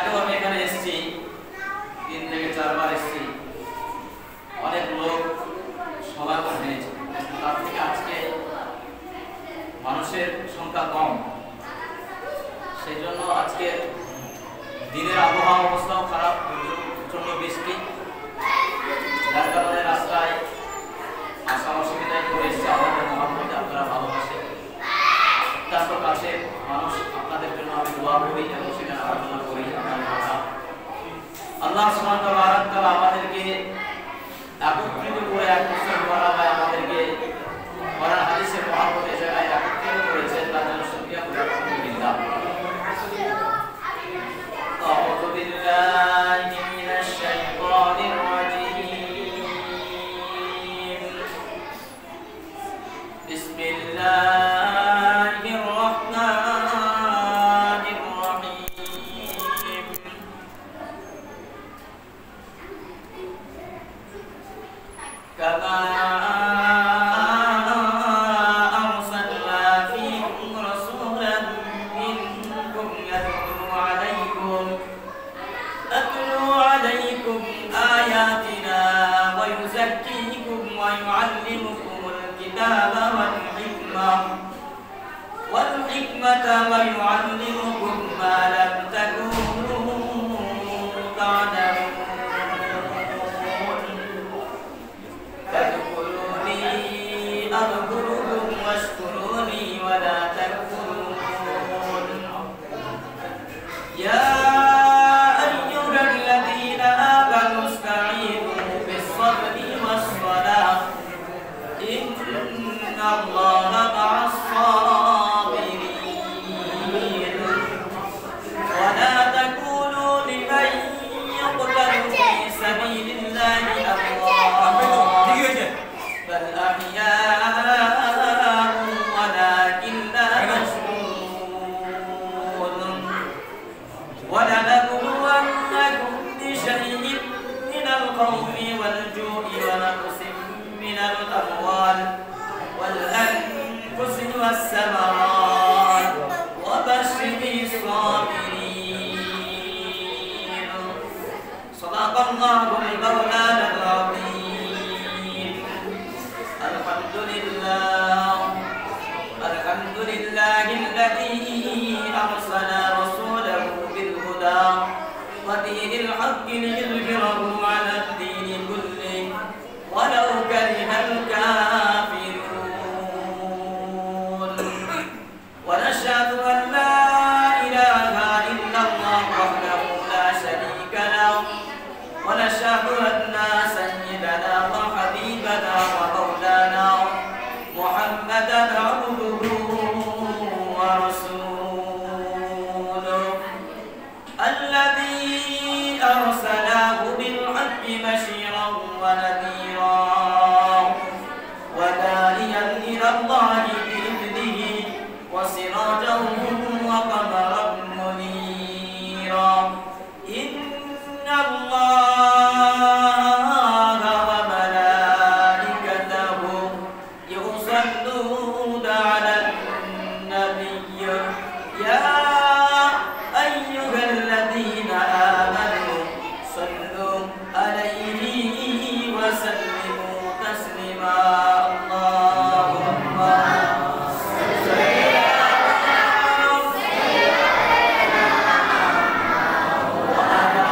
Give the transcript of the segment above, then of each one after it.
আগেও আমি এখানে এসেছি, 3 থেকে 4 বার এসেছি, অনেক লোক সমাগম হয়েছে। তার থেকে আজকে মানুষের সংখ্যা কম, সেই জন্য আজকে দিনের আবহাওয়া অবস্থাও খারাপ, প্রচন্ড বৃষ্টি, যার কারণে রাস্তায় আসা অসুবিধায় পড়ে এসেছে। আমাদের মহাপ্রভুকে আপনারা ভালোবাসেন, অত্যন্ত কাছে মানুষ, আপনাদের জন্য আমি দোয়া করি এবং সেখানে আলোচনা করি আপনার কথা। আল্লাহ সুবহানাহু ওয়া তাআলা আমাদেরকে একত্রিত করে একত্রিত করা হয়, আমাদেরকে কোরআন হাদিসের মহব্বতে জায়গায় একত্রিত করেছেন, তার জন্য শুকরিয়া করি আলহামদুলিল্লাহ। আউযু বিল্লাহি মিনাশ শাইতানির রাজীম। বিসমিল্লাহির রাহমানির রাহিম। কামা ويعلمكم ما لم تكونوا تعلمون فاذكروني أذكركم واشكروني ولا تكفرون يا أيها الذين آمنوا استعينوا بالصبر والصلاة إن الله مع الصابرين ولا تكونوا لمن يقتل في سبيل الله أموات بل أحياء ولكن لا تشعرون ولنبلونكم بشيء من الخوف والجوع ونقص من الأموال والأنفس والثمرات وبشر الصابرين صدق الله مولانا العظيم. الحمد لله الذي أرسل رسوله بالهدى ودين الحق ليظهره على الدين كله ولو كره الكافرون. ونشهد أن لا إله إلا الله وحده لا شريك له ونشهد أن سيدنا وحبيبنا ومولانا محمدا عبده ورسوله الذي أرسله بالحق بشيرا ونذيرا وداعيا إلى الله بإذنه وسراجا وقمرا منيرا. إن الله وملائكته يصلون على النبي يا أيها الذين آمنوا صلوا عليه وسلموا تسليما. اللهم صل على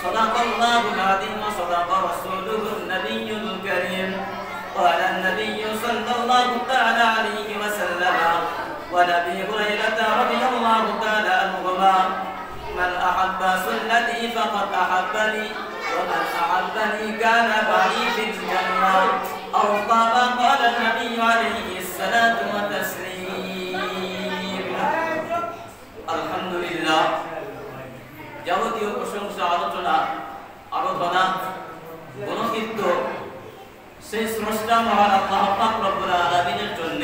সাদাকাল্লাহুল আযীম ওয়া সাদাকা রাসূলুহুন নাবিয়্যুল কারীম قال النبي صلى الله تعالى عليه وسلم وعن ابي هريره رضي الله تعالى عنهما من احب سنتي فقد احبني ومن احبني كان معي في الجنه او كما قال النبي عليه الصلاه والتسليم الحمد لله যাবতীয় প্রশংসা আলোচনা আরাধনা গণকীর্ত সেই স্রষ্টা মহান আল্লাহ পাক রব্বুল আলামিনের জন্য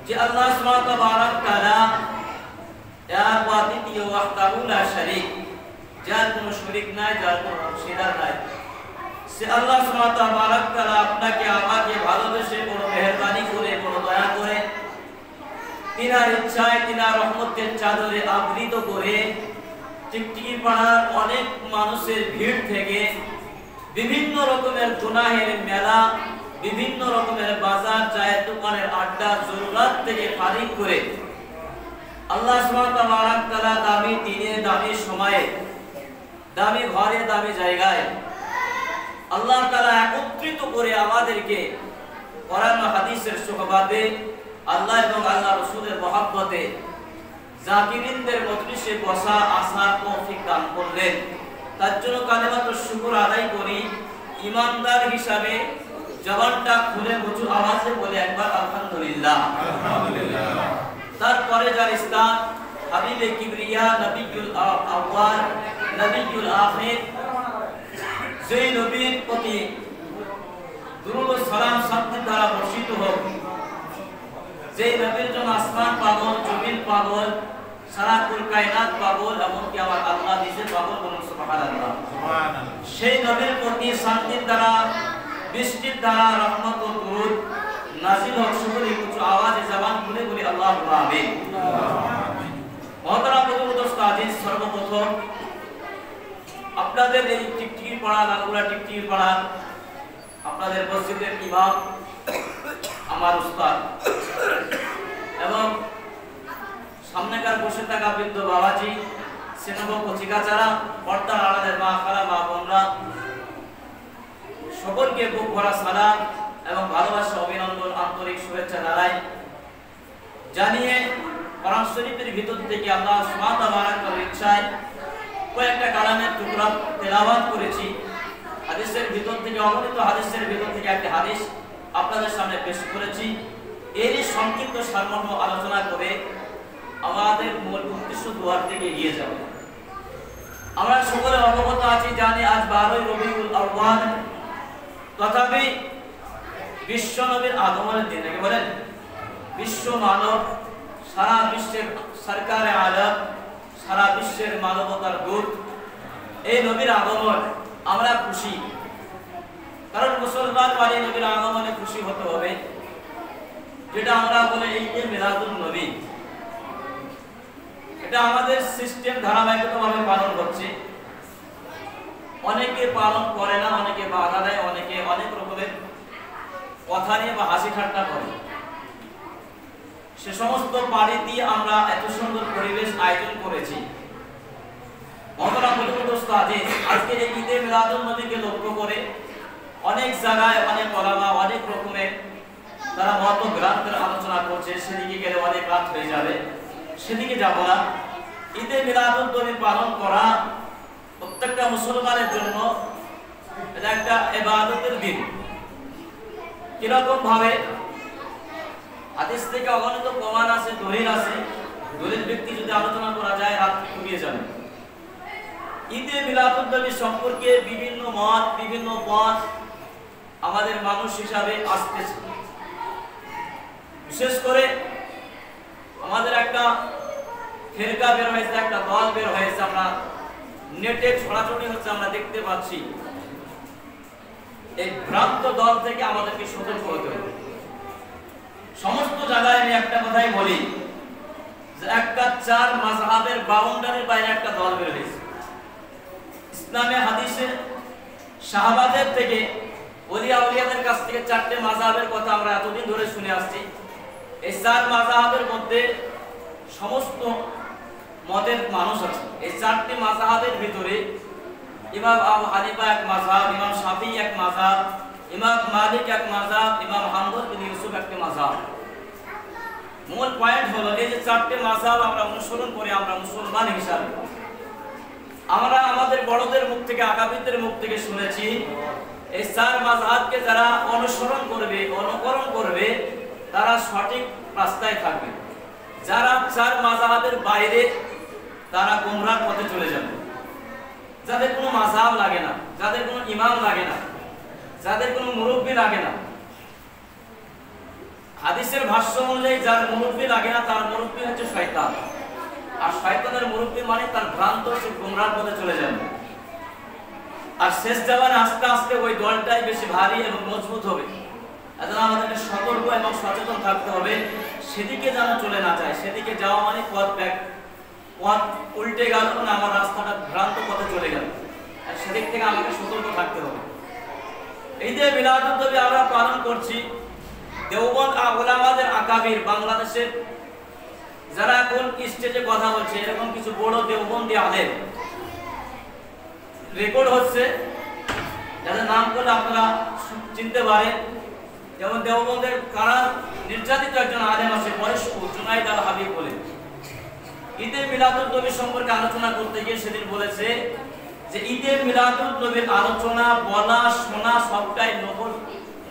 যে আল্লাহ সুবহানাহু ওয়া তাআলা এক ও দ্বিতীয় ওয়াহদাহু লা শারীক যার কোনো শরীক নাই যার কোনো অংশীদার নাই সে আল্লাহ সুবহানাহু ওয়া তাআলা আপনাকে আমাকে ভালোবেসে বড় মেহেরবানি করে বড় দয়া করে তিনার ইচ্ছায় তিনার রহমতের চাদরে আবৃত করে টিকটিকি পাড়ার অনেক মানুষের ভিড় থেকে বিভিন্ন রকমের গুনাহের মেলা বিভিন্ন রকমের বাজার চায়ের দোকানের আড্ডা জরুরত থেকে ফারিগ করে আল্লাহ সুবহানাহু ওয়া তাআলা দামি দিনে দামি সময়ে দামি ঘরে দামি জায়গায় আল্লাহ তাআলা একত্রিত করে আমাদেরকে কোরআন ও হাদিসের সুহবাতে আল্লাহ এবং আল্লাহ রাসূলের মহব্বতে জাকিরিনদের মজলিসে বসা আসার তৌফিক দান করলেন তার জন্য কালেমাতুশ শুকর আদায় করি ঈমানদার হিসাবে জবানটা খুলে উঁচু আওয়াজে বলে একবার আলহামদুলিল্লাহ আলহামদুলিল্লাহ তারপরে যার স্থান হাবিবে কিবরিয়া নবিয়ুল আউয়াল নবিয়ুল আখির যেই নবীর প্রতি দুরূদ ও সালাম শান্তি দ্বারা বর্ষিত হোক যেই নবীর জন্য আসমান পাগল জমিন পাগল সারা কুল কায়নাত পাগল এমনকি আমার আল্লাহ নিজে পাগল বলুন সুবহানাল্লাহ সুবহানাল্লাহ সেই নবীর প্রতি শান্তির দ্বারা বৃষ্টির দ্বারা রহমত ও দরুদ নাযিল হোক শুকরি কিছু আওয়াজে জবান খুলে বলি আল্লাহু আমিন মহতারাম বুজুর্গ আজিজ সর্বপ্রথম আপনাদের এই টিকটিকি পাড়া লালগুলা টিকটিকি পাড়া আপনাদের মসজিদের ইমাম আমার উস্তাদ এবং সামনেকার বসে থাকা বৃদ্ধ বাবাজি সেনব কচিকাচারা পর্দার আড়ালের মা খালা মা বোনরা সকলকে বুক ভরা সালাম এবং ভালোবাসা অভিনন্দন আন্তরিক শুভেচ্ছা জানিয়ে কোরআন শরীফের ভিতর থেকে আল্লাহ সুবহানাহু ওয়া তাআলার ইচ্ছায় কয়েকটা কালামের টুকরা তেলাওয়াত করেছি হাদিসের ভিতর থেকে অগণিত হাদিসের ভিতর থেকে একটা হাদিস আপনাদের সামনে পেশ করেছি এরই সংক্ষিপ্ত সারমর্ম আলোচনা করে আমাদের মূল উদ্দেশ্য দুয়ার থেকে এগিয়ে যাব আমরা সকলে অবগত আছি জানি আজ 12ই রবিউল আউয়াল তথাপি বিশ্ব নবীর আগমনের দিন নাকি বলেন বিশ্ব মানব সারা বিশ্বের সরকারে আলম সারা বিশ্বের মানবতার দূত এই নবীর আগমন আমরা খুশি কারণ মুসলমান বাড়ি নবীর আগমনে খুশি হতে হবে যেটা আমরা বলে এই মিলাদুন নবী এটা আমাদের সিস্টেম ধারাবাহিকভাবে পালন হচ্ছে অনেকে পালন করে না অনেকে বাধা দেয় অনেকে অনেক রকমের কথা নিয়ে বা হাসি ঠাট্টা করে সে সমস্ত বাড়ি দিয়ে আমরা এত সুন্দর পরিবেশ আয়োজন করেছি মহতারাম বুজুর্গ আজিজ আজকে এই ঈদে মিলাদুন নবীকে লক্ষ্য করে অনেক জায়গায় অনেক ওলামা অনেক রকমের তারা মত গ্রন্থের আলোচনা করছে সেদিকে গেলে অনেক রাত হয়ে যাবে সেদিকে যাব না ঈদে মিলাদুন নবী পালন করা প্রত্যেকটা মুসলমানের জন্য এটা একটা ইবাদতের দিন কিরকম ভাবে হাদিস থেকে অগণিত প্রমাণ আছে দলিল আছে দলিল ব্যক্তি যদি আলোচনা করা যায় রাত ফুরিয়ে যাবে ঈদে মিলাদুন নবী সম্পর্কে বিভিন্ন মত বিভিন্ন পথ আমাদের মানুষ হিসাবে আসতেছে বিশেষ করে আমাদের একটা ফেরকা বের হয়েছে একটা দল বের হয়েছে আমরা নেটে ছড়াছড়ি হচ্ছে আমরা দেখতে পাচ্ছি এই ভ্রান্ত দল থেকে আমাদেরকে সতর্ক হতে হবে সমস্ত জায়গায় আমি একটা কথাই বলি যে একটা চার মাযহাবের বাউন্ডারির বাইরে একটা দল বের হয়েছে ইসলামে হাদিসে সাহাবাদের থেকে ওলিয়া আউলিয়াদের কাছ থেকে চারটি মাযহাবের কথা আমরা এতদিন ধরে শুনে আসছি এই চার মাযহাবের মধ্যে সমস্ত মতের মানুষ আছে এই চারটি মাযহাবের ভিতরে ইমাম আবু হানিফা এক মাযহাব, ইমাম শাফিঈ এক মাযহাব, ইমাম মালিক এক মাযহাব, ইমাম হাম্বল বিন ইউসুফ একটা মাযহাব। মূল পয়েন্ট হলো এই যে চারটি মাযহাব আমরা অনুসরণ করে আমরা মুসলমান হিসাবে আমরা আমাদের বড়দের মুখ থেকে আকাবিরদের মুখ থেকে শুনেছি এই চার মাযহাবকে যারা অনুসরণ করবে অনুকরণ করবে তারা সঠিক রাস্তায় থাকবে। যারা চার মাযহাবের বাইরে তারা গোমরাহ পথে চলে যাবে। যাদের কোনো মাযহাব লাগে না, যাদের কোনো ইমাম লাগে না, যাদের কোনো মুরব্বি লাগে না, হাদিসের ভাষ্য অনুযায়ী যার মুরব্বি লাগে না তার মুরব্বি হচ্ছে শয়তান, আর শয়তানের মুরব্বি মানে তার ভ্রান্ত সে গোমরাহ পথে চলে যাবে। আর শেষ জামানে আস্তে আস্তে ওই দলটাই বেশি ভারী এবং মজবুত হবে। এজন্য আমাদেরকে সতর্ক এবং সচেতন থাকতে হবে, সেদিকে যেন চলে না যায়। সেদিকে যাওয়া মানে পথ উল্টে গেল, মানে আমার রাস্তাটা ভ্রান্ত পথে চলে গেল, আর সেদিক থেকে আমাকে সতর্ক থাকতে হবে। এই যে মিলাদুন নবী আমরা পালন করছি, দেওবন্দ উলামাদের আকাবির বাংলাদেশের যারা এখন স্টেজে কথা বলছে এরকম কিছু বড় দেওবন্দি আলেম রেকর্ড হচ্ছে, যাদের নাম করলে আপনারা চিনতে পারেন। যেমন দেওবন্দের কারা নির্যাতিত একজন আলেম আছে বয়স্ক জুনাইদ আল হাবিব বলে, ঈদে মিলাদুন নবী সম্পর্কে আলোচনা করতে গিয়ে সেদিন বলেছে যে ঈদে মিলাদুন নবীর আলোচনা বলা শোনা সবটাই নফল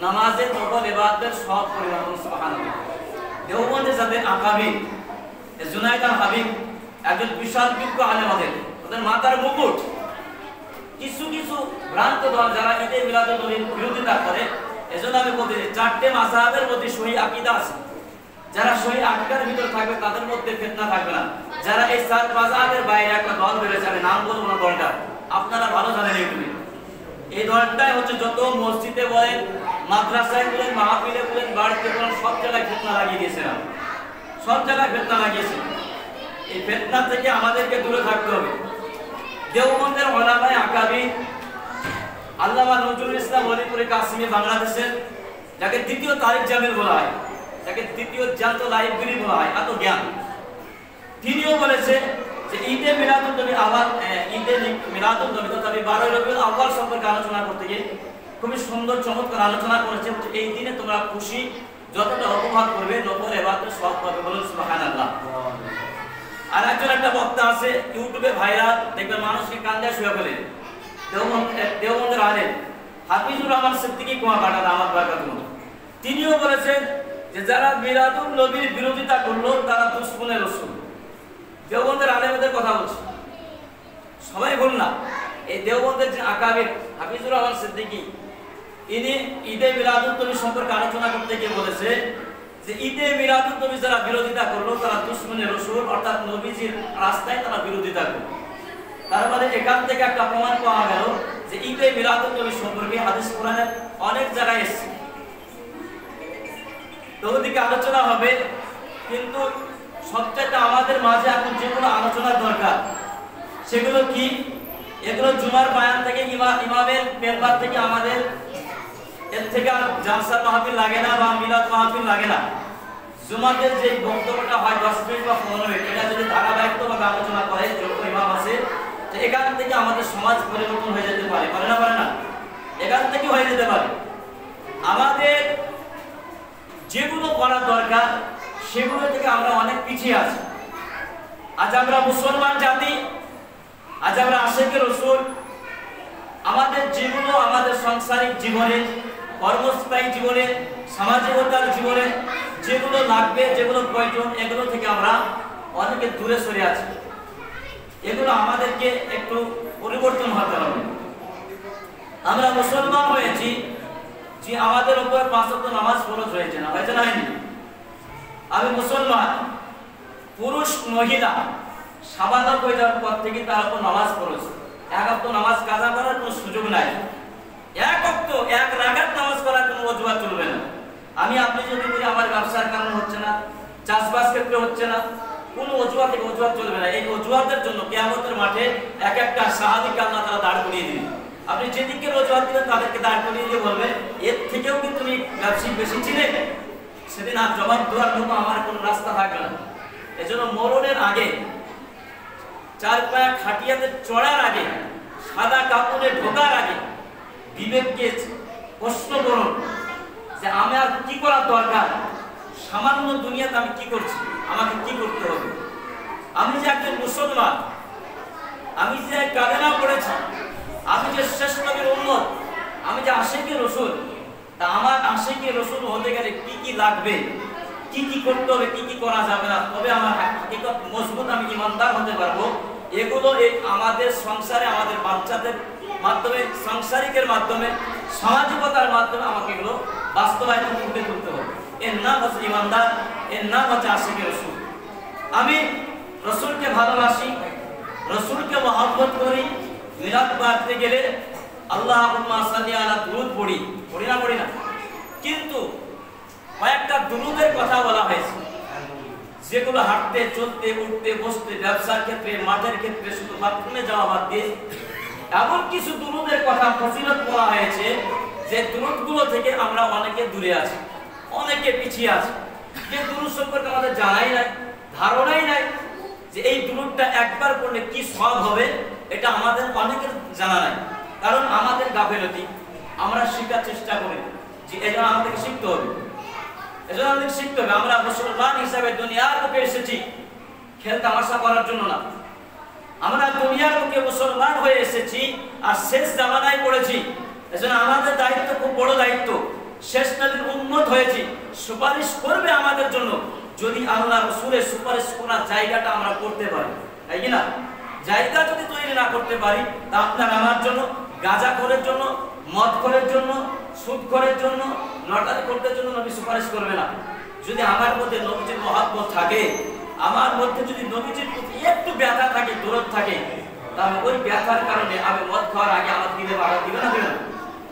নামাজের নফল ইবাদতের সব পরিবর্তন। সুবহানাল্লাহ। দেওবন্দে যাদের আকাবির জুনাইদ আল হাবিব একজন বিশাল বিজ্ঞ আলেম, ওদের মাথার মুকুট। কিছু কিছু ভ্রান্ত দল যারা ঈদে মিলাদুন নবীর বিরোধিতা করে, এজন্য আমি বলতে চাই চারটে মাযহাবের মধ্যে সহিহ আকীদা আছে। যারা সহিহ আকীদার ভিতর থাকবে তাদের মধ্যে ফিতনা থাকবে না। যারা এই চার মাযহাবের বাইরে একটা দল বেরিয়েছে, আমি নাম বলবো না দলটা, আপনারা ভালো জানেন এইগুলি। এই দলটাই হচ্ছে যত মসজিদে বলেন, মাদ্রাসায় বলেন, মাহফিলে বলেন, বাড়িতে বলেন, সব জায়গায় ফিতনা লাগিয়ে দিয়েছে। সব জায়গায় ফিতনা লাগিয়েছে। এই ফিতনা থেকে আমাদেরকে দূরে থাকতে হবে। দেওবন্দের উলামায়ে আকাবির আল্লামা নজরুল ইসলাম ওলিপুরি কাসিমি বাংলাদেশের, যাকে দ্বিতীয় তারিক জামিল বলা হয়, যাকে দ্বিতীয় জ্ঞাত লাইব্রেরি বলা হয়, এত জ্ঞান, তিনিও বলেছে যে ঈদে মিলাদুন নবী ঈদে মিলাদুন নবী তথা 12 রবিউল আউয়াল সম্পর্কে আলোচনা করতে গিয়ে খুবই সুন্দর চমৎকার আলোচনা করেছে। এই দিনে তোমরা খুশি যতটা উপভোগ করবে নফল ইবাদত সব পাবে, বলুন সুবহানাল্লাহ। আর একজন একটা বক্তা আছে ইউটিউবে ভাইরাল, দেখবেন মানুষকে কান্দে শুয়ে ফেলে, দেওবন্দের আলেম হাফিজুর রহমান সিদ্দিকী কুয়াকাটা দামাত বারাকাতুহু, তিনিও বলেছেন যে যারা মিলাদুন নবীর বিরোধিতা করলো তারা দুশমনে রাসূল। দেওবন্দের আলেমদের কথা বলছে, সবাই ভুল না। এই দেওবন্দের যে আকাবির হাফিজুর রহমান সিদ্দিকী, ইনি ঈদে মিলাদুন নবী সম্পর্কে আলোচনা করতে গিয়ে বলেছে যে ঈদে মিলাদুন নবী যারা বিরোধিতা করলো তারা দুশমনে রাসূল, অর্থাৎ নবীজির রাস্তায় তারা বিরোধিতা করলো। তার মানে এখান থেকে একটা প্রমাণ পাওয়া গেল যে ঈদে মিলাদুন নবী সম্পর্কে হাদিস কোরআনের অনেক জায়গায় এসেছে। তো ওদিকে আলোচনা হবে, কিন্তু সবচেয়ে আমাদের মাঝে এখন যেগুলো আলোচনার দরকার সেগুলো কি? এগুলো জুমার বয়ান থেকে ইমামের মেম্বার থেকে আমাদের এর থেকে আর জালসা মাহফিল লাগে না বা মিলাদ মাহফিল লাগে না। জুমাদের যে বক্তব্যটা হয় 10 মিনিট বা 15 মিনিট, এটা যদি ধারাবাহিকভাবে আলোচনা করে যোগ্য ইমাম আছে, এখান থেকে আমাদের সমাজ পরিবর্তন হয়ে যেতে পারে, পারে না? পারে না? এখান থেকে হয়ে যেতে পারে। আমাদের যেগুলো করার দরকার সেগুলো থেকে আমরা অনেক পিছিয়ে আছি। আজ আমরা মুসলমান জাতি, আজ আমরা আশিকে রাসূল, আমাদের যেগুলো আমাদের সাংসারিক জীবনে, কর্মস্থায়ী জীবনে, সামাজিকতার জীবনে যেগুলো লাগবে, যেগুলো প্রয়োজন, এগুলো থেকে আমরা অনেকে দূরে সরে আছি। এগুলো আমাদেরকে একটু পরিবর্তন হতে হবে। আমরা মুসলমান হয়েছি যে আমাদের উপর 5 ওয়াক্ত নামাজ ফরজ হয়েছে, না হয়েছে? না হয়নি? আমি মুসলমান, পুরুষ মহিলা সাবালক হয়ে যাওয়ার পর থেকে তার উপর নামাজ ফরজ। 1 ওয়াক্ত নামাজ কাজা করার কোনো সুযোগ নাই। 1 ওয়াক্ত 1 রাকাত নামাজ করার কোনো অজুহাত চলবে না। আমি আপনি যদি বলি আমার ব্যবসার কারণে হচ্ছে না, চাষবাস ক্ষেত্রে হচ্ছে না, কোনো অজুহাত চলবে না। এই অজুহাতের জন্য কিয়ামতের মাঠে এক একটা সাহাবীকে আল্লাহ তাআলা দাঁড় করিয়ে দিবেন। আপনি যেদিকে অজুহাত দিবেন তাদেরকে দাঁড় করিয়ে দিয়ে বলবেন এর থেকেও কি তুমি ব্যবসায়িক বেশি চিনে? সেদিন আর জবাব দেওয়ার মতো আমার কোনো রাস্তা থাকবে না। এজন্য মরণের আগে, 4 পায়া খাটিয়াতে চড়ার আগে সাদা কাপড়ে ঢোকার আগে বিবেককে প্রশ্ন করুন যে আমার কি করার দরকার, সামান্য দুনিয়াতে আমি কি করছি, আমাকে কি করতে হবে। আমি যে একজন মুসলমান, আমি যে কালেমা পড়েছি, আমি যে শেষ নবীর উম্মত, আমি যে আশিকে রাসূল, তা আমার আশিকে রাসূল হতে গেলে কি কি লাগবে, কি কি করতে হবে, কি কি করা যাবে না, তবে আমার হাকিকত মজবুত আমি ঈমানদার হতে পারবো। এগুলো এই আমাদের সংসারে, আমাদের বাচ্চাদের মাধ্যমে, সাংসারিকের মাধ্যমে, সামাজিকতার মাধ্যমে আমাকে এগুলো বাস্তবায়ন করতে তুলতে হবে। এর নাম হচ্ছে ঈমানদার, এর নাম হচ্ছে আশিকে রাসূল। আমি রাসূলকে ভালোবাসি, রাসূলকে মহব্বত করি। মিলাদ পড়তে গেলে আল্লাহুম্মা সাল্লি আলা দুরূদ পড়ি না, কিন্তু কয়েকটা দুরূদের কথা বলা হয়েছে যেগুলো হাঁটতে, চলতে, উঠতে, বসতে, ব্যবসার ক্ষেত্রে, মাঠের ক্ষেত্রে, শুধু বাথরুমে যাওয়া বাদ দিয়ে এমন কিছু দুরূদের কথা ফজিলত বলা হয়েছে যে দুরূদগুলো থেকে আমরা অনেকে দূরে আছি, অনেকে পিছিয়ে আছি। যে দুরূদ সম্পর্কে আমাদের জানাই নাই, ধারণাই নাই যে এই দুরূদটা একবার পড়লে কি সওয়াব হবে, এটা আমাদের অনেকের জানা নাই। কারণ আমাদের গাফেলতি, আমরা শেখার চেষ্টা করি যে এটা আমাদেরকে শিখতে হবে, এজন্য আমাদের শিখতে হবে। আমরা মুসলমান হিসেবে দুনিয়ার বুকে এসেছি খেল তামাশা করার জন্য না। আমরা দুনিয়ার বুকে মুসলমান হয়ে এসেছি আর শেষ জামানায় পড়েছি। এজন্য আমাদের দায়িত্ব খুব বড় দায়িত্ব। শেষ নবীর উম্মত হয়েছি, সুপারিশ করবে আমাদের জন্য যদি আল্লাহ রাসূলের সুপারিশ করার জায়গাটা আমরা করতে পারি, তাই কি না? জায়গা যদি তৈরি না করতে পারি তা আপনার আমার জন্য, গাঁজাখোরের জন্য, মদখোরের জন্য, সুদখোরের জন্য, লটারি করতে জন্য নবী সুপারিশ করবে না। যদি আমার মধ্যে নবীজির মহব্বত থাকে, আমার মধ্যে যদি নবীজির প্রতি একটু ব্যথা থাকে, দরদ থাকে, তাহলে ওই ব্যথার কারণে আমি মদ খাওয়ার আগে আমার দিলে বাধা দিবে না, দিবে না?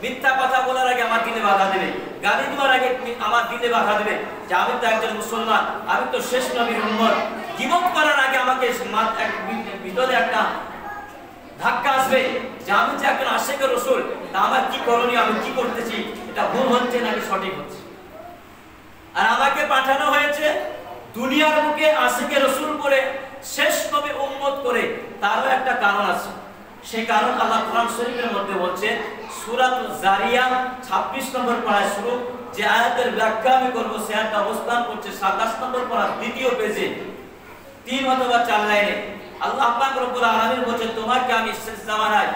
মিথ্যা কথা বলার আগে আমার দিলে বাধা দেবে, গালি দেওয়ার আগে আমার দিলে বাধা দেবে যে আমি তো একজন মুসলমান, আমি তো শেষ নবীর উম্মত। গীবত করার আগে আমাকে ভিতরে একটা ধাক্কা আসবে যে আমি যে একজন আশিকে রাসূল, তা আমার কি করণীয়, আমি কি করতেছি, এটা ভুল হচ্ছে নাকি সঠিক হচ্ছে। আর আমাকে পাঠানো হয়েছে দুনিয়ার বুকে আশিকে রাসূল করে, শেষ নবী উম্মত করে, তারও একটা কারণ আছে। সেই কারণ আল্লাহ কোরআন শরীফের মধ্যে বলছে, সূরাতুল জারিয়া 26 নম্বর পারায় শুরু, যে আয়াতের ব্যাখ্যা আমি করব সে আয়াতটা অবস্থান করছে 27 নম্বর পারা দ্বিতীয় পেজে 3 অথবা 4 লাইনে। আল্লাহ পাক রব্বুল আলামিন বলেন, তোমাকে আমি শেষ জামানায়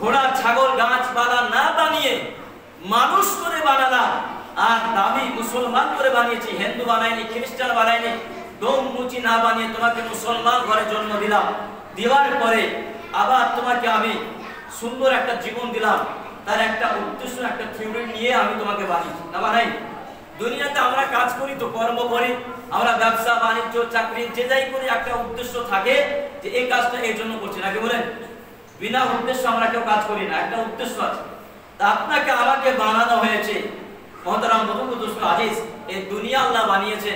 ঘোড়া, ছাগল, গাছপালা না বানিয়ে মানুষ করে বানালাম, আর দামি মুসলমান করে বানিয়েছি। হিন্দু বানাইনি, খ্রিস্টান বানাইনি, দম মুচি না বানিয়ে তোমাকে মুসলমান ঘরে জন্ম দিলাম। দেওয়ার পরে আবার তোমাকে আমি সুন্দর একটা জীবন দিলাম, তার একটা উদ্দেশ্য, একটা থিওরি নিয়ে আমি তোমাকে বানিয়েছি, না বানাই? দুনিয়াতে আমরা কাজ করি তো, কর্ম করি, আমরা ব্যবসা বাণিজ্য, চাকরি যে যাই করি, একটা উদ্দেশ্য থাকে যে এই কাজটা এই জন্য করছি, নাকি বলেন? বিনা উদ্দেশ্য আমরা কেউ কাজ করি না, একটা উদ্দেশ্য আছে। তা আপনাকে আমাকে বানানো হয়েছে মহতারাম বন্ধু দোস্ত আজিজ, এই দুনিয়া আল্লাহ বানিয়েছে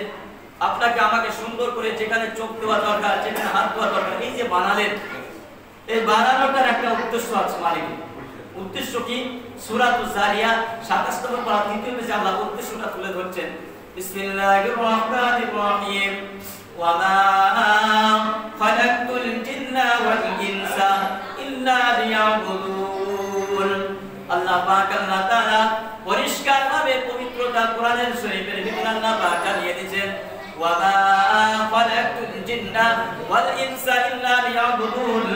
আপনাকে আমাকে সুন্দর করে, যেখানে চোখ দেওয়া দরকার, যেখানে হাত দেওয়া দরকার, এই যে বানালেন, এই বানানোটার একটা উদ্দেশ্য আছে মালিকের। উদ্দেশ্য কি? সূরাতুল জারিয়া 27 নম্বর পারা তৃতীয় পেজে আল্লাহ উদ্দেশ্যটা তুলে ধরছেন। বিসমিল্লাহির রহমানির রহিম, ওয়া মা খালাকতুল জিন্না ওয়াল ইনসা ইল্লা লিয়াবুদুন। আল্লাহ পাক আল্লাহ তাআলা পরিষ্কারভাবে পবিত্রতা কোরআনের শরীফের ভিতরে আল্লাহ পাক জানিয়ে দিয়েছেন, ওয়া মা খালাকতুল জিন্না ওয়াল ইনসা ইল্লা লিয়াবুদুন।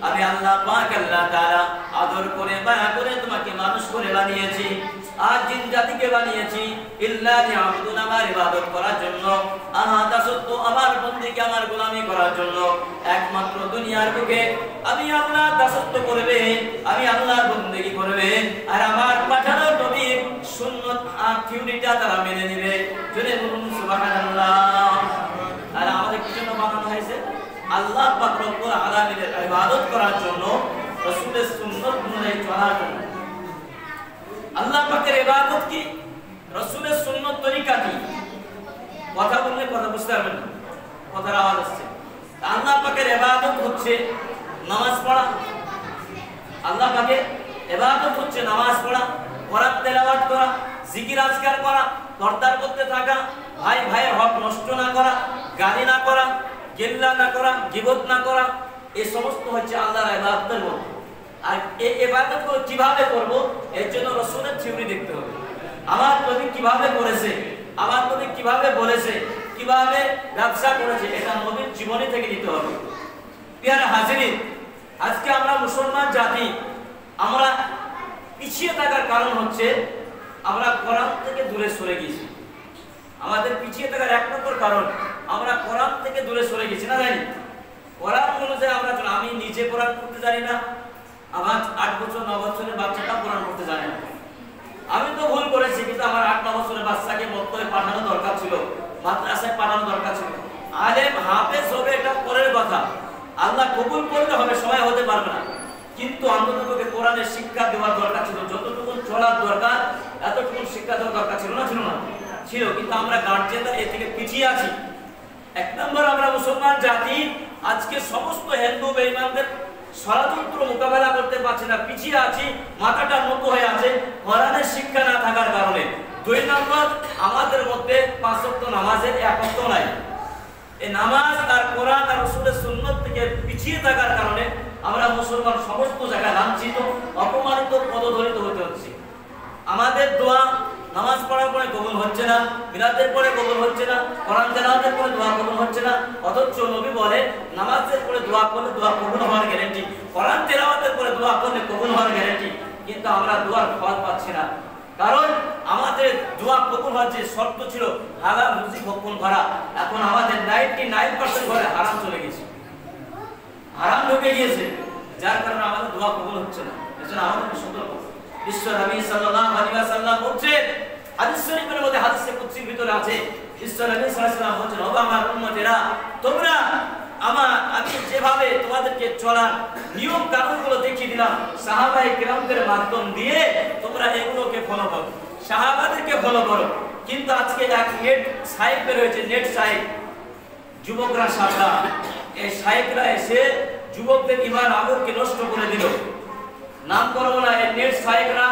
আমি আল্লাহ পাক আল্লাহ তাআলা আদর করে, মায়া করে তোমাকে মানুষ করে বানিয়েছি, আর জিন জাতিকে বানিয়েছি ইল্লা লিয়াবুদুন, আমার ইবাদত করার জন্য, আমার দাসত্ব, আমার বন্দেগী, আমার গোলামি করার জন্য। একমাত্র দুনিয়ার বুকে আমি আল্লাহ দাসত্ব করবে, আমি আল্লাহর বন্দেগী করবে, আর আমার পাঠানো নবীর সুন্নাত আর থিওরিটা তারা মেনে নেবে। জোরে বলুন সুবহানাল্লাহ। আর আমাদের কি জন্য বানানো হয়েছে? আল্লাহ পাক রব্বুল আলামিনের ইবাদত করার জন্য, রাসূলের সুন্নাত অনুযায়ী চলার জন্য। আল্লাহ পাকের ইবাদত কি? রাসূলের সুন্নাত তরিকা কি? কথা বললে কথা বুঝতে পারবেন না, কথার আওয়াজ আসছে। আল্লাহ পাকের ইবাদত হচ্ছে নামাজ পড়া। আল্লাহ পাকের ইবাদত হচ্ছে নামাজ পড়া, কোরআন তেলাওয়াত করা, জিকির আজকার করা, পর্দার মধ্যে থাকা, ভাই ভাইয়ের হক নষ্ট না করা, গালি না করা, গিল্লা না করা, গীবত না করা, এই সমস্ত হচ্ছে আল্লাহর ইবাদতের মধ্যে। আর এই ইবাদতগুলো কিভাবে করব এর জন্য রাসূলের থিওরি দেখতে হবে। আমার নবী কিভাবে করেছে, আমার নবী কিভাবে বলেছে, কিভাবে ব্যবসা করেছে, এটা নবীর জীবনী থেকে নিতে হবে। প্রিয় হাজিরিন, আজকে আমরা মুসলমান জাতি আমরা পিছিয়ে থাকার কারণ হচ্ছে আমরা কোরআন থেকে দূরে সরে গেছি। আমাদের পিছিয়ে থাকার এক নম্বর কারণ আমরা কোরআন থেকে দূরে সরে গেছি। না জানি কোরআন অনুযায়ী আমরা, আমি নিজে কোরআন পড়তে জানি না, আমার 8 বছর 9 বছরের বাচ্চাটা কোরআন পড়তে জানে না। আমি তো ভুল করেছি, কিন্তু আমার 8-9 বছরের বাচ্চাকে মক্তবে পাঠানো দরকার ছিল, মাদ্রাসায় পাঠানো দরকার ছিল। আলেম হাফেজ হবে এটা পরের কথা, আল্লাহ কবুল করলে হবে, সবাই হতে পারবে না, কিন্তু অন্ততপক্ষে কোরআনের শিক্ষা দেওয়ার দরকার ছিল। যতটুকু চলার দরকার এতটুকু শিক্ষা দেওয়ার দরকার ছিল না, ছিল না? ছিল। কিন্তু আমরা গার্জিয়ানরা এ থেকে পিছিয়ে আছি। এক নম্বর, আমরা মুসলমান জাতি আজকে সমস্ত হিন্দু বেঈমানদের ষড়যন্ত্র মোকাবেলা করতে পারছি না, পিছিয়ে আছি, মাথাটা নত হয়ে আছে কোরআনের শিক্ষা না থাকার কারণে। 2 নম্বর, আমাদের মধ্যে 5 ওয়াক্ত নামাজের একত্ব নাই। এই নামাজ আর কোরআন আর রাসূলের সুন্নাত থেকে পিছিয়ে থাকার কারণে আমরা মুসলমান সমস্ত জায়গায় লাঞ্ছিত, অপমানিত, পদদলিত হতে হচ্ছে। আমাদের দোয়া নামাজ পড়ার পরে কবুল হচ্ছে না, মিলাদের পরে কবুল হচ্ছে না, কোরআন তেলাওয়াতের পরে দোয়া কবুল হচ্ছে না। অথচ নবী বলে নামাজের পরে দোয়া করলে দোয়া কবুল হওয়ার গ্যারান্টি, কোরআন তেলাওয়াতের পরে দোয়া করলে কবুল হওয়ার গ্যারান্টি। কিন্তু আমরা দোয়ার ফল পাচ্ছি না, কারণ আমাদের দোয়া কবুল হওয়ার যে শর্ত ছিল হালাল রুজি ভক্ষণ করা, এখন আমাদের 99% ঘরে হারাম চলে গেছে, হারাম ঢুকে গিয়েছে, যার কারণে আমাদের দোয়া কবুল হচ্ছে না। এজন্য আমাদের সতর্ক। বিশ্ব নবী সাল্লাল্লাহু আলাইহি ওয়াসাল্লাম বলেন, হাদিস শরীফের মধ্যে হাদিসে কুদসির ভিতরে আছে, বিশ্ব নবী সাল্লাল্লাহু আলাইহি ওয়াসাল্লাম বলেন, ও আমার উম্মতেরা, তোমরা আমি যেভাবে তোমাদেরকে চলার নিয়ম কানুনগুলো দেখিয়ে দিলাম সাহাবায়ে কেরামদের মাধ্যম দিয়ে, তোমরা এগুলোকে ফলো করো, সাহাবাদেরকে ফলো করো। কিন্তু আজকে এক নেট সাইট বের হয়েছে, নেট সাইট, যুবকরা সাদা, এই সাইটরা এসে যুবকদের ঈমান আমলকে নষ্ট করে দিল। নাম করবো না, এই নেট সাইটরা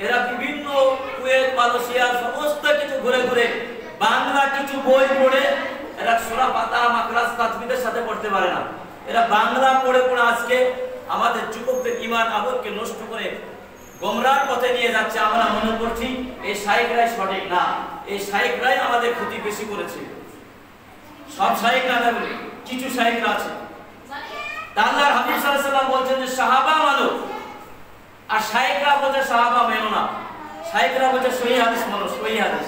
এরা বিভিন্ন কুয়েত, মালয়েশিয়া সমস্ত কিছু ঘুরে ঘুরে বাংলা কিছু বই পড়ে, এরা সূরা পাতা মাকরাজ তাজবিদের সাথে পড়তে পারে না, এরা বাংলা পড়ে পড়ে আজকে আমাদের যুবকদের ঈমান আমলকে নষ্ট করে গোমরার পথে নিয়ে যাচ্ছে। আমরা মনে করছি এই শাইখরাই সঠিক, না, এই শাইখরাই আমাদের ক্ষতি বেশি করেছে। সব শাইখ না বলি, কিছু শাইখরা আছে। আল্লাহর হাবিব সাল্লাল্লাহু আলাইহি ওয়াসাল্লাম বলেন যে সাহাবা মানো, আর শাইখরা বলে সাহাবা মেনো না। শাইখরা বলে সহিহ হাদিস মানো, সহিহ হাদিস।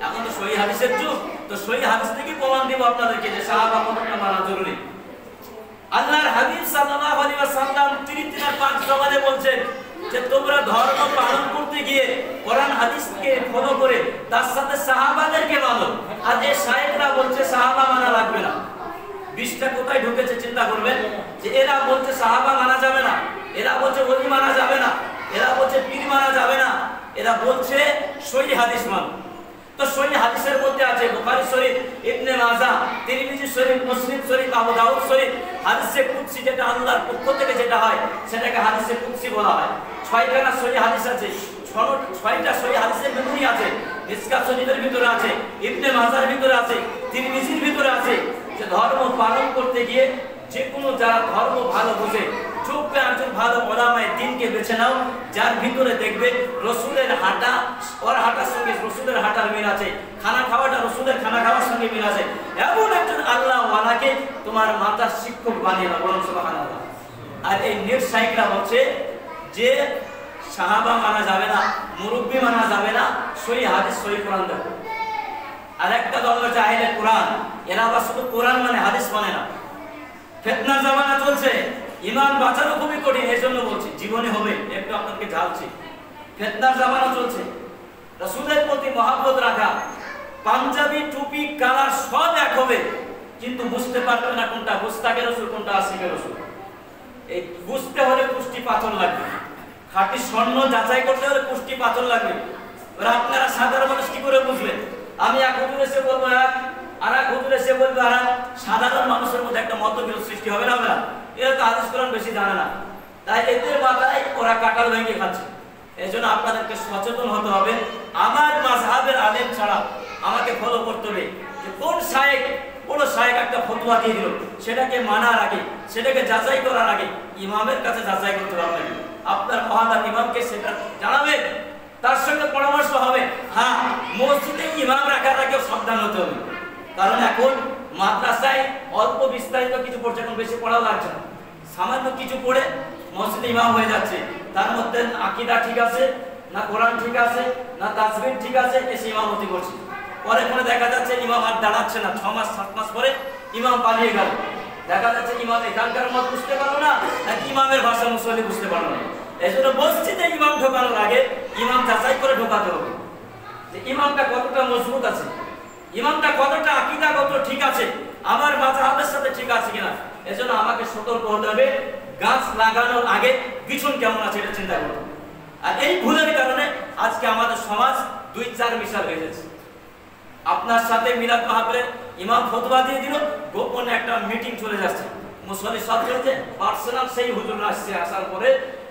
এখন তো সহিহ হাদিসের যুগ, তো সহিহ হাদিস থেকে প্রমাণ দিব আপনাদেরকে যে সাহাবা কতটা মানা জরুরি। আল্লাহর হাবিব সাল্লাল্লাহু আলাইহি ওয়াসাল্লাম 3-5 জবানে বলছেন যে তোমরা ধর্ম পালন করতে গিয়ে কোরআন হাদিসকে ফলো করে তার সাথে সাহাবাদেরকে মানো। আর এই শাইখরা বলছে সাহাবা মানা লাগবে না। বিষটা কোথায় ঢুকেছে চিন্তা করবেন, যে এরা বলছে সাহাবা মানা যাবে না, এরা বলছে ওলি মানা যাবে না, এরা বলছে পীর মানা যাবে না, এরা বলছে সহিহ হাদিস মানো। তো সহিহ হাদিসের মধ্যে আছে বুখারী শরীফ, ইবনে মাজাহ, তিরমিজি শরীফ, মুসলিম শরীফ, আবু দাউদ শরীফ। হাদিসে কুদসি যেটা আল্লাহর পক্ষ থেকে যেটা হয় সেটাকে হাদিসে কুদসি বলা হয়। 6টা সহিহ হাদিস আছে, 6টা সহিহ হাদিসের ভিতরে আছে, মিসকাত শরীফের ভিতরে আছে, ইবনে মাজাহর ভিতরে আছে, তিরমিজির ভিতরে আছে, যে ধর্ম পালন করতে গিয়ে যে কোনো যারা ধর্ম ভালো বোঝে, চোখে একজন ভালো ওলামায়ে দ্বীনকে বেছে নাও, যার ভিতরে দেখবে রাসূলের হাঁটা ওর হাঁটার সঙ্গে রাসূলের হাঁটার মিল আছে, খানা খাওয়াটা রাসূলের খানা খাওয়ার সঙ্গে মিল আছে, এমন একজন আল্লাহ ওয়ালাকে তোমার মাতার শিক্ষক বানিয়ে নাও, বলুন সুবহানাল্লাহ। আর এই নেট শাইখরা হচ্ছে যে সাহাবা মানা যাবে না, মুরব্বি মানা যাবে না, সহিহ হাদিস সহিহ কোরআন দেখো। আর একটা দল হচ্ছে আহলে কোরআন, এরা আবার শুধু কোরআন মানে হাদিস মানে না। ফিতনার জামানা চলছে, ঈমান বাঁচানো খুবই কঠিন, এজন্য বলছি জীবনে হবে, একটু আপনাকে ঝালছি। ফিতনার জামানা চলছে, রাসূলের প্রতি মহব্বত রাখা, পাঞ্জাবি টুপি কালার সব এক হবে, কিন্তু বুঝতে পারবে না কোনটা মুস্তাকে রাসূল কোনটা আসিফে রাসূল। এই বুঝতে হলে কুষ্টি পাথর লাগবে, খাঁটি স্বর্ণ যাচাই করতে হলে কুষ্টি পাথর লাগবে। আপনারা সাধারণ মানুষ কি করে বুঝবেন? আমি এক হুজুর এসে বলবো এক, আর এক হুজুর এসে বলবো আর এক, সাধারণ মানুষের মধ্যে একটা মতবিরোধ সৃষ্টি হবে না? এরা তো হাদিস কোরআন বেশি জানে না, তাই এদের মাথায় ওরা কাঁঠাল ভেঙে খাচ্ছে। এই জন্য আপনাদেরকে সচেতন হতে হবে। আমার মাযহাবের আলেম ছাড়া আমাকে ফলো করতে হবে যে কোন শায়েখ বড় শায়েখ একটা ফতোয়া দিয়ে দিল, সেটাকে মানার আগে, সেটাকে যাচাই করার আগে ইমামের কাছে যাচাই করতে পারবেন। আপনার মহাদার ইমামকে সেটা জানাবেন, তার সঙ্গে পরামর্শ হবে। হ্যাঁ, মসজিদে ইমাম রাখার আগেও সাবধান হতে হবে, কারণ এখন মাদ্রাসায় অল্প বিস্তারিত কিছু পড়ছে, এখন বেশি পড়া লাগছে না, সামান্য কিছু পড়ে মসজিদে ইমাম হয়ে যাচ্ছে। তার মধ্যে আকীদা ঠিক আছে না, কোরআন ঠিক আছে না, তাসবিহ ঠিক আছে, এসে ইমামতি করছে। পরে পরে দেখা যাচ্ছে ইমাম আর দাঁড়াচ্ছে না, 6 মাস 7 মাস পরে ইমাম পালিয়ে গেল। দেখা যাচ্ছে ইমাম এখানকার মত বুঝতে পারলো না, নাকি ইমামের ভাষা মুসল্লি বুঝতে পারলো না। এই জন্য মসজিদে ইমাম ঢোকানোর আগে ইমাম যাচাই করে ঢোকাতে হবে যে ইমামটা কতটা মজবুত আছে, ইমামটা কতটা আকীদাগত ঠিক আছে, আমার মাযহাবের সাথে ঠিক আছে কিনা। এজন্য আমাকে সতর্ক হতে হবে, গাছ লাগানোর আগে পিছন কেমন আছে এটা চিন্তা করতে হবে। আর এই ভুলের কারণে আজকে আমাদের সমাজ 2-4 মিশাল হয়ে যাচ্ছে। আপনার সাথে মিলাদ মাহফিলের ইমাম ফতোয়া দিয়ে দিল, গোপনে একটা মিটিং চলে যাচ্ছে, মুসল্লি সব চলছে, পার্সোনাল সেই হুজুর আসছে, আসার পরে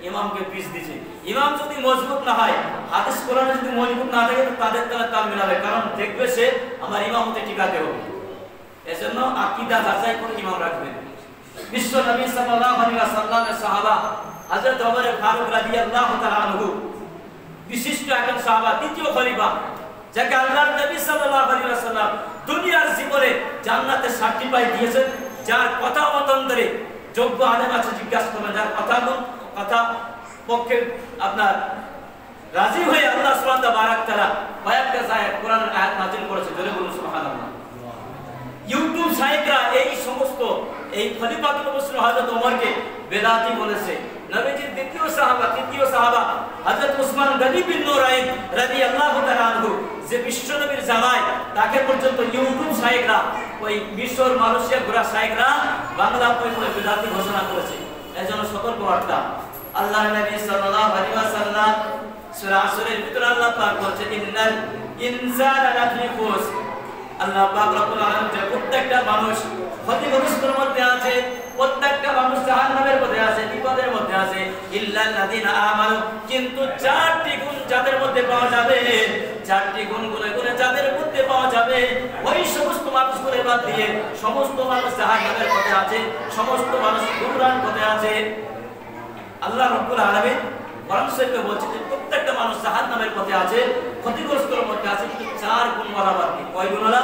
ইমামকে পিস দিচ্ছে। ইমাম যদি মজবুত না হয়, হাদিস কোরআনে যদি মজবুত না থাকে, তো তাদের দ্বারা তাল মিলাবে, কারণ দেখবে সে আমার ইমামতে টিকাতে হবে। এজন্য আকীদা যাচাই করে ইমাম রাখবেন। বিশ্ব নবী সাল্লাল্লাহু আলাইহি ওয়াসাল্লামের সাহাবা হযরত ওমর ফারুক রাদিয়াল্লাহু তাআলা আনহু, বিশিষ্ট একজন সাহাবা, দ্বিতীয় খলিফা, যাকে আল্লাহর নবী সাল্লাল্লাহু আলাইহি ওয়াসাল্লাম দুনিয়ার জীবনে জান্নাতে সার্টিফাই দিয়েছেন, যার কথা মতান্তরে যোগ্য আলেম আছে জিজ্ঞাসা করবেন, যার কথা পক্ষে আপনার রাজি হয়ে আল্লাহ সুবহানাহু ওয়া তাআলা কয়েকটা আয়াত কোরআনের আয়াত নাযিল করেছে। জোরে বলুন সুবহানাল্লাহ। ইউটিউব শায়েখরা এই সমস্ত এই খলিফাতুল মুসলিম হযরত ওমরকে বেদাতি বলেছে। নবীজির দ্বিতীয় সাহাবা, তৃতীয় সাহাবা হযরত উসমান গনি বিন নুরাইন রাদিয়াল্লাহু তাআলা আনহু, যে বিশ্ব নবীর জামাই, তাকে পর্যন্ত ইউটিউব শায়েখরা, ওই মিশর মালয়েশিয়া ঘোরা শায়েখরা বাংলা পড়ে বেদাতি ঘোষণা করেছে। এজন্য সতর্ক বার্তা। আল্লাহর নবী সাল্লাল্লাহু আলাইহি ওয়াসাল্লাম সূরা আসরের ভিতরে আল্লাহ পাক বলেছেন, ইন্নাল ইনসানা লাফি খুস। আল্লাহ পাক রব্বুল আলামিন প্রত্যেকটা মানুষ ক্ষতিগ্রস্তের মধ্যে আছে, প্রত্যেকটা মানুষ জাহান্নামের মধ্যে আছে, বিপদের মধ্যে আছে, ইল্লাল্লাযিনা আমানু। কিন্তু 4টি গুণ যাদের মধ্যে পাওয়া যাবে, 4টি গুণ গুণে যাদের মধ্যে পাওয়া যাবে, ওই সমস্ত মানুষগুলো বাদ দিয়ে সমস্ত মানুষ জাহান্নামের পথে আছে, সমস্ত মানুষ গুমরাহর পথে আছে। আল্লাহ রাব্বুল আলামিন কোরআন শরীফে বলছেন যে প্রত্যেকটা মানুষ জাহান্নামের পথে আছে, ক্ষতিগ্রস্তের মধ্যে আছে, কিন্তু 4 গুণওয়ালা বাদ দিয়ে। কয় গুণওয়ালা?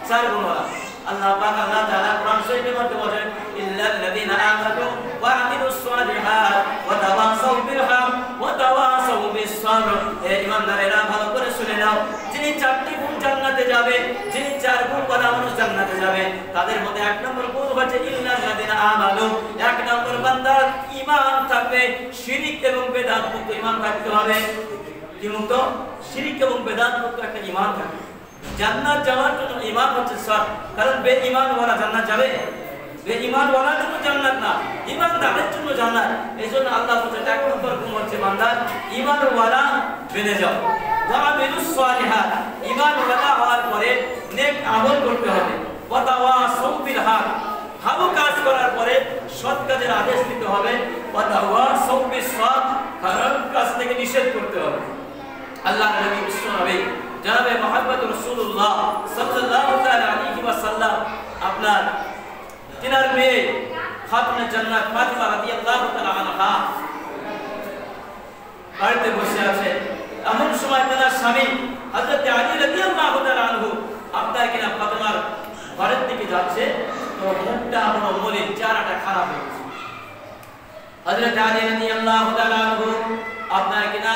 4 গুণওয়ালা। আল্লাহ পাক আল্লাহ তাআলা কোরআন শরীফের মধ্যে বলেন, ইল্লাল্লাযিনা আমানু ওয়া আমিলুস সালিহাত ওয়া তাওয়াসাউ বিল হক ওয়া তাওয়াসাউ বিস sabr। এই ঈমানদারেরা ভালো করে শুনে নাও, যিনি 4টি গুণ জান্নাতে যাবে, যিনি 4 গুণ ওয়ালা মানুষ জান্নাতে যাবে, তাদের মধ্যে 1 নম্বর গুণ হচ্ছে ইল্লাল্লাযিনা আমানু। 1 নম্বর বান্দার ঈমান থাকবে, শিরক এবং বেদাত মুক্ত ঈমান থাকতে হবে। কি মুক্ত? শিরক এবং বেদাত মুক্ত একটা ঈমান থাকবে। জান্নাত যাওয়ার জন্য ঈমান হচ্ছে শর্ত, কারণ বেঈমান ওয়ালা জান্নাত যাবে? বেঈমান ওয়ালার জন্য জান্নাত না, ঈমানদারের জন্য জান্নাত। এইজন্য আল্লাহ বলেন 1 নম্বর গুণ হচ্ছে বান্দার ঈমান ওয়ালা বেনে যাও। ওয়া আমিলুস সালিহাত, ঈমান ওয়ালা হওয়ার পরে নেক আমল করতে হবে। ওয়া তাওয়াসাউ বিল হক, ভালো কাজ করার পরে সৎ কাজের আদেশ দিতে হবে। ওয়া তাওয়াসাউ বিস সাবর, খারাপ কাজ থেকে নিষেধ করতে হবে। আল্লাহর নবী বিশ্ব নবী জনাবে মুহাম্মদ রাসূলুল্লাহ সাল্লাল্লাহু তাআলা আলাইহি ওয়াসাল্লাম আপনার তিনার মেয়ে খাতুনে জান্নাত ফাতিমা রাদিয়াল্লাহু তাআলা আনহা বাড়িতে বসে আছে। এমন সময় তার স্বামী হযরত আলী রাদিয়াল্লাহু তাআলা আনহু আপনার কিনা ফাতিমার ঘরের দিকে যাচ্ছে, তো মুখটা বড় মলিন, চেহারাটা খারাপ হয়ে গেছে। হযরত আলী রাদিয়াল্লাহু তাআলা আনহু আপনার কিনা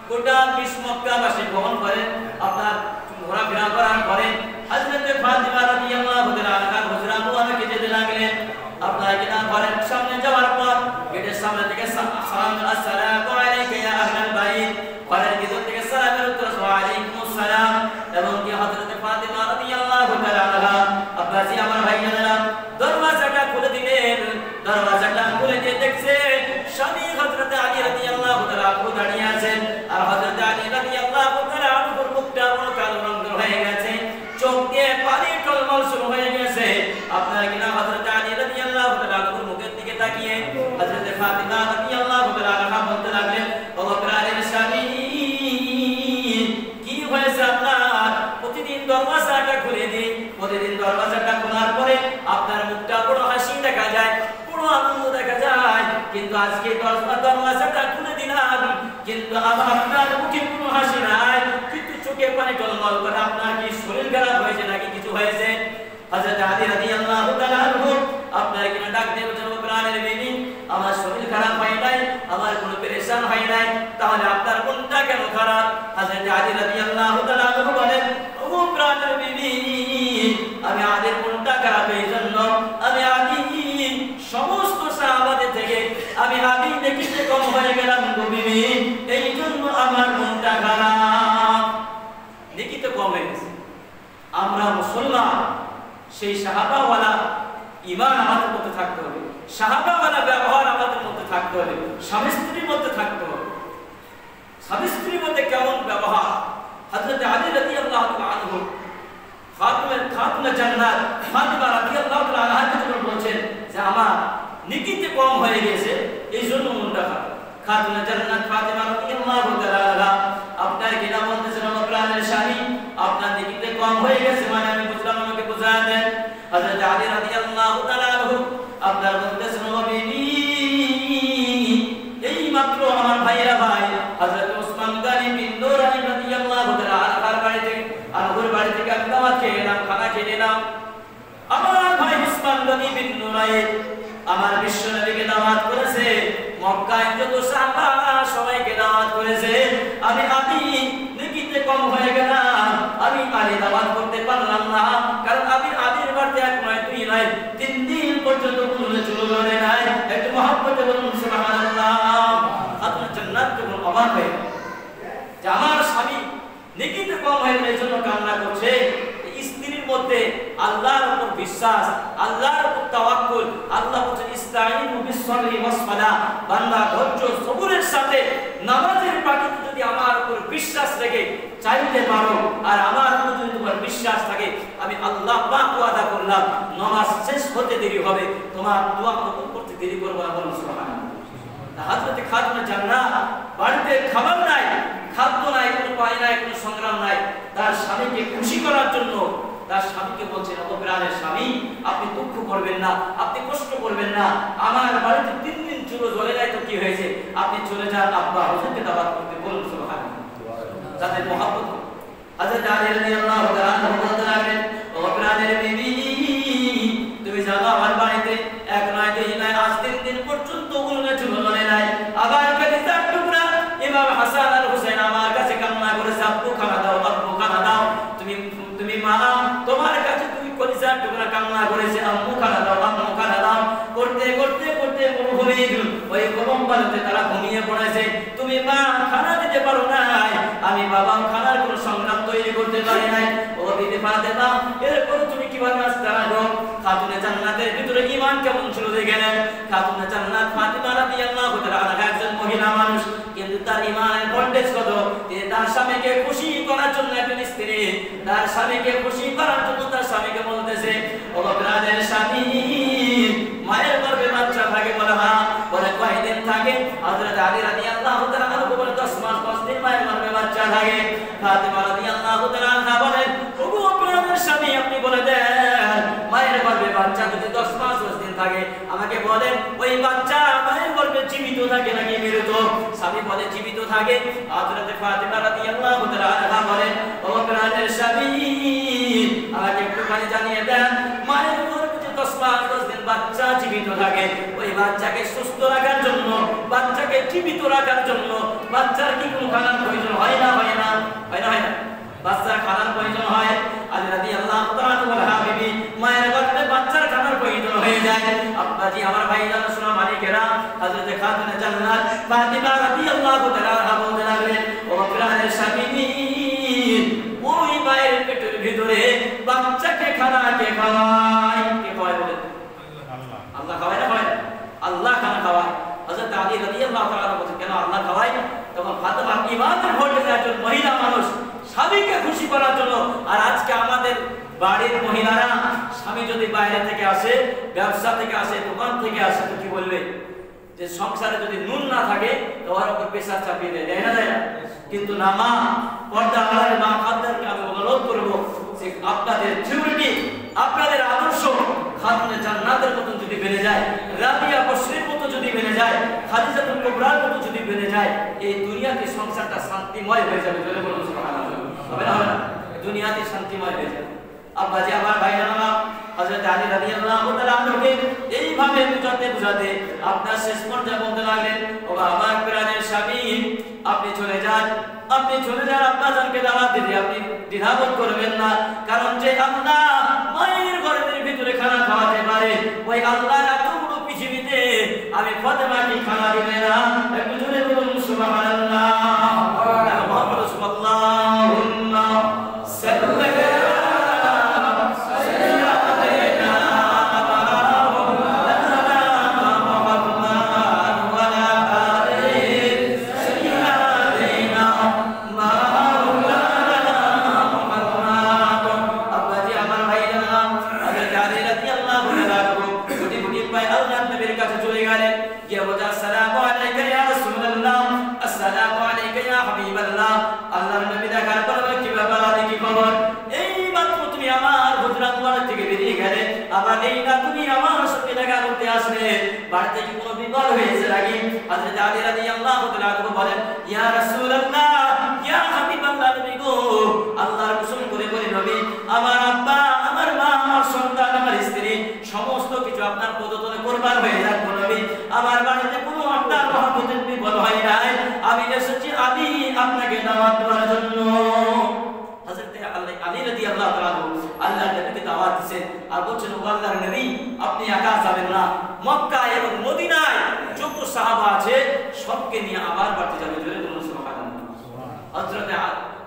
গোটা মক্কাবাসী গ্রহণ করেন, আপনার ঘোরাফেরা করার পরে হযরত ফাতিমা রাদিয়াল্লাহু তাআলা আনহা হুজরা মুবারকে যেতে লাগলেন। আপনার কিনা ঘরের সামনে যাওয়ার পর গেটের সামনে থেকে সালাম, আসসালামু আলাইকা ইয়া আহলাল বাইত, ঘরের ভিতর থেকে সালামের উত্তর ওয়া আলাইকুমুস সালাম। এবং কি হযরত ফাতিমা রাদিয়াল্লাহু তাআলা আনহা আব্বাসি আমার ভাইজানেরা দরওয়াজাটা খুলে দিলেন। দরওয়াজাটা খুলে দিয়ে দেখছে স্বামী হযরত আলী রাদিয়াল্লাহু তাআলা আনহু দাঁড়িয়ে আছেন, আর হযরত আলী রাদিয়াল্লাহু তাআলা আনহুর মুখটা বড় কালো রঙের হয়ে গেছে, চোখ দিয়ে পানি টলমল শুরু হয়ে গেছে। আপনারা কিনা হযরত আলী রাদিয়াল্লাহু তাআলা আনহুর মুখের দিকে তাকিয়ে হযরত ফাতিমা রাদিয়াল্লাহু তাআলা আনহা বলতে লাগলেন, ও প্রাণের স্বামী, কি হয়েছে আপনার? প্রতিদিন দরওয়াজাটা খুলে দিন। প্রতিদিন দরওয়াজাটা খোলার কিন্তু আজকে দরজাটা খুলে দিলাম, কিন্তু আপনার মুখে কোনো হাসি নাই, কিন্তু চোখে পানি টলমল করে। আপনার কি শরীর খারাপ হয়েছে নাকি কিছু হয়েছে? হযরত আলী রাদিয়াল্লাহু তাআলা আনহু আপনার কিনা ডাক দিয়ে বলেন, ও প্রাণের বিবি, আমার শরীর খারাপ হয় নাই, আমার কোনো পেরেশান হয় নাই, তাহলে আপনার মনটা কেন খারাপ? হযরত আলী রাদিয়াল্লাহু তাআলা আনহু বলেন, ও প্রাণের বিবি, আমি আলীর মনটা খারাপ এই জন্য, আমি আলী সমস্ত সাহাবাদের থেকে আমি আলী দেখিতে কম হয়ে গেলাম গো বিবি, এই জন্য আমার মনটা খারাপ। দেখিতে কম হয়ে গেছে। আমরা মুসলমান, সেই সাহাবাওয়ালা ঈমান আমাদের মধ্যে থাকতে হবে, সাহাবাওয়ালা ব্যবহার আমাদের মধ্যে থাকতে হবে, স্বামী স্ত্রীর মধ্যে থাকতে হবে। স্বামী স্ত্রীর মধ্যে কেমন ব্যবহার? হযরত আলী রাদিয়াল্লাহু তাআলা আনহু খাতুনে জান্নাত ফাতিমা রাদিয়াল্লাহু তাআলা আনহাকে যখন বলছেন যে আমার নিকিতে কম হয়ে গেছে, এই জন্য মনটা খারাপ। খাতুনে জান্নাত ফাতিমা রাদিয়াল্লাহু তাআলা আনহা আপনার কিনা বলতেছেন, আমার প্রাণের স্বামী, আপনার নিকিতে কম হয়ে গেছে মানে আমি বুঝলাম, আমাকে বুঝায় দেন। হযরত আলী রাদিয়াল্লাহু তাআলা আনহু আপনার বলতেছেন, ও বিবি, এই মাত্র আমার ভাইরা ভাই হযরত ওসমান গনি বিন নুরাইন রাদিয়াল্লাহু তাআলা আনহার বাড়ি থেকে আমি দাওয়াত খেয়ে এলাম, খানা খেয়ে এলাম। আমার ভাই ওসমান গনি বিন নুরাইন আমার বিশ্বনবীকে দাওয়াত করেছে, মক্কায় যত সাহাবা সবাইকে দাওয়াত করেছে। আমি নেকিতে কম হয়ে গেলাম, আমি আলী দাওয়াত করতে পারলাম না, কারণ আমি আলীর বাড়িতে এক নয় দুই নয় 3 দিন পর্যন্ত কোনো চুলো লড়ে নাই। একটু মহব্বতে বলুন সুবহানাল্লাহ। আপনার জান্নাত যখন অবাক হয়ে যে আমার স্বামী নেকিতে কম হয়ে গেলে এই জন্য কান্না করছে। স্ত্রীর মধ্যে আল্লাহর উপর বিশ্বাস, আল্লাহর উপর তাওয়াক্কুল। আল্লাহ বলেন, ইস্তাঈনু বিস-সাবরি ওয়াস-সালাহ, বান্দা ধৈর্য সবরের সাথে নামাজের পাখিতে যদি আমার উপর বিশ্বাস রেখে চাইতে পারো, আর আমার উপর যদি তোমার বিশ্বাস থাকে, আমি আল্লাহ পাক ওয়াদা করলাম নামাজ শেষ হতে দেরি হবে, তোমার দোয়া কবুল করতে দেরি করব না। বলুন সুবহানাল্লাহ। হযরত খাতুনে জান্নাত বাড়িতে খাবার নাই, খাদ্য নাই, কোনো পানি নাই, কোনো সংগ্রাম নাই, তার স্বামীকে খুশি করার জন্য তার স্বামীকে বলছেন, ও প্রাণের স্বামী, আপনি দুঃখ করবেন না, আপনি কষ্ট করবেন না, আমার বাড়িতে 3 দিন চুলো জ্বলে নাই তো কি হয়েছে, আপনি চলে যান আব্বা হুজুরকে দাওয়াত করতে। বলুন সুবহানাল্লাহ। যাদের মহব্বত। হযরত আলী রাদিয়াল্লাহু তাআলা আনহু বলতে লাগলেন, ও প্রাণের বিবি, তুমি যাও আমার বাড়িতে, এক নয় দুই নয়, আজ 3 দিন পর্যন্ত কোনো চুলো জ্বলে নাই। আবার কলিজার টুকরা ইমাম হাসান আর হুসাইন আমার কাছে কান্না করেছে, আব্বু খানা দাও, আব্বু খানা দাও। তুমি মা, তোমার কাছে তুমি কলিজার টুকরা কান্না করেছে, আম্মু খানা দাও, আম্মু খানা দাও। করতে করতে করতে মরুভূমি ওই গরম পানিতে তারা ঘুমিয়ে পড়েছে। তুমি মা খানা দিতে পারো নাই, আমি বাবা খানার কোনো সংগ্রাম তৈরি করতে পারি নাই। ও বিবি ফাতেমা, এরপর তুমি কিভাবে আসতে পারো? খাতুনে জান্নাতের ভিতরে ঈমান কেমন ছিল দেখে নেন। খাতুনে জান্নাত ফাতিমা রাদিয়াল্লাহু তাআলা আনহা একজন মহিলা মানুষ, কিন্তু তার ঈমানের ভোল্টেজ কত? যে তার স্বামীকে খুশি করার জন্য একজন স্ত্রী, তার স্বামীকে খুশি করার জন্য তার স্বামীকে বলতেছে, ও প্রাণের স্বামী, মায়ের গর্ভে বাচ্চা থাকে বলে, হ্যাঁ, বলে কয়দিন থাকে? হযরত আলী রাদিয়াল্লাহু তাআলা আনহু বলে 10 মাস 5 দিন মায়ের গর্ভে বাচ্চা থাকে। ফাতিমা রাদিয়াল্লাহু তাআলা আনহা বলেন, ও প্রাণের স্বামী, আপনি বলে দেন, মায়ের গর্ভে বাচ্চা যদি 10 মাস 10 দিন থাকে, আমাকে বলেন ওই বাচ্চা মায়ের গর্ভে জীবিত থাকে নাকি মৃত? স্বামী বলে জীবিত থাকে। হযরত ফাতিমা রাদিয়াল্লাহু তাআলা আনহা বলেন, ও প্রাণের স্বামী, আমাকে একটুখানি জানিয়ে দেন, মায়ের গর্ভে 10 মাস 10 দিন বাচ্চা জীবিত থাকে, ওই বাচ্চাকে সুস্থ রাখার জন্য, বাচ্চাকে জীবিত রাখার জন্য বাচ্চার কি কোনো খানার প্রয়োজন হয় না? হয় না? হয় না? হয় না? বাচ্চার খানার প্রয়োজন হয়। আলী রাদিয়াল্লাহু তাআলা বলেন, হ্যাঁ বিবি, মায়ের গর্ভে বাচ্চার খানার প্রয়োজন হয়ে যায়। আব্বাজি, আমার ভাইজান, শোনা মালিকেরা, হযরত খাতুনে জান্নাত ফাতিমা রাদিয়াল্লাহু তাআলা আনহা বলতে লাগলেন, ও প্রাণের স্বামী, ওই মায়ের পেটের ভিতরে বাচ্চাকে খানা কে খাওয়ায়? কে খাওয়ায় বলেন? আল্লাহ। আল্লাহ খাওয়ায় না? খাওয়ায় না? আল্লাহ খানা খাওয়ায়। হযরত আলী রাদিয়াল্লাহু তাআলা বলেন, কেন আল্লাহ খাওয়ায়? তখন ফাতিমা ঈমানের ভোল্টেজে একজন মহিলা মানুষ স্বামীকে খুশি করার জন্য। আর আজকে আমাদের বাড়ির মহিলারা, স্বামী যদি বাইরে থেকে আসে, ব্যবসা থেকে আসে, দোকান থেকে আসে, তো কি বলবে? যে সংসারে যদি নুন না থাকে তো ওর উপর প্রেসার চাপিয়ে দেয়, দেয় না? দেয় না? কিন্তু না মা, পর্দা আড়ালে মা খাদ্যকে আমি অনুরোধ করবো যে আপনাদের থিওরিটি, আপনাদের আদর্শ খাতুনে জান্নাতের মতন যদি বেড়ে যায়, রাবিয়া বসরির মতো যদি বেড়ে যায়, খাদিজাতুল কুবরার মতো যদি বেড়ে যায়, এই দুনিয়াতে সংসারটা শান্তিময় হয়ে যাবে। বলে বলুন সুবহানাল্লাহ। হবে না হবে না? দুনিয়াতে শান্তিময় হয়ে যাবে। আব্বাজি আমার ভাইরা হযরত আলী রাদিয়াল্লাহু তাআলা আনহুকে এইভাবে বুঝাতে আপনার শেষ পর্যায়ে বলতে লাগলেন, ও আমার প্রাণের স্বামী, আপনি চলে যান আব্বাজানকে দাওয়াত দিতে আপনি দ্বিধাবোধ করবেন না, কারণ যে আল্লাহ মায়ের ঘরের ভিতরে খানা খাওয়াতে পারে, ওই আল্লাহ এত বড় পৃথিবীতে আমি ফাতেমাকে খানা দিবে না। একটু জোরে বলুন সুবহানাল্লাহ। মুহাম্মদ সাল্লাল্লাহুম্মা সাল্লি আবার এই না তুমি আমার সাথে দেখা করতে আসলে বাড়িতে কি কোনো বিপদ হয়েছে নাকি? হযরত আলী রাদিয়াল্লাহু তাআলা বলেন, ইয়া রাসূলুল্লাহ, ইয়া হাবিবাল্লাহ, নবী গো, আল্লাহর কসম করে বলি নবী, আমার আব্বা, আমার মা, আমার সন্তান, আমার স্ত্রী সমস্ত কিছু আপনার পদতলে কুরবান হয়ে যাক নবী। আমার বাড়িতে কোনো আপনার মহব্বতের বিপদ হয় নাই। আমি এসেছি আমি আপনাকে দাওয়াত দেওয়ার জন্য। হযরত আলী রাদিয়াল্লাহু তাআলা আল্লাহর নবীকে দাওয়াত দিয়েছেন আর বলছেন, ও আল্লাহর নবী, আপনি একা যাবেন না, মক্কা এবং মদিনায় যত সাহাবা আছে সবকে নিয়ে আবার বাড়তে যাবেন। জোরে বলুন সুবহানাল্লাহ। হযরত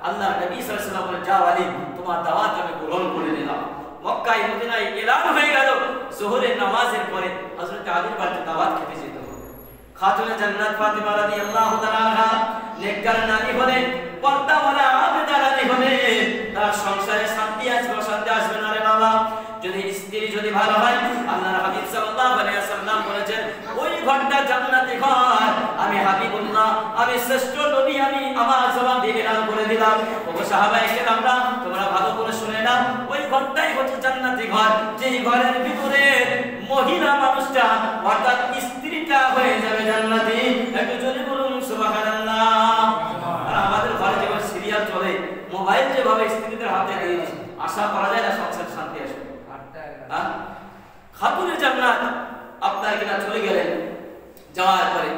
আল্লাহর নবী সাল্লাল্লাহু আলাইহি ওয়াসাল্লাম বলেন, যাও আলী, তোমার দাওয়াত আমি গ্রহণ করে নিলাম। মক্কায় মদিনায় এলান হয়ে গেল, যোহরের নামাজের পরে হযরত আলীর বাড়িতে দাওয়াত খেতে যেতে হবে। খাতুনে জান্নাত ফাতিমা রাদিয়াল্লাহু তাআলা আনহা নেককার নারী হলেন, পর্দাওয়ালা আবেদা নারী হলেন, তার সংসারে শান্তি আসবে, অশান্তি আসবে না রে বাবা। যদি স্ত্রী যদি ভালো হয়, আল্লাহর হাবিব সাল্লাল্লাহু আলাইহি ওয়াসাল্লাম বলেছেন, ওই ঘরটা জান্নাতি ঘর। আমি হাবিবুল্লাহ, আমি শ্রেষ্ঠ নবী, আমি আমার জবান দিয়ে এলান করে দিলাম। ও সাহাবায়ে কেরামরা, তোমরা ভালো করে শুনে নাও, ওই ঘরটাই হচ্ছে জান্নাতি ঘর, যেই ঘরের ভিতরে মহিলা মানুষটা অর্থাৎ স্ত্রীটা হয়ে যাবে জান্নাতি। একটু জোরে বলুন সুবহানাল্লাহ। আর আমাদের ঘরে যেভাবে সিরিয়াল চলে, মোবাইল যেভাবে স্ত্রীদের হাতে দিয়ে আশা করা যায় না সংসার শান্তি আসবে। খাতুনে জান্নাত আপনার কিনা চলে গেলেন, যাওয়ার পরে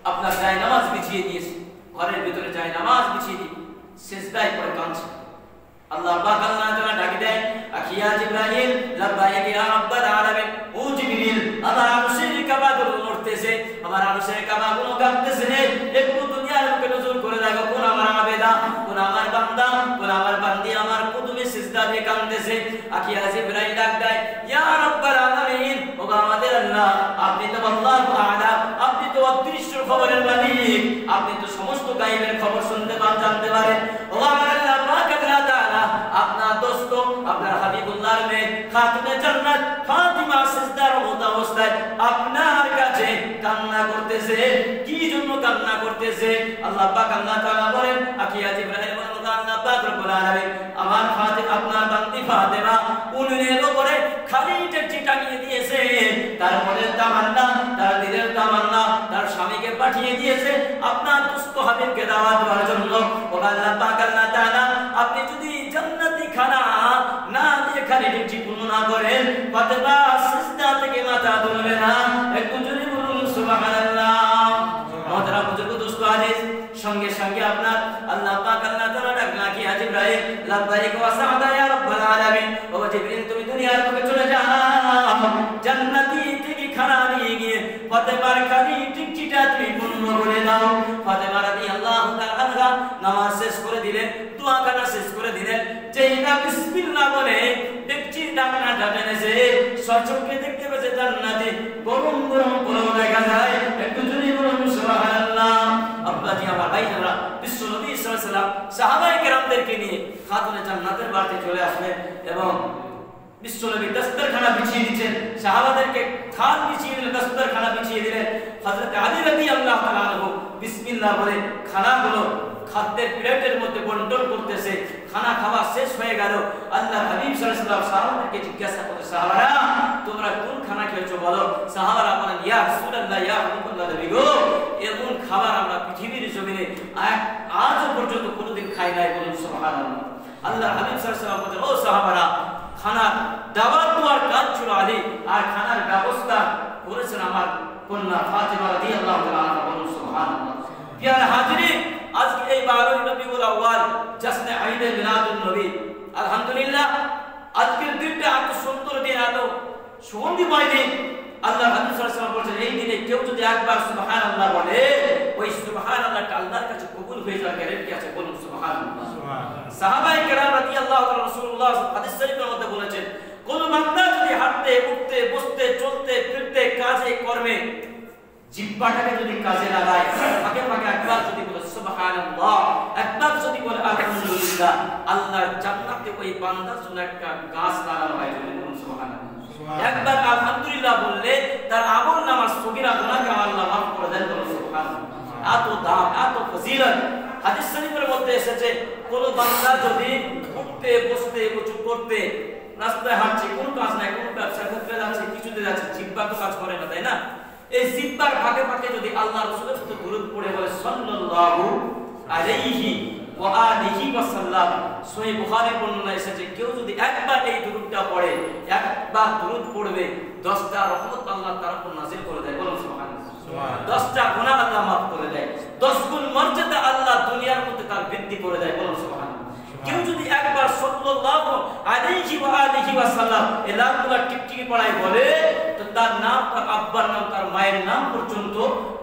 আপনার জায় নামাজ বিছিয়ে দিয়েছে, ঘরের ভিতরে জায় নামাজ বিছিয়ে দিয়ে সিজদায় পড়ে কাঁদছে। আল্লাহ পাক আল্লাহ তাআলা ডাকে দেয়, আখিয়া জিবরাইল, লাব্বাইক ইয়া রাব্বাল আলামিন। ও জিবরিল, আমার আরশের কাবাগুলো নড়তেছে, আমার আরশের কাবাগুলো কাঁপতেছে, একটু দুনিয়ার মুখে নজর করে দেখো, কোন আমার আবেদা, কোন আমার বান্দা, কোন আমার বান্দি আমার কুতুবে সিজদা দিয়ে কাঁদতেছে। আখিয়া জিবরাইল ডাক দেয়, ইয়া রাব্বাল আলামিন, ও আমাদের আল্লাহ, আপনি তো আল্লাহু আ'লা, আপনি তো অদৃশ্য খবরের মালিক, আপনি তো সমস্ত গায়েবের খবর শুনতে পান, জানতে পারেন। ও আমার আল্লাহ পাক আল্লাহ তাআলা, আপনার দোস্ত, আপনার হাবিবুল্লাহর মেয়ে খাতুনে জান্নাত ফাতিমা সিজদার অবস্থায় আপনার কাছে কান্না করতেছে। কি জন্য কান্না করতেছে? আল্লাহ পাক আল্লাহ তাআলা বলেন, আখিয়া জিবরাইল বলেন, আল্লাহ পাক রব্বুল আলামিন আমার ফাতিমা, আপনার বান্দি ফাতিমা উনুনের উপরে খালি টেকচি টাঙিয়ে দিয়েছে, তারপরে তামান্না, তার দিলের তামান্না তার স্বামীকে পাঠিয়ে দিয়েছে আপনার দুস্থ হাবিবকে দাওয়াত দেওয়ার জন্য। ও আল্লাহ পাক আল্লাহ তাআলা, আপনি যদি জান্নাতি খানা না দিয়ে খালি টেকচি পূর্ণ না করেন, ফাতিমা সিজদা থেকে মাথা তুলবে না। একটু জোরে বলুন সুবহানাল্লাহ। মুহতারাম বুজুর্গ দোস্ত আজিজ, সঙ্গে সঙ্গে আপনার আল্লাহ পাক আল্লাহ তাআলা ডাকলেন, কি জিবরাইল, লাব্বাইক ওয়া সা'দা ইয়া রাব্বাল আলামিন। ও জিবরিল, তুমি দুনিয়ার মুখে চলে যাও, জান্নাতি থেকে খানা নিয়ে গিয়ে ফাতিমার খালি টিকটিটা তুমি পূর্ণ করে দাও। ফাতিমা রাদিয়াল্লাহু তাআলা আনহা নামাজ শেষ করে দিলেন, দোয়া কানা শেষ করে দিলেন, যেই না বিসমিল্লাহ বলে টিকটির ঢাকনাটা টেনেছে, সচক্ষে দেখতে পেয়েছে জান্নাতি গরম গরম পোলাও দেখা যায়। একটু জোরে বলুন সুবহানাল্লাহ। আব্বাজি আমার ভাইরা, বিশ্ব নবী সাল্লাল্লাহু আলাইহি ওয়াসাল্লাম সাহাবায়ে কেরামদেরকে নিয়ে খাতুনে জান্নাতের বাড়িতে চলে আসলেন এবং বিশ্বনবী দস্তরখানা বিছিয়ে দিয়েছেন, সাহাবাদেরকে থাল বিছিয়ে দিলেন, দস্তরখানা বিছিয়ে দিলেন। হযরত আলী রাদিয়াল্লাহু তাআলা আনহু বিসমিল্লাহ বলে খানাগুলো খাদ্যের প্লেটের মধ্যে বন্টন করতেছে। খানা খাওয়া শেষ হয়ে গেল, আল্লাহ হাবিব সাল্লাল্লাহু আলাইহি ওয়াসাল্লাম সাহাবাদেরকে জিজ্ঞাসা করলেন, সাহাবারা তোমরা কোন খানা খেয়েছো বলো। সাহাবারা বলেন, ইয়া রাসূলুল্লাহ, ইয়া হাবিবাল্লাহ, নবী গো, এমন খাবার আমরা পৃথিবীর জমিনে আজও পর্যন্ত কোনোদিন খাই নাই, বলুন সুবহানাল্লাহ। আল্লাহ হাবিব সাল্লাল্লাহু আলাইহি ওয়াসাল্লাম বলেন, ও সাহাবারা, খানার দাওয়াত দেওয়ার কাজ ছিল আলী, আর খানার ব্যবস্থা করেছেন আমার কন্যা ফাতিমা রাদিয়াল্লাহু তাআলা আনহা, বলুন সুবহানাল্লাহ। প্রিয় হাজিরিন, আজকে এই 12 রবিউল আউয়াল জশ্নে ঈদে মিলাদুন নবী, আলহামদুলিল্লাহ আজকের দিনটা এত সুন্দর দিন, এত সুগন্ধিময় দিন। আল্লাহ হাবিব সাল্লাল্লাহু আলাইহি ওয়াসাল্লাম বলেছেন, এই দিনে কেউ যদি একবার সুবহানাল্লাহ বলে, ওই সুবহানাল্লাহটা আল্লাহর কাছে কবুল হয়ে যাওয়ার গ্যারান্টি আছে, বলুন সুবহানাল্লাহ। সাহাবায়ে কেরাম রাদিয়াল্লাহু তাআলা রাসূলুল্লাহ হাদিস শরীফের মধ্যে বলেছেন, কোন বান্দা যদি হাঁটতে, উঠতে, বসতে, চলতে, ফিরতে, কাজে কর্মে জিহ্বাটাকে যদি কাজে লাগায়, ফাঁকে ফাঁকে একবার যদি বলে সুবহানাল্লাহ, একবার যদি বলে আলহামদুলিল্লাহ, আল্লাহর জান্নাতে ওই বান্দার জন্য একটা গাছ লাগানো হয়, বলুন সুবহানাল্লাহ। একবার আলহামদুলিল্লাহ বললে তার আমলনামার সগীরা গুনাহকে আল্লাহ মাফ করে দেন, বলুন সুবহানাল্লাহ। এত দাম, এত ফজিলত হাদিস শরীফের মধ্যে এসেছে, কোন বান্দা যদি উঠতে, বসতে, ওযু করতে, রাস্তায় হাঁটছে, কোনো কাজ নাই, কোনো ব্যবসা করতে যাচ্ছে, কিছুতে যাচ্ছে, জিহ্বা তো কাজ করে না, তাই না? এই জিহ্বার ফাঁকে ফাঁকে যদি আল্লাহ রাসূলের প্রতি দরুদ পড়ে বলে সাল্লাল্লাহু আলাইহি ওয়া আলিহি ওয়া সাল্লাম, সহিহ বুখারীর বর্ণনা এসেছে, কেউ যদি একবার এই দরুদটা পড়ে, একবার দরুদ পড়বে, 10টা রহমত আল্লাহ তার উপর নাযিল করে দেয়, বলুন সুবহানাল্লাহ। 10টা গুনাহ আল্লাহ মাফ করে দেয়, 10 গুণ মর্যাদা আল্লাহ দুনিয়ার মধ্যে তার বৃদ্ধি করে দেয়, বলুন সুবহানাল্লাহ। কেউ যদি একবার সাল্লাল্লাহু আলাইহি ওয়া আলিহি ওয়া সাল্লাম এই লাফগুলো টিকটিকি পড়ায় বলে, তো তার নাম, তার আব্বার নাম, তার মায়ের নাম পর্যন্ত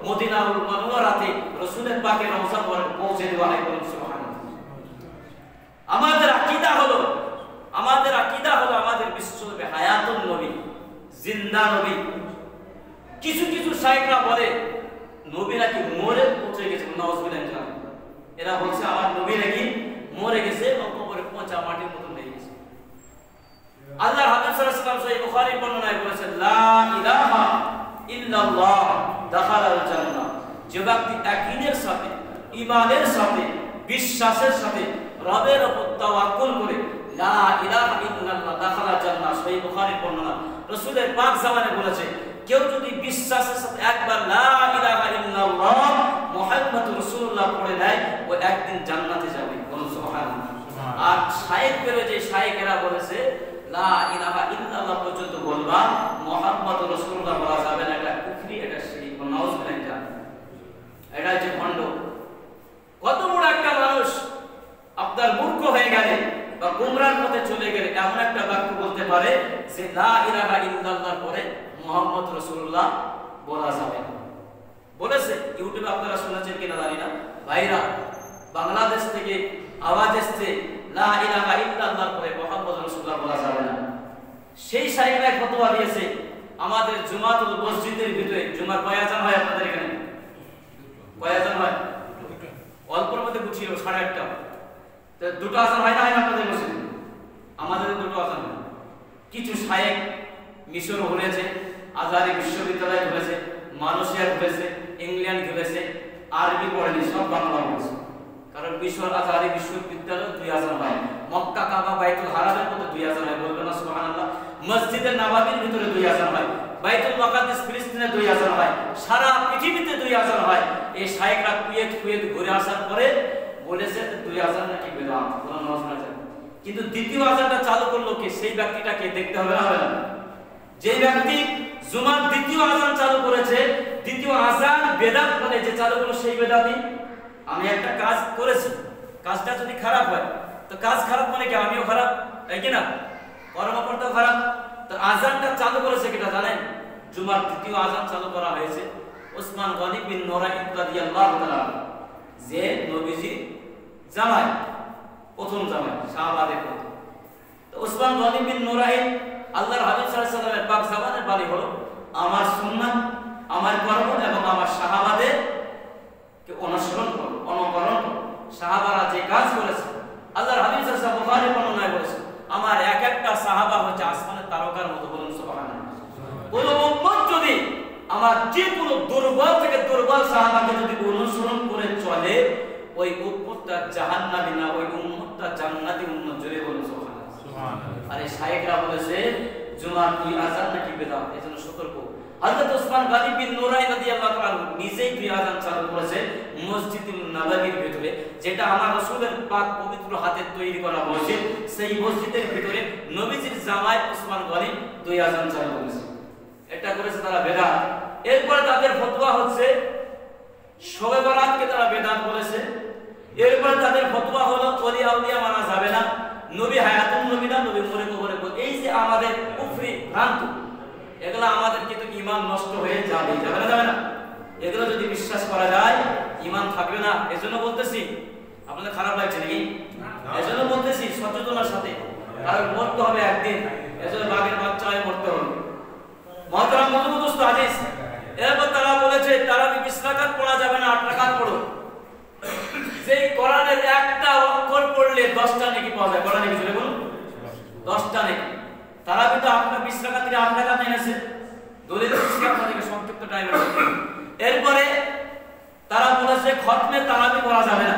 মদিনাউল মুনাওয়ারাতে রাসূলের পাকের রওজা মুবারক পৌঁছে দেওয়া হয়, বলুন সুবহানাল্লাহ। আমাদের আকীদা হলো আমাদের বিশ্বনবী হায়াতুন নবী, জিন্দা নবী। কিছু কিছু শায়েখরা বলে নবী নাকি মরে পৌঁছে গেছে, নাউযুবিল্লাহ। এরা বলছে আমার নবী নাকি মরে গেছে এবং কবরে পচা মাটির মতো হয়ে গেছে। আল্লাহর হাবিব সাল্লাল্লাহু আলাইহি ওয়াসাল্লাম সহিহ বুখারীর বর্ণনায় বলেছেন, লা ইলাহা ইল্লাল্লাহ দাখালাল জান্নাহ। যে ব্যক্তি ইয়াকিনের সাথে, ঈমানের সাথে, বিশ্বাসের সাথে রবের উপর তাওয়াক্কুল করে লা ইলাহা ইল্লাল্লাহ দাখালাল জান্নাহ, সহিহ বুখারীর বর্ণনা। রাসূলের পাক জামানে বলেছে, কেউ যদি বিশ্বাসের সাথে একবার লা ইলাহা ইল্লাল্লাহ মুহাম্মাদুর রাসূলুল্লাহ পড়ে নেয়, ও একদিন জান্নাতে যাবে, বলুন সুবহানাল্লাহ। আর শায়েখ বের যে শায়েখেরা বলেছে লা ইলাহা ইল্লাল্লাহ পর্যন্ত বলবা, মুহাম্মাদুর রাসূলুল্লাহ বলা যাবে না, এটা কুফরি, এটা শিরক, নাউযুবিল্লাহ। এটা যে ভণ্ড। কত বড় একটা মানুষ আপনার মূর্খ হয়ে গেলে বা গুমরাহর পথে চলে গেলে এমন একটা বাক্য বলতে পারে যে লা ইলাহা ইল্লাল্লাহর পরে মুহাম্মদ রাসূলুল্লাহ বলা যাবে না। বলেছে, ইউটিউবে আপনারা শুনেছেন কিনা জানি না, ভাইরা বাংলাদেশ থেকে আওয়াজ এসছে লা ইলাহা ইল্লাল্লাহর পরে মুহাম্মদ রাসূলুল্লাহ বলা যাবে না। সেই শায়েখরা ফতোয়া দিয়েছে, আমাদের জুমাতুল মসজিদের ভিতরে জুমার কয় আযান হয় আপনাদের এখানে? কয় আযান হয়? অল্পর মধ্যে গুছিয়ে 8:30। তো দুটো আযান হয় না আপনাদের মসজিদে? আমাদের দুটো আযান হয়। কিছু শায়েখ মিশর হয়েছে, আজহারি বিশ্ববিদ্যালয় হয়েছে, মালয়েশিয়া হয়েছে, ইংল্যান্ড হয়েছে, আরবি পড়েনি, সব বাংলা হয়েছে। কারণ মিশর আজহারি বিশ্ববিদ্যালয় 2 আযান হয়, মক্কা কাবা বাইতুল হারামের মধ্যে 2 আযান হয়, বলবেন না সুবহানাল্লাহ। মসজিদে নববীর ভিতরে 2 আযান হয়, বাইতুল মাকাদিস ফিলিস্তিনে 2 আযান হয়, সারা পৃথিবীতে 2 আযান হয়। এই শায়েখরা কুয়েত ঘুরে আসার পরে বলেছে 2 আযান নাকি বেদাত, কোন নজ না যায়। কিন্তু দ্বিতীয় আযানটা চালু করলো কে? সেই ব্যক্তিটাকে দেখতে হবে না? যে ব্যক্তি জুমার দ্বিতীয় আযান চালু করেছে, দ্বিতীয় আযান বেদাত মানে যে চালু করলো সেই বেদাতি। আমি একটা কাজ করেছি, কাজটা যদি খারাপ হয় তো কাজ খারাপ মানে কি আমিও খারাপ, তাই কি না? কর্মকর্তাও খারাপ। তো আযানটা চালু করেছে কিটা জানেন? জুমার দ্বিতীয় আযান চালু করা হয়েছে ওসমান গনি বিন নুরাইন রাদিয়াল্লাহু তাআলা, যে নবীজি জামাই, প্রথম জামাই, সাহাবাদের প্রথম। তো ওসমান গনি বিন নুরাইন আল্লাহর হাবিব সাল্লাল্লাহু আলাইহি ওয়াসাল্লামের পাক জামানের বাণী হলো, আমার সুন্নাত, আমার কর্ম এবং আমার সাহাবাদের কে অনুসরণ করো, অনুকরণ করো। সাহাবারা যে কাজ করেছে, আল্লাহর হাবিব সাল্লাল্লাহু আলাইহি ওয়াসাল্লাম বুখারী বর্ণনায় বলেছেন, আমার এক একটা সাহাবা হচ্ছে আসমানের তারকার মতো, বলুন সুবহানাল্লাহ। কোন উম্মত যদি আমার যে কোনো দুর্বল থেকে দুর্বল সাহাবাকে যদি অনুসরণ করে চলে, ওই উম্মতটা জাহান্নামী না, ওই উম্মতটা জান্নাতি শায়েখরা বলেছে জুমার দুই আযান নাকি বিদআত, এজন্য সতর্ক। হযরত ওসমান গনি বিন নুরাইন রাদিয়াল্লাহু তাআলা নিজেই দুই আযান চালু করেছে মসজিদুল নববীর ভিতরে, যেটা আমার রাসূলের পাক পবিত্র হাতে তৈরি করা মসজিদ, সেই মসজিদের ভিতরে নবীজির জামায় ওসমান গনি দুই আযান চালু করেছে। এটা করেছে তারা বিদআত। এরপর তাদের ফতোয়া হচ্ছে শবে বরাতকে তারা বিদআত বলেছে। এরপর তাদের ফতোয়া হলো ওলি আউলিয়া মানা যাবে না, নবী হায়াতুন নবী না, নবী মরে কবরে। এই যে আমাদের কুফরি ভ্রান্ত, এগুলো আমাদের কিন্তু ঈমান নষ্ট হয়ে যাবে, যাবে না? যাবে না। এগুলো যদি বিশ্বাস করা যায় ঈমান থাকবে না। এজন্য বলতেছি, আপনাদের খারাপ লাগছে নাকি? এজন্য বলতেছি সচেতনার সাথে, কারণ মরতে হবে একদিন, এজন্য বাঘের বাচ্চা হয়ে মরতে হবে। মহতারাম বন্ধু আজিজ, এরপর তারা বলেছে তারাবি 20 রাকাত পড়া যাবে না, 8 রাকাত পড়ো। যেই কোরআনের একটা অক্ষর পড়লে 10টা নেকি পাওয়া যায়। কোরআনে কিছু বলুন 10টা নেকি। তারাবি তো আপনার 20 রাকাত থেকে 8 রাকাত এনেছে, দলিল দিচ্ছি আপনাদেরকে সংক্ষিপ্ত টাইমে। এরপরে তারা বলেছে খতমে তারাবি পড়া যাবে না।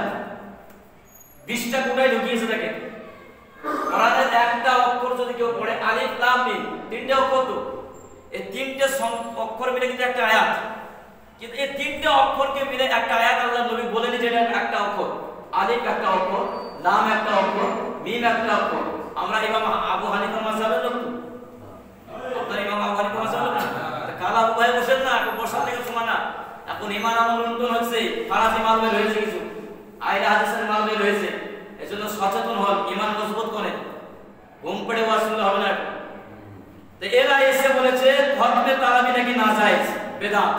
20টা কোটায় ঢুকিয়েছে দেখেন। কোরআনের একটা অক্ষর যদি কেউ পড়ে, আলিফ লাম মিম, 3টে অক্ষর তো, এই 3টে অক্ষর মিলে কিন্তু একটা আয়াত, কিন্তু এই 3টে অক্ষরকে মিলে একটা আয়াত আল্লাহ নবী বলেনি যে এটা একটা অক্ষর। আলিফ একটা অক্ষর, লাম একটা অক্ষর, মিম একটা অক্ষর। আমরা ইমাম আবু হানিফার মাযহাবের লোক তো, আপনারা ইমাম আবু হানিফার মাযহাবের লোক না? কাল আবু ভাই বসেন না, একটু বসার থেকে সময় না। এখন ঈমান আমল উন্নয়ন হচ্ছে, ফারাজি মাল বের হয়েছে, কিছু আইলা হাদিসের মাল বের হয়েছে। এজন্য সচেতন হন, ঈমান মজবুত করেন, ঘুম পড়ে ওয়াজ শুনলে হবে না। তো এরা এসে বলেছে খতমে তারাবি নাকি নাজায়েজ, বিদআত।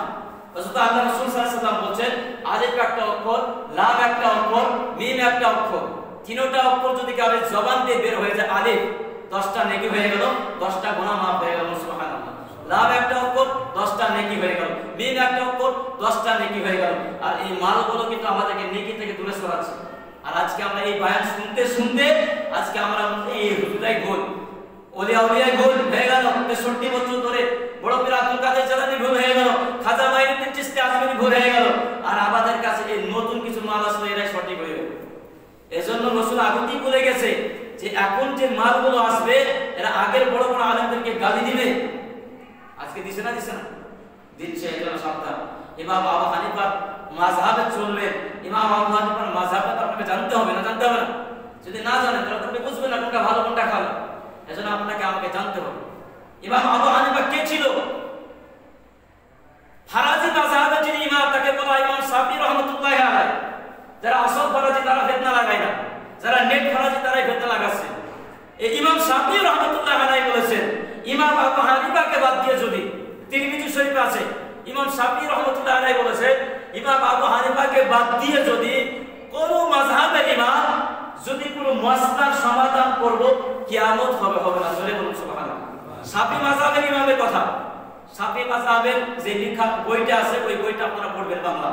হযরত আল্লাহ রাসূল সাল্লাল্লাহু আলাইহি ওয়াসাল্লাম বলেন আলিফ একটা অক্ষর, লাম একটা অক্ষর, মিম একটা অক্ষর, তিনটা অক্ষর যদি কারো জবান দিয়ে বের হয়ে যায় আলিফ, 10টা নেকি হয়ে গেল, 10টা গুনাহ maaf হয়ে গেল। সুবহানাল্লাহ। লাম একটা অক্ষর, 10টা নেকি হয়ে গেল। মিম একটা অক্ষর, 10টা নেকি হয়ে গেল। আর এই মালগুলো কিন্তু আমাদেরকে নেকি থেকে দূরে সরাচ্ছে। আর আজকে আমরা এই বয়ান শুনতে শুনতে আজকে আমরা এই হুজুরাই ভুল, ওলি আউলিয়াই ভুল হয়ে গেল। 63 বছর ধরে বড় পীর আব্দুল কাদের জিলানী ভুল হয়ে গেল, খাজা মাইনুদ্দিন চিশতি আজমিরি ভুল হয়ে গেল। আর আমাদের কাছে এই নতুন কিছু মাল আসলে এরাই সঠিক হয়ে গেল। এজন্য রাসূল আগেই বলে গেছে যে এখন যে মালগুলো আসবে এরা আগের বড় বড় আলেমদেরকে গালি দিবে। আজকে দিছে না? দিছে না? দিচ্ছে। এজন্য সাবধান। ইমাম আবু হানিফার মাযহাবে চলবেন। ইমাম আবু হানিফার মাযহাবটা তো আপনাকে জানতে হবে, না জানতে হবে না? যদি না জানেন তাহলে আপনি বুঝবেন না কোনটা ভালো কোনটা খারাপ। এজন্য আপনাকে আমাকে জানতে হবে ইমাম আবু হানিফা কে ছিল। ফারাজি মাযহাবের যিনি ইমাম তাকে বলা ইমাম শাফি রাহমাতুল্লাহি আলাইহি। যারা আসল ফারাজি তারা ফিতনা লাগায় না, যারা নেট ফারাজি তারাই ফিতনা লাগাচ্ছে। এই ইমাম শাফি রাহমাতুল্লাহি আলাইহি বলেছেন ইমাম আবু হানিফাকে বাদ দিয়ে, যদি তিরমিজি শরীফে আছে, ইমাম শাফি রাহমাতুল্লাহি আলাইহি বলেছেন ইমাম আবু হানিফাকে বাদ দিয়ে যদি কোন মাযহাবের ইমাম যদি কোনো মাসলার সমাধান করব কিয়ামত হবে, হবে না। জোরে বলুন সুবহানাল্লাহ। শাফি মাযহাবের ইমামের কথা, শাফি মাযহাবের যে লেখা বইটা আছে ওই বইটা আপনারা পড়বেন বাংলা।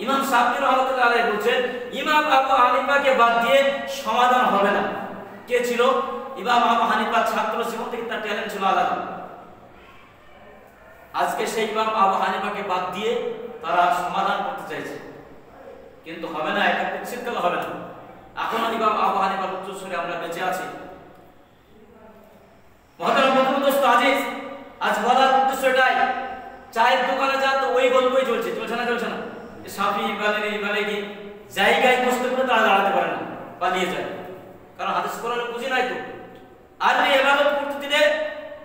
ইমাম শাফি রাহমাতুল্লাহি আলাইহি বলেন ইমাম আবু হানিফাকে বাদ দিয়ে সমাধান হবে না। কে ছিল? ইমাম আবু হানিফার ছাত্র জীবন থেকে তার ট্যালেন্ট ছিল আলাদা। আজকে সেই ইমাম আবু হানিফাকে বাদ দিয়ে তারা সমাধান করতে চাইছে, কিন্তু হবে না, এটা কুৎসিতকাল হবে না। এখনো ইমাম আবু হানিফার উচ্চস্বরে আমরা বেঁচে আছি। মহতারাম বন্ধু দোস্ত আজিজ, আজ বলার উদ্দেশ্য এটাই, চায়ের দোকানে যান তো ওই গল্পই চলছে, চলছে না? চলছে না? শাফি মালিকি জায়গায় বসতে করে তারা দাঁড়াতে পারে না, পালিয়ে যায়, কারণ হাদিস কোরআনে বুঝি নাই তো। আর এই ইবাদত করতে দিলে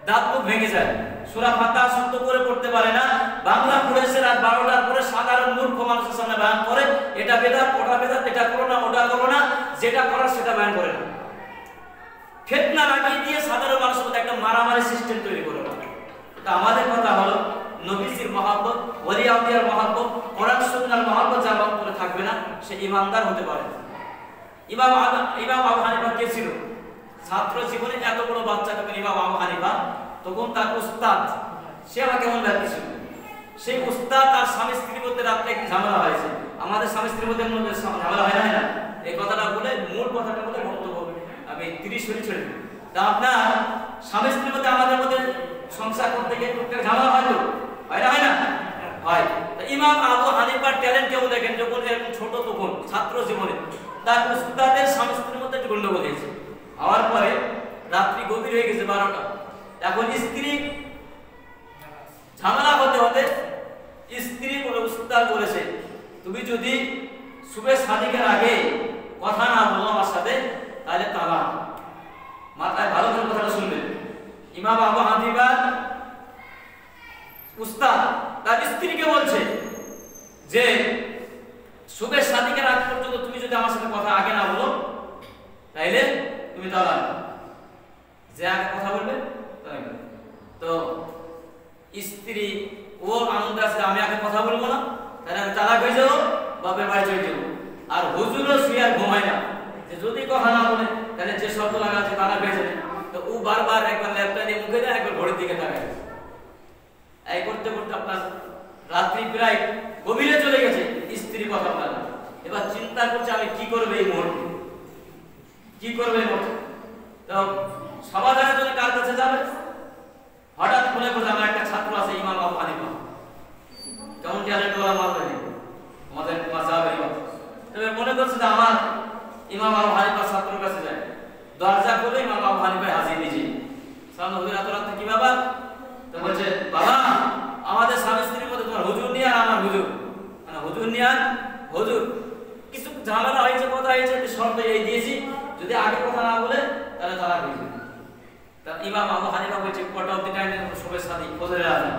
দাঁত মুখ ভেঙে যায়, সূরা ফাতিহা শুদ্ধ করে পড়তে পারে না, বাংলা পড়েছে রাত 12টার পরে সাধারণ মূর্খ মানুষের সামনে বয়ান করে এটা বেদাত ওটা বেদাত, এটা করো না ওটা করো না, যেটা করার সেটা বয়ান করে না। ফিতনা লাগিয়ে দিয়ে সাধারণ মানুষের মধ্যে একটা মারামারি সিস্টেম তৈরি করে। তা আমাদের কথা হলো নবীজির মহব্বত, ওলি আউলিয়ার মহব্বত, কোরআন সুন্নাহর মহব্বত যার অন্তরে থাকবে না সে ঈমানদার হতে পারে না। ইমাম আবু হানিফা কে ছিল? ছাত্র জীবনে এত বড় বাচ্চা যখন ইমাম আবু হানিফা, তখন তার উস্তাদ, সে আবার কেমন ব্যক্তি ছিল? সেই উস্তাদ তার স্বামী স্ত্রীর মধ্যে রাত্রে একটি ঝামেলা হয়েছে। আমাদের স্বামী স্ত্রীর মধ্যে ঝামেলা হয় না? এই কথাটা বলে মূল কথাটা বলে বক্তব্য আমি 30 মিনিট ছেড়ে দিই। তা আপনার স্বামী স্ত্রীর মধ্যে আমাদের মধ্যে সংসার করতে গিয়ে টুকটাক ঝামেলা হয় তো, হয় না? হয় না? হয়। ইমাম আবু হানিফার ট্যালেন্ট কেমন দেখেন, যখন এরকম ছোট তখন ছাত্র জীবনে তার উস্তাদের স্বামী স্ত্রীর মধ্যে গন্ডগোল হয়েছে। হওয়ার পরে রাত্রি গভীর হয়ে গেছে 12টা। এখন স্ত্রী ঝামেলা হতে হতে স্ত্রী বলে উস্তাদ বলেছে, তুমি যদি সুবে সাদিকের আগে কথা না বলো আমার সাথে তাহলে তালাক। মাথায় ভালো করে কথাটা শুনবেন। ইমাম আবু হানিফা উস্তাদ তার স্ত্রীকে বলছে যে সুবে সাদিকের আগ পর্যন্ত তুমি যদি আমার সাথে কথা আগে না বলো তাইলে তুমি তালাক। যে আগে কথা বলবে তো স্ত্রী ও আনন্দ আছে, আমি আগে কথা বলবো না তাহলে আমি তালাক হয়ে যাবো, বাপের বাড়ি চলে যাবো। আর হুজুরও শুয়ে আর ঘুমায় না, যে যদি কথা না বলে তাহলে যে শর্ত লাগা আছে তালাক হয়ে যাবে। তো ও বারবার একবার ল্যাপটপ নিয়ে মুখে দেয়, একবার ঘড়ির দিকে তাকায়। এই করতে করতে আপনার রাত্রি প্রায় গভীরে চলে গেছে, স্ত্রী কথা বলে না। এবার চিন্তা করছে আমি কি করবো এই মুহূর্তে, কি করবো এই মুহূর্তে। তো সমাধানের জন্য কার কাছে যাবে? হঠাৎ মনে করছে আমার একটা ছাত্র আছে ইমাম আবু হানিফা, কেমন ট্যালেন্ট ওরা মানবে আমাদের মাযহাবের ইমাম। তবে মনে করছে যে আমার ইমাম আবু হানিফার ছাত্রের কাছে যায়, দরজা খুলে ইমাম আবু হানিফা হাজির নিজে। সালাম হুজুর এত রাতে কি ব্যাপার? তো বলছে বাবা আমাদের স্বামী স্ত্রীর মধ্যে তোমার হুজুর নিয়ে আর আমার হুজুর, মানে হুজুর নিয়ে আর হুজুর কিছু ঝামেলা হয়েছে, কথা হয়েছে, শর্ত এই দিয়েছি যদি আগে কথা না বলে তাহলে তালাক হয়ে যাবে। তা ইমাম আবু হানিফা বলছে কটা অবধি টাইম সবে সাথী ফজরের আজান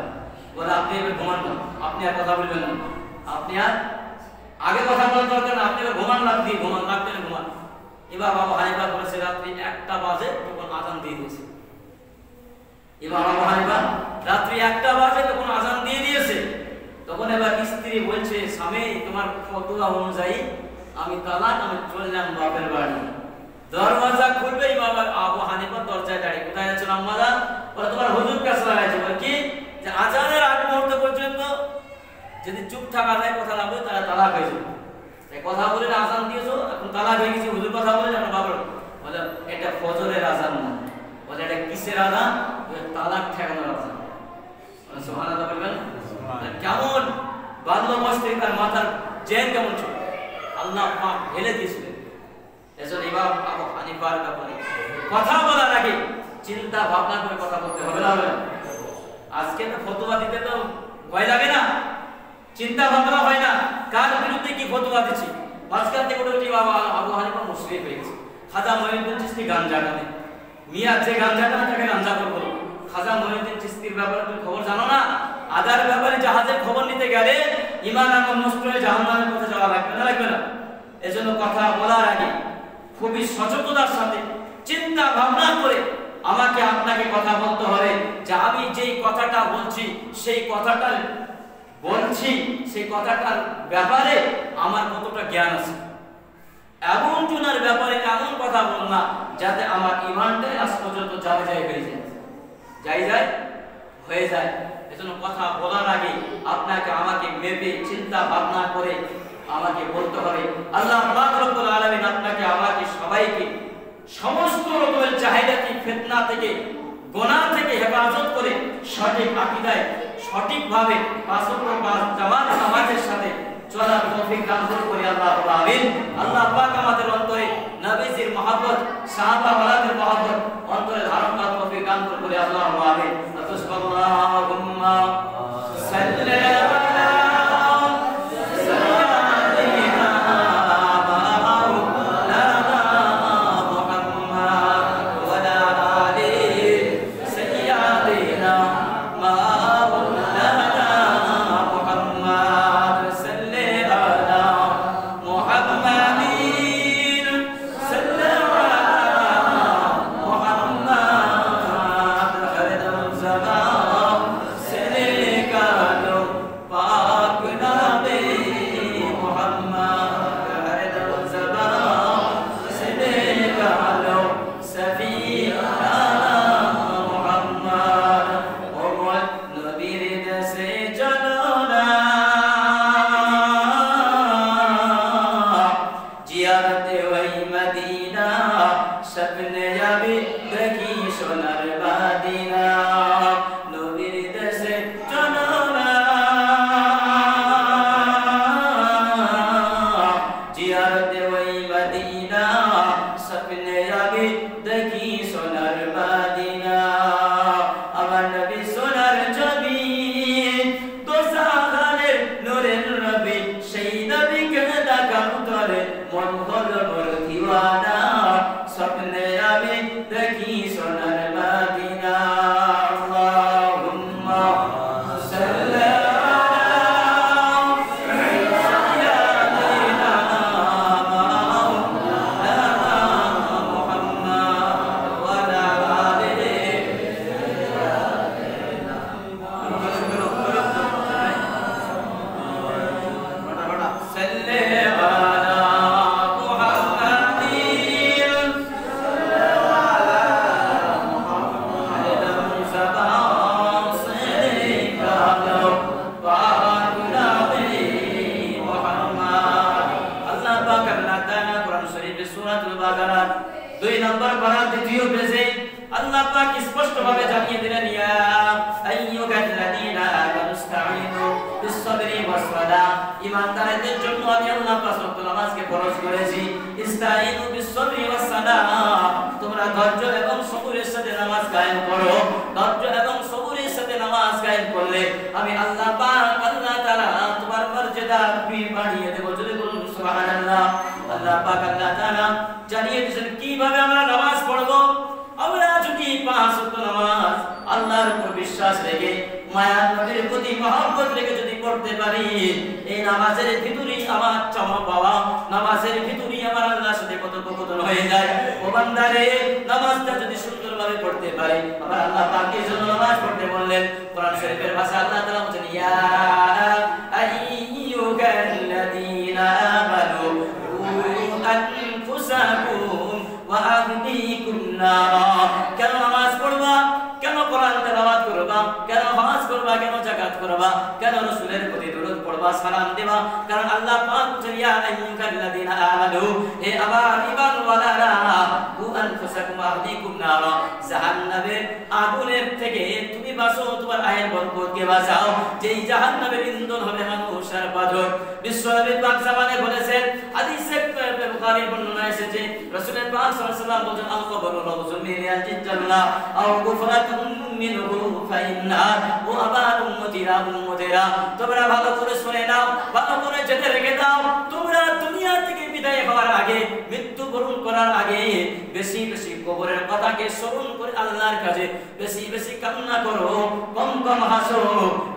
বলে আপনি এবার ঘুমান না, আপনি আর কথা বলবেন না, আপনি আর আগে কথা বলার দরকার না, আপনি এবার ঘুমান লাগ দিয়ে ঘুমান লাগ দিয়ে ঘুমান। ইমাম আবু হানিফা বলেছে রাত্রি 1টা বাজে তখন আজান দিয়ে দিয়েছে। ইমাম আবু হানিফা রাত্রি 1টা বাজে তখন আজান দিয়ে দিয়েছে। তখন এবার স্ত্রী বলছে স্বামী তোমার ফতোয়া অনুযায়ী আমি তালাক, আমি চললাম বাপের বাড়ি। দরওয়াজা খুলবে ইমাম আবু হানিফা দরজায় দাঁড়িয়ে, কোথায় যাচ্ছেন আম্মারা? বলে তোমার হুজুর কাছে লাগাইছে। বলে কি যে আজানের আগ মুহূর্ত পর্যন্ত যদি চুপ থাকা যায় কথা না বলে তাহলে তালাক হয়ে যাবে। তাই কথা বলে আজান দিয়েছো এখন তালাক হয়ে গেছে, হুজুর কথা বলে আপনার বাবার। বলে এটা ফজরের আজান না, বলে এটা কিসের আজান? তালাক ঠেকানোর আজান। সুবহানাল্লাহ বলবেন। কেমন বাংলা মস্তিষ্ক তার মাথার জেন কেমন ছিল, আল্লাহ পাক ঢেলে দিয়েছিলেন। এজন্য ইমাম আবু হানিফার ব্যাপারে কথা বলার আগে চিন্তা ভাবনা করে কথা বলতে হবে না? আজকে তো ফতোয়া দিতে তো ভয় লাগে না, চিন্তা ভাবনা হয় না কার বিরুদ্ধে কি ফতোয়া দিচ্ছি। মাঝখান থেকে উঠে বাবা আবু হানিফা মুশরিক হয়ে গেছে। খাজা মঈনুদ্দিন চিশতি গাঞ্জা টানে, মিয়া যে গাঞ্জা টানে তাকে গাঞ্জা করবো। খাজা মঈনুদ্দিন চিশতির ব্যাপারে তুমি খবর জানো না? আদার ব্যাপারে জাহাজের খবর নিতে গেলে ঈমান আমল নষ্ট হয়ে জাহান্নামের পথে যাওয়া লাগবে না, লাগবে না? এজন্য কথা বলার আগে খুবই সচেতনতার সাথে চিন্তা ভাবনা করে আমাকে আপনাকে কথা বলতে হবে যে আমি যেই কথাটা বলছি সেই কথাটার ব্যাপারে আমার কতটা জ্ঞান আছে। এমন জনের ব্যাপারে এমন কথা বল না যাতে আমার ঈমানটাই আজ পর্যন্ত যায় হয়ে যায়। এজন্য কথা বলার আগে আপনাকে আমাকে মেপে চিন্তা ভাবনা করে আমাকে বলতে হবে। আল্লাহ পাক রব্বুল আলামিন আপনাকে আমাকে সবাইকে সমস্ত রকমের জাহেলিয়াতি ফিতনা থেকে গুনাহ থেকে হেফাজত করে সঠিক আকীদায় সঠিকভাবে পাঁচ ওয়াক্ত জামাত নামাজের সাথে চলার তৌফিক দান করুন আল্লাহ আমিন। আল্লাহ পাক আমাদের অন্তরে নবীজির মহব্বত সাহাবা ওয়ালাদের মহব্বত অন্তরে ধারণ করার তৌফিক দান করুন আল্লাহ আমিন। আল্লাহুম্মা সাল্লি 2 নম্বর পারা 2য় পেজে আল্লাহ পাক স্পষ্ট ভাবে জানিয়ে দিলেন ইয়া আইয়ুহাল্লাযীনা আমানু ইসতাঈনু বিস-সাবরি ওয়াস-সালাহ ঈমানদারদের জন্য আমি আল্লাহ পাঁচ ওয়াক্ত নামাজকে ফরজ করেছি ইসতাঈনু বিস-সাবরি ওয়াস-সালাহ তোমরা ধৈর্য এবং সবরের সাথে নামাজ কায়েম করো ধৈর্য এবং সবরের সাথে নামাজ কায়েম করলে আমি আল্লাহ পাক আল্লাহ তাআলা তোমার মর্যাদা বাড়িয়ে দেব যদি বলুন সুবহানাল্লাহ আল্লাহ পাক আল্লাহ তাআলা জানিয়ে দিয়েছেন কিভাবে আমরা নামাজ পড়ব আমরা যদি 5 ওয়াক্ত নামাজ আল্লাহর উপর বিশ্বাস রেখে মায়া নবীর প্রতি মহব্বত রেখে যদি পড়তে পারি এই নামাজের ভিতরেই আমার চাওয়া পাওয়া নামাজের ভিতরেই আমার আল্লাহর সাথে কথোপকথন হয়ে যায় ও বান্দারে নামাজটা যদি সুন্দরভাবে পড়তে পারে আমার আল্লাহ পাকের জন্য নামাজ পড়তে বললেন কোরআন শরীফের ভাষা আল্লাহ তাআলা বলেন ইয়া আইয়ুহাল্লাযীনা আমানু আনফুসাকুম ওয়া আহলিকুম নারা কেন নামাজ পড়বা কেন কোরআন তেলাওয়াত করবা কেন হজ করবা কেন যাকাত করবা কেন রাসূলের প্রতি দরুদ পড়বা সালাম দেবা কারণ আল্লাহ পাক বলেন ইয়া আইয়ুহাল্লাযীনা আমানু হে আমার ঈমানওয়ালারা কু আনফুসাকুম ওয়া আহলিকুম নারা জাহান্নামের আগুনের থেকে তুমি বাঁচো তোমার আয়ের বরকতকে বাঁচাও যেই জাহান্নামের ইন্ধন হবে মানুষ আর পাথর বিশ্বনবী পাক জামানে বলেছেন হাদিসে বুখারীর বর্ণনা এসেছে রাসূলের পাক সাল্লাল্লাহু আলাইহি ওয়াসাল্লাম বলেন আল কবরু রাউযুম মিন জান্নাহ আও গুফরাতুম মিনহু ফাইন্না ও আবার উম্মতিরা তোমরা ভালো করে শুনে নাও ভালো করে জেনে রেখে দাও তোমরা দুনিয়া থেকে বিদায় হওয়ার আগে মৃত্যুবরণ করার আগে বেশি বেশি কবরের কথাকে স্মরণ করে আল্লাহর কাছে বেশি বেশি কান্না করো কম কম হাসো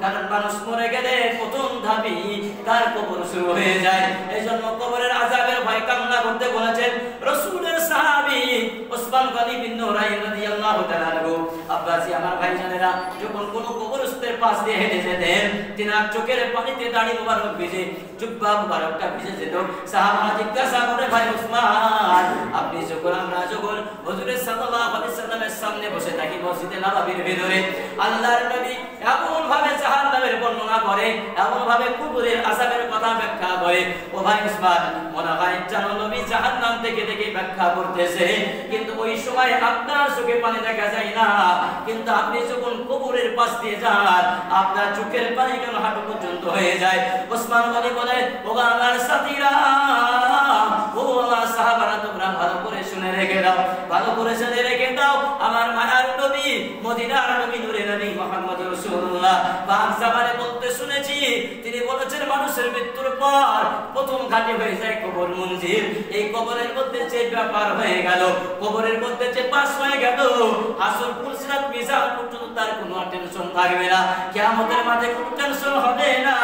কারণ মানুষ মরে গেলে প্রথম ধাপই তার কবর শুরু হয়ে যায় এইজন্য কবরের আযাবের ভয় কান্না করতে বলেছেন রাসূলের সাহাবী ওসমান গনি বিন নুরাইন রাদিয়াল্লাহু তাআলা আনহু আব্বাসী আমার ভাইজানেরা যখন কোন কবরস্থানের পাশ দিয়ে হেঁটে যেতেন তিনার চোখের পানিতে দাড়ি মোবারক ভিজে জুব্বা মোবারকটা ভিজে যেত সাহাবারা জিজ্ঞাসা করে ভাই ওসমান আপনি আমরা যখন হুজুরের সাল্লাল্লাহু আলাইহি সাল্লামের সামনে বসে থাকি মসজিদে নববীর ভিতরে আল্লাহর নবী এমন ভাবে জাহান্নামের বর্ণনা করে এমন ভাবে কবরের আযাবের কথা ব্যাখ্যা করে ও ভাই ওসমান মনে হয় যেন নবী জাহান্নাম থেকে দেখে ব্যাখ্যা করতেছে কিন্তু ওই সময় আপনার চোখে পানি দেখা যায় না কিন্তু আপনি যখন কবরের পাশ দিয়ে যান আপনার চোখের পানি কেন হাঁটু পর্যন্ত হয়ে যায় ওসমান গনি বলে ও আমার সাথীরা ও আমার সাহাবারা তোমরা ভালো করে শুনে রেখে দাও ভালো করে শুনে রেখে দাও আমার মায়ার নবী মদিনার নবী নূরে নবী মুহাম্মদ রাসূলুল্লাহ পাক জামানে বলতে শুনেছি তিনি বলেছেন মানুষের মৃত্যুর পর প্রথম ঘাটি হয়ে যায় কবর মঞ্জিল এই কবরের মধ্যে যে ব্যাপার হয়ে গেল কবরের মধ্যে যে পাস হয়ে গেল হাসর পুলসিরাত মিজান পর্যন্ত তার কোনো টেনশন থাকবে না কিয়ামতের মাঠে কোনো টেনশন হবে না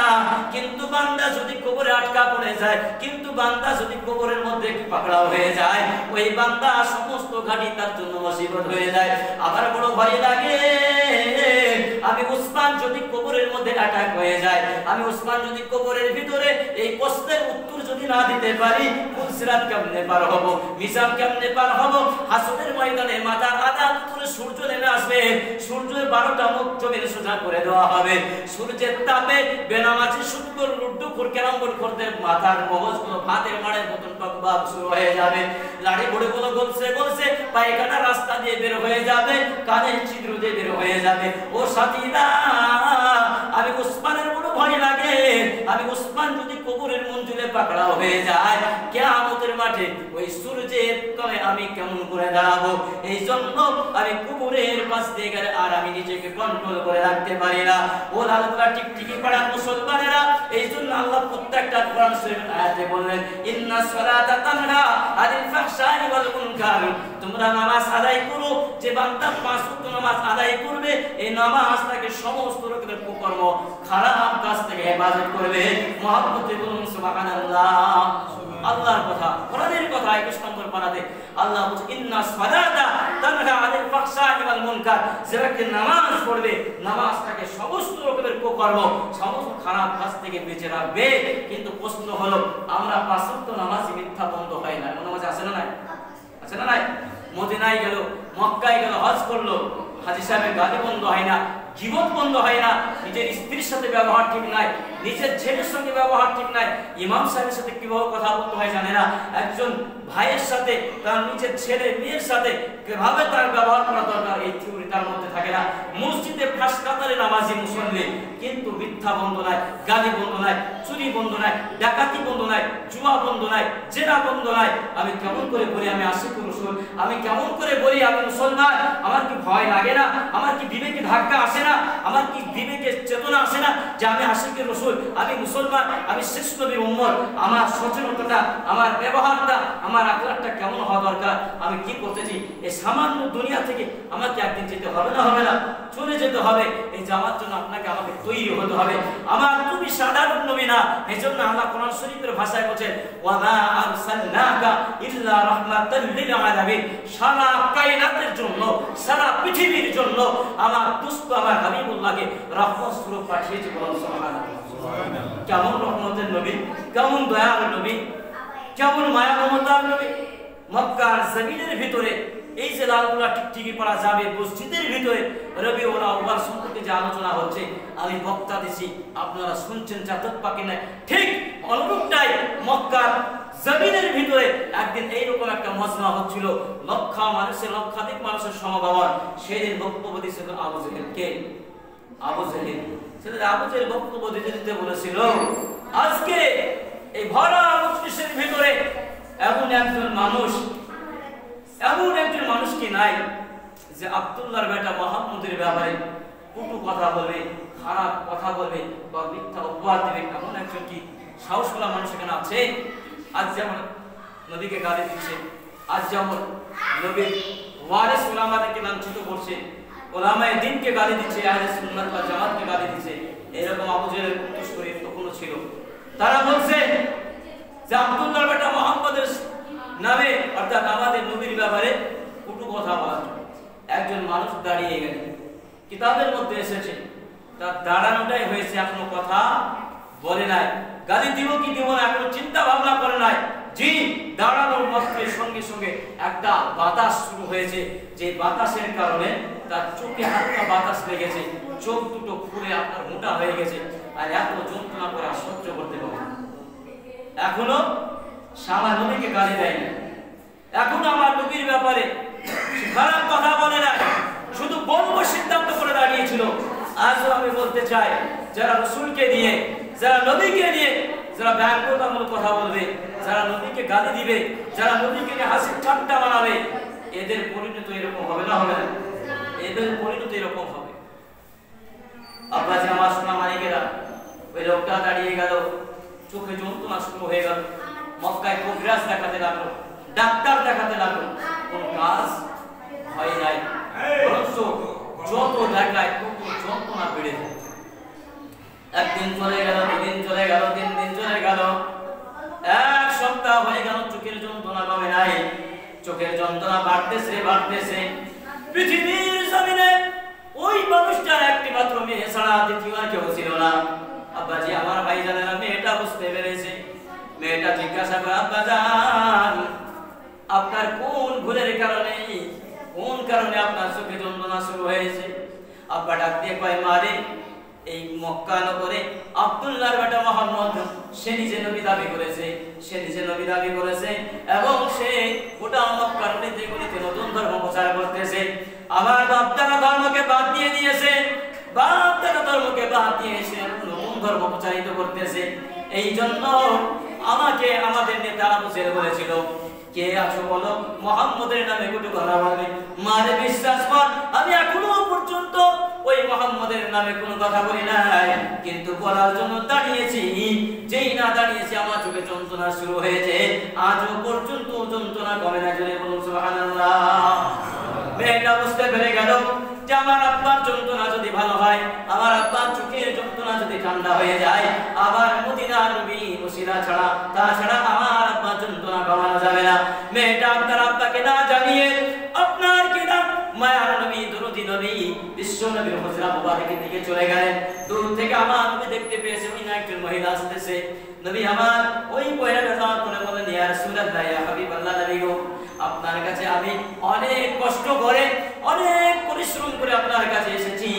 কিন্তু বান্দা যদি কবরে আটকা পড়ে যায় কিন্তু বান্দা যদি কবরের মধ্যে পাকড়াও হয়ে যায় ওই বান্দা সমস্ত ঘাটি তার জন্য মুসিবত হয়ে যায় আবার বড় ভয় লাগে আমি উসমান যদি কবরের মধ্যে আটক হয়ে যায় আমি উসমান যদি কবরের ভিতরে এই প্রশ্নের উত্তর যদি না দিতে পারি পুলসিরাত কেমনে পার হব মিজান কেমনে পার হব হাসরের ময়দানে মাথার আধা উপরে সূর্য নেমে আসবে সূর্যের 12টা মুখ জমির সোজা করে দেওয়া হবে সূর্যের তাপে বেনামাজি সুন্দর লুড্ডু খুর ক্যারাম বোর্ড করতে মাথার মগজগুলো ভাতের মাড়ের মতন টকবাক শুরু হয়ে যাবে লাড়ি বুড়িগুলো গলছে পায়খানা রাস্তা দিয়ে বের হয়ে যাবে কানের ছিদ্র দিয়ে বের হয়ে যাবে ও সাথীরা আমি উসমানের বড় ভয় লাগে আমি উসমান যদি কবরের মঞ্জিলে পাকড়াও হয়ে যায় কিয়ামতের মাঠে ওই সূর্যের তলে আমি কেমন করে দাঁড়াবো এই জন্য আমি কবরের পাশ দিয়ে গেলে আর আমি নিজেকে কন্ট্রোল করে রাখতে পারি না ও লালগুলা টিকটিকি পাড়া মুসলমানেরা এই জন্য আল্লাহ প্রত্যেকটা কোরআন শরীফের আয়াতে বললেন ইন্নাস সালাতা তানহা আনিল ফাহশাই ওয়াল মুনকার তোমরা নামাজ আদায় করো যে বান্দা 5 ওয়াক্ত নামাজ আদায় করবে এই নামাজ তাকে সমস্ত রকমের কুকর্ম খারাপ কাজ থেকে হেফাজত করবে মহব্বতে বলুন সুবহানাল্লাহ আল্লাহর কথা কোরআনের কথা 21 নম্বর পারাতে আল্লাহ বলেন ইন্নাস সালাতা তানহা আনিল ফাহশাই ওয়াল মুনকার যে ব্যক্তি নামাজ পড়বে নামাজ তাকে সমস্ত রকমের কুকর্ম সমস্ত খারাপ কাজ থেকে বেঁচে রাখবে কিন্তু প্রশ্ন হলো আমরা 5 ওয়াক্ত নামাজ মিথ্যা বন্ধ হয় না নামাজ আছে না নাই আছে না নাই মদিনায় গেল মক্কায় গেল হজ করলো হাজী সাহেবের গালি বন্ধ হয় না জীবন বন্ধ হয় না নিজের স্ত্রীর সাথে ব্যবহার ঠিক নাই নিজের ছেলের সঙ্গে ব্যবহার ঠিক নাই, ইমাম সাহেবের সাথে কিভাবে কথা বলতে হয় জানে না, একজন ভাইয়ের সাথে তার নিজের ছেলে মেয়ের সাথে কিভাবে তার ব্যবহার করা দরকার এই থিওরি তার মধ্যে থাকে না। মসজিদে ফাঁস কাতারে নামাজি মুসল্লি, কিন্তু মিথ্যা বন্ধ নাই, গালি বন্ধ নাই, চুরি বন্ধ নাই, ডাকাতি বন্ধ নাই, জুয়া বন্ধ নাই, জেনা বন্ধ নাই। আমি কেমন করে বলি আমি আশিকুর রাসূল, আমি কেমন করে বলি আমি মুসলমান? আমার কি ভয় লাগে না? আমার কি বিবেকে ধাক্কা আসে না? আমার কি বিবেকে চেতনা আসে না যে আমি আশিকুর রাসূল, আমি মুসলমান, আমি শেষ নবীর উম্মত? আমার সচেতনতা, আমার ব্যবহারটা, আমার আকলাকটা কেমন হওয়া দরকার? আমি কি করতেছি? এই সামান্য দুনিয়া থেকে আমাকে একদিন যেতে হবে না, হবে না? চলে যেতে হবে। এই যাওয়ার জন্য আপনাকে আমাকে তৈরি হতে হবে। আমার তুমি সাধারণ নবী না, এজন্য আল্লাহ কোরআন শরীফের ভাষায় বলেন ওয়া মা আরসালনাকা ইল্লা রাহমাতাল লিল আলামিন। সারা কায়নাতের জন্য, সারা পৃথিবীর জন্য আমার দুস্থ আমার হাবিবুল্লাহকে রহমত স্বরূপ পাঠিয়েছি। বলুন সুবহানাল্লাহ। কেমন রহমতের নবী, কেমন দয়ার নবী, কেমন মায়া মমতার নবী। মক্কার জমিনের ভিতরে এই যে লালগুলা টিকটিকি পড়া যাবে মসজিদের ভিতরে রবিউল আউয়াল সম্পর্কে যে আলোচনা হচ্ছে, আমি বক্তা দিছি, আপনারা শুনছেন জাতক পাকি না, ঠিক অনুরূপটাই মক্কার জমিনের ভিতরে একদিন এইরকম একটা মজমা হচ্ছিল, লক্ষাধিক মানুষের সমাগম। সেদিন বক্তব্য দিয়েছিল আবু জেহেল। কে? আবু জেহেল। সেদিন আবু জেহেল বক্তব্য দিতে বলেছিল, আজকে এই ভরা মজলিসের ভিতরে এমন একজন মানুষ কি নাই যে আব্দুল্লাহর বেটা মুহাম্মদের ব্যাপারে কটু কথা বলবে, খারাপ কথা বলবে বা মিথ্যা অপবাদ দেবে? এমন একজন কি সাহসওয়ালা মানুষ এখানে আছে? আজ যেমন নবীকে গালি দিচ্ছে, আজ যেমন নবীর ওয়ারিস উলামাদেরকে লাঞ্ছিত করছে, উলামায়ে দ্বীনকে গালি দিচ্ছে, আহলে সুন্নাত ওয়াল জামাতকে গালি দিচ্ছে, এরকম আবু জেহেলের কুতুশরীফ তখনও ছিল। তারা বলছে যে আব্দুল্লাহর বেটা মুহাম্মদের নামে অর্থাৎ আমাদের নবীর ব্যাপারে কটু কথা বলা। একজন মানুষ দাঁড়িয়ে গেলেন, কিতাবের মধ্যে এসেছে তার দাঁড়ানোটাই হয়েছে, এখনো কথা বলে নাই। গালি দিব কি দিব না এখনো চিন্তা ভাবনা করে নাই। জি, দাঁড়ানোর মাত্রই সঙ্গে সঙ্গে একটা বাতাস শুরু হয়েছে, যে বাতাসের কারণে তার চোখে হালকা বাতাস লেগেছে, চোখ দুটো ফুলে আপনার মোটা হয়ে গেছে, আর এত যন্ত্রণা করে সহ্য করতে পারে। এখনো আমার নবীকে গালি দেয় না, এখনো আমার নবীর ব্যাপারে খারাপ কথা বলে না, শুধু বলবো সিদ্ধান্ত করে দাঁড়িয়েছিল। আজও আমি বলতে চাই, যারা রাসূলকে নিয়ে, যারা নবীকে নিয়ে যারা ব্যঙ্গতামূলক কথা বলবে, যারা নবীকে গালি দিবে, যারা নবীকে নিয়ে হাসি ঠাট্টা বানাবে, এদের পরিণতি এরকম হবে না? হবে না? এদের পরিণতি এরকম হবে। আব্বাজি আমার সোনা মানিকেরা, ওই লোকটা দাঁড়িয়ে গেল, চোখে যন্ত্রণা শুরু হয়ে গেল, মক্কায় কবিরাজ দেখাতে লাগলো, ডাক্তার দেখাতে লাগলো, কোন কাজ হয় নাই, বরঞ্চ যত দেখায় তত যন্ত্রণা বেড়ে যায়। একদিন চলে গেল, দুদিন চলে গেল, 3 দিন চলে গেল, 1 সপ্তাহ হয়ে গেল, চোখের যন্ত্রণা কমে নাই, চোখের যন্ত্রণা বাড়তেছে। পৃথিবীর জমিনে ওই মানুষটার একটি মাত্র মেয়ে ছাড়া দ্বিতীয় আর কেউ ছিল না। আব্বাজি আমার ভাইজানেরা মেয়েটা বুঝতে পেরেছে। মেয়েটা জিজ্ঞাসা করে, আব্বাজান আপনার কোন ভুলের কারণে, কোন কারণে আপনার চোখে যন্ত্রণা শুরু হয়েছে? আব্বা ডাক দিয়ে কয়, মারে এই মক্কা নগরে আব্দুল্লাহর বেটা মুহাম্মদ সে নিজে নবী দাবি করেছে, এবং সে গোটা মক্কার গলিতে নতুন ধর্ম প্রচার করতেছে। আমার বাপ-দাদা ধর্মকে বাদ দিয়ে দিয়েছে, নতুন ধর্ম প্রচারিত করতেছে। এই জন্য আমাকে আমাদের নেতা আবু জেহেল বলেছিল, কে আছো বলো মুহাম্মদের নামে কটু কথা বলবে? মারে বিশ্বাস কর, আমি এখনো পর্যন্ত ওই মুহাম্মদের নামে কোনো কথা বলি নাই, কিন্তু বলার জন্য দাঁড়িয়েছি। যেই না দাঁড়িয়েছি আমার চোখে যন্ত্রণা শুরু হয়েছে, আজও পর্যন্ত যন্ত্রণা কমে না। জোরে বলুন সুবহানাল্লাহ। মেয়েটা বুঝতে পেরে গেল যে আমার আব্বার যন্ত্রণা যদি ভালো হয়, আমার আব্বার চোখের যন্ত্রণা যদি ঠান্ডা হয়ে যায়, আবার মদিনার নবী ওসিলা ছাড়া তাছাড়া আমার আব্বার যন্ত্রণা কমানো যাবে না। মেয়েটা আপনার আব্বাকে না জানিয়ে আপনার কি না মায়ার নবী, দরুদি নবী, বিশ্ব নবীর হুজরা মুবারকের দিকে চলে গেলেন। দূর থেকে আমার নবী দেখতে পেয়েছে ওই না একজন মহিলা আসতেছে। নবী আমার ওই মহিলাটা যাওয়ার পরে বলেন, ইয়া রাসূলুল্লাহ, ইয়া হাবিবাল্লাহ, নবী গো আপনার কাছে আমি অনেক কষ্ট করে, অনেক পরিশ্রম করে আপনার কাছে এসেছি।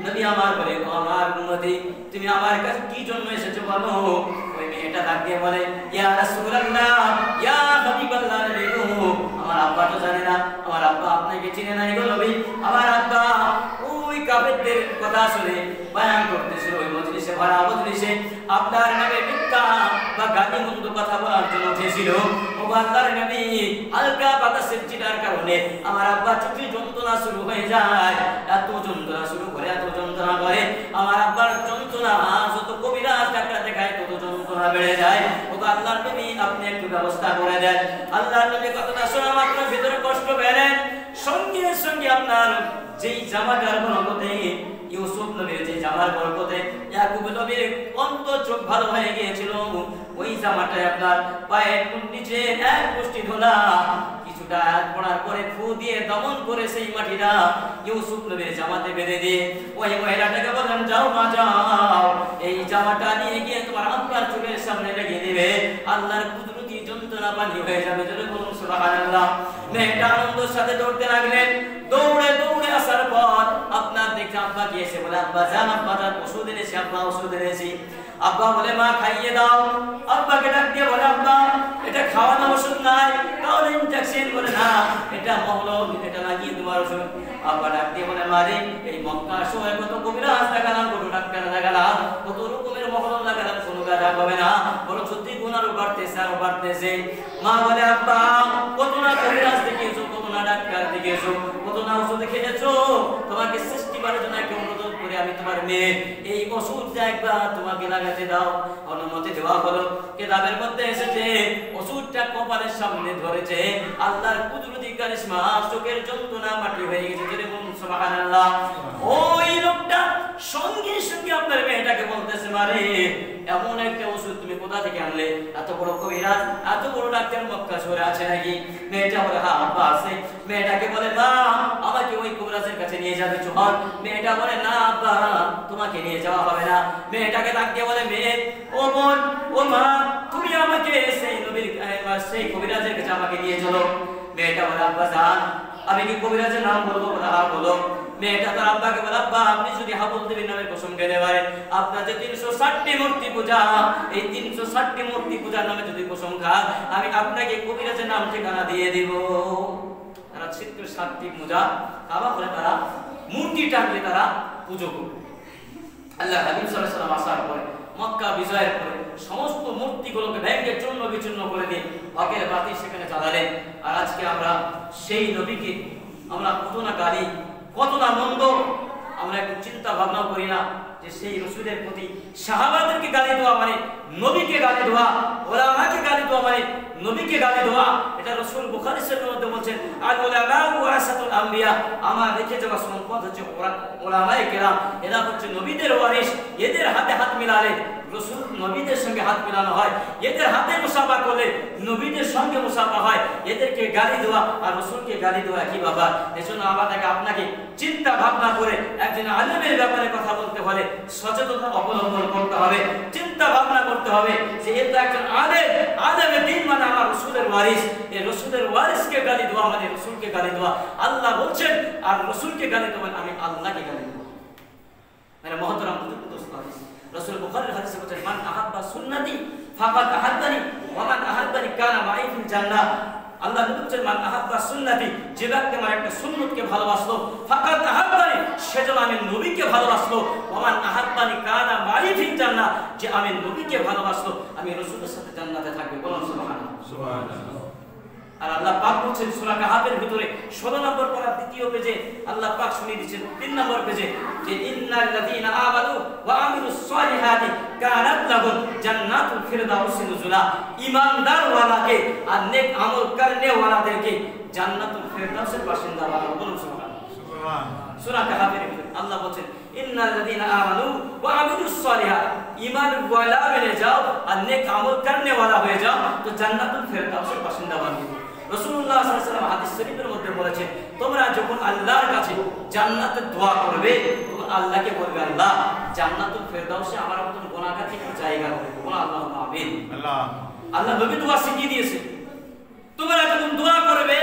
নবী আমার বলে, ও আমার উম্মতি, তুমি আমার কাছে কি জন্য এসেছো বলো। ওই মেয়েটা ডাক দিয়ে বলে, ইয়া রাসূলুল্লাহ, ইয়া হাবিবাল্লাহ, নবী গো, আমার আব্বা তো জানে না, আমার আব্বা আপনাকে চিনে নাই গো নবী। আমার আব্বা ওই কাফেরদের কথা শুনে বয়ান করতেছিল, ওই মজলিসে, ভরা মজলিসে আপনার নামে মিথ্যা বা গালিমন্দ কথা বলার জন্য উঠেছিল। ও আল্লাহর নবী, হালকা বাতাসের চিটার কারণে আমার আব্বা চোখে যন্ত্রণা শুরু হয়ে যায়। এত যন্ত্রণা শুরু করে, এত যন্ত্রণা করে, আমার আব্বার যন্ত্রণা যত কবিরাজ ডাক্তার দেখায় তত যন্ত্রণা বেড়ে যায়। ও আল্লাহর নবী, আপনি একটু ব্যবস্থা করে দেন। আল্লাহর নবী কথাটা শোনা মাত্র ভিতরে কষ্ট পেলেন। সঙ্গে সঙ্গে আপনার যেই জামাটার বরকতে, ইউসুফ নবীর যে জামার বরকতে ইয়াকুব নবীর অন্ত চোখ ভালো হয়ে গিয়েছিল, ওই জামাটায় আপনার পায়ের নিচে এক মুষ্টি ধোলা কিছুটা পড়ার পরে ফু দিয়ে দমন করে সেই মাটিটা ইউসুফ নবীর জামাতে বেঁধে দিয়ে ওই মহিলাটাকে বললেন, যাও মা যাও, এই জামাটা নিয়ে গিয়ে তোমার আব্বার চোখের সামনে লেগে দিবে, আল্লাহর কুদরতি যন্ত্রণা পানি হয়ে যাবে। জোরে বলুন সুবহানাল্লাহ। মেয়েটা আনন্দের সাথে দৌড়তে লাগলেন। দৌড়ে দৌড়ে আসার পর আপনার দেখে আব্বা গিয়েছে, বলে আব্বা যান, আব্বা যান, ওষুধ এনেছি, আব্বা ওষুধ এনেছি। আব্বা বলে, মা খাইয়ে দাও। আব্বাকে ডাক দিয়ে বলে, আব্বা এটা খাওয়ানো ওষুধ নাই, তাহলে ইনজেকশন। বলে না, এটা মহলম, এটা লাগিয়ে দেওয়ার ওষুধ। আব্বা ডাক দিয়ে বলে, মা রে, এই মক্কা শহরে কত কবিরাজ দেখালাম, কত ডাক্তার দেখালাম, কত রকমের মহলম দেখালাম, কোনো কাজা হবে না, বড় সত্যি গুণ আরো বাড়তেছে, আরো বাড়তেছে। মা বলে, আব্বা কত না কবিরাজ দেখিয়েছো, কত না ডাক্তার দেখিয়েছো, কত না ওষুধ খেয়েছো, তোমাকে সৃষ্টিবার জন্য একটা অনুরোধ করে আমি তোমার মেয়ে এই ওষুধটা একবার তোমাকে লাগাতে দাও। অনুমতি দেওয়া হলো। কিতাবের মধ্যে এসেছে ওষুধটা কপালের সামনে ধরেছে, আল্লাহর কুদরতি কারিশমা, চোখের যন্ত্রণা মাটি হয়ে গেছে। জোরে বলুন সুবহানাল্লাহ। ওই লোকটা সঙ্গে সঙ্গে আপনার মেয়েটাকে বলতেছে, মারে এমন একটা ওষুধ তুমি কোথা থেকে আনলে? এত বড় কবিরাজ, এত বড় ডাক্তার মক্কা শহরে আছে নাকি? মেয়েটা বলে, হ্যাঁ আব্বা আছে। মেয়েটাকে বলে, মা আমাকে ওই কবিরাজের কাছে নিয়ে যাবে, চল। মেয়েটা বলে, না আব্বা তোমাকে নিয়ে যাওয়া হবে না। মেয়েটাকে ডাক দিয়ে বলে, মেয়ে, ও বোন, ও মা, তুমি আমাকে সেই নবীর সেই কবিরাজের কাছে আমাকে নিয়ে চলো। মেয়েটা বলে, আব্বা যান, আমি কি কবিরাজের নাম বলবো? বলে, হ্যাঁ বলো। মেয়েটা তার আব্বাকে বলে, আব্বা আপনি যদি হাবুল দেবীর নামে কসম খেতে পারেন, আপনার যে 360টি মূর্তি পূজা, এই 360টি মূর্তি পূজার নামে যদি কসম খান, আমি আপনাকে কবিরাজের নাম ঠিকানা দিয়ে দিব। তারা 360টি পূজা কাবা করে তারা মূর্তি টানলে তারা পুজো করবে। আল্লাহ হাবিব সাল্লাল্লাহু আলাইহি ওয়াসাল্লাম আসার পরে, মক্কা বিজয়ের পরে সমস্ত মূর্তিগুলোকে ভেঙে চূর্ণ বিচূর্ণ করে দিয়ে হকের বাতি সেখানে জ্বালালেন। আর আজকে আমরা সেই নবীকে আমরা কত না গালি, কত না মন্দ, আমরা একটু চিন্তা ভাবনা করি না যে সেই রাসূলের প্রতি সাহাবাদেরকে গালি দেওয়া মানে নবীকে গালি দেওয়া, উলামাকে গালি দেওয়া মানে নবীকে গালি দেওয়া। এটা রাসূল বুখারী শরীফের মধ্যে বলেছেন, আল উলামা ওয়ারাসাতুল আম্বিয়া, আমার রেখে যাওয়া সম্পদ হচ্ছে উলামায়ে কেরাম, এরা হচ্ছে নবীদের ওয়ারিস। এদের হাতে হাত মিলালে রাসূল নবীদের সঙ্গে হাত মিলানো হয়, এদের হাতে মুসাফা করলে নবীদের সঙ্গে মুসাফা হয়। এদেরকে গালি দেওয়া আর রাসূলকে গালি দেওয়া কি বাবা? এজন্য আমাদেরকে আপনাকে চিন্তা ভাবনা করে একজন আলেমের ব্যাপারে কথা বলতে হলে সচেতনতা অবলম্বন করতে হবে, চিন্তা ভাবনা করতে হবে যে এ তো একজন আলেম, আলেমের দিন মানে আমার রাসূলের ওয়ারিস। এই রাসূলের ওয়ারিসকে গালি দেওয়া মানে রাসূলকে গালি দেওয়া। আল্লাহ বলছেন আর রাসূলকে গালি দেওয়া আমি আল্লাহকে গালি দেব। মানে মহতরম বুজুর্গ হাদিস, রাসূল বুখারীর হাদিসে বলেন, মান আহাব্বা সুন্নতি ফাকাদ আহাব্বানি ওয়া মান আহাব্বানি কানা মাই ফিল জান্নাহ। আল্লাহ বলছেন, মান আহাব্বা সুন্নতি, যে ব্যক্তি আমার একটা সুন্নতকে ভালোবাসলো, ফাকাদ আহাব্বানি, সেজন্য আমি নবীকে ভালোবাসলো, ওয়া মান আহাব্বানি কানা মাই ফিল জান্নাহ, যে আমি নবীকে ভালোবাসলো আমি রাসূলের সাথে জান্নাতে থাকবে। বলুন সুবহানাল্লাহ। সুবহানাল্লাহ। আর আল্লাহ পাক বলছেন সূরা কাহাফের ভিতরে 16 নম্বর পারা দ্বিতীয় পেজে আল্লাহ পাক শুনিয়ে দিয়েছেন 3 নম্বর পেজে যে ইন্নাল লাযীনা আমানু ওয়া আমিলুস সালিহাতি কানাত লাহুম জান্নাতুল ফিরদাউস নুজুলা। ঈমানদার ওয়ালাকে আর নেক আমল করনে ওয়ালাদেরকে জান্নাতুল ফিরদাউসের বাসিন্দা বানাবো। বলুন সুবহানাল্লাহ। সুবহানাল্লাহ। সূরা কাহাফের ভিতরে আল্লাহ বলছেন, ইন্নাল লাযীনা আমানু ওয়া আমিলুস সালিহাত, ঈমান ওয়ালা বনে যাও আর নেক আমল করনে ওয়ালা হয়ে যাও তো জান্নাতুল ফিরদাউসের বাসিন্দা বানিয়ে। রাসূলুল্লাহ সাল্লাল্লাহু আলাইহি ওয়াসাল্লাম হাদিস শরীফের মধ্যে বলেছেন, তোমরা যখন আল্লাহর কাছে জান্নাতের দোয়া করবে তখন আল্লাহকে বলবে, আল্লাহ জান্নাতুল ফিরদাউসে আমার মতন গুনাহগারকে একটু জায়গা করে দিও। বলো আল্লাহুম্মা আমিন। আল্লাহ নবী দোয়া শিখিয়ে দিয়েছে। তোমরা যখন দোয়া করবে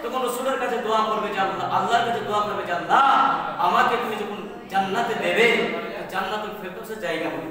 তখন রাসূলের কাছে দোয়া করবে যে আল্লাহ, আল্লাহর কাছে দোয়া করবে যে আল্লাহ আমাকে তুমি যখন জান্নাতে দেবে, জান্নাতুল ফেরদৌসের জায়গা হবে।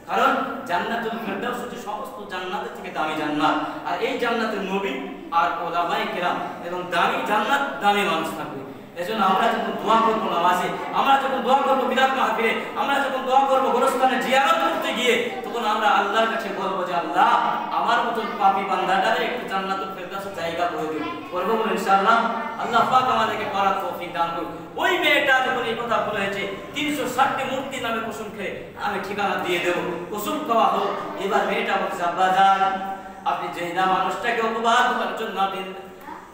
কারণ জান্নাতুল ফেরদৌস হচ্ছে সমস্ত জান্নাতের থেকে দামি জান্নাত। আর এই জান্নাতে নবী আর উলামায়ে কেরাম এবং দামি জান্নাত, দামি মানুষ থাকবে। এজন্য আমরা যখন দোয়া করবো নামাজে, আমরা যখন দোয়া করবো বিরাট মাহফিলে, আমরা যখন দোয়া করবো গোরস্থানে জিয়ারত করতে গিয়ে, তখন আমরা আল্লাহর কাছে বলবো যে আল্লাহ আমার মতন পাপী বান্দাটারে একটু জান্নাতুল ফেরদৌসের জায়গা করে দিন। করবো বলে ইনশাআল্লাহ। আল্লাহ পাক আমাদেরকে করার তৌফিক দান করুন। ওই মেয়েটা যখন এই কথা বলেছে 360টি মূর্তি নামে কসম খেয়ে আমি ঠিকানা দিয়ে দেবো, কসম খাওয়া হোক। এবার মেয়েটা বলছে আব্বাজান আপনি যেই না মানুষটাকে অপবাদ করার জন্য আপনি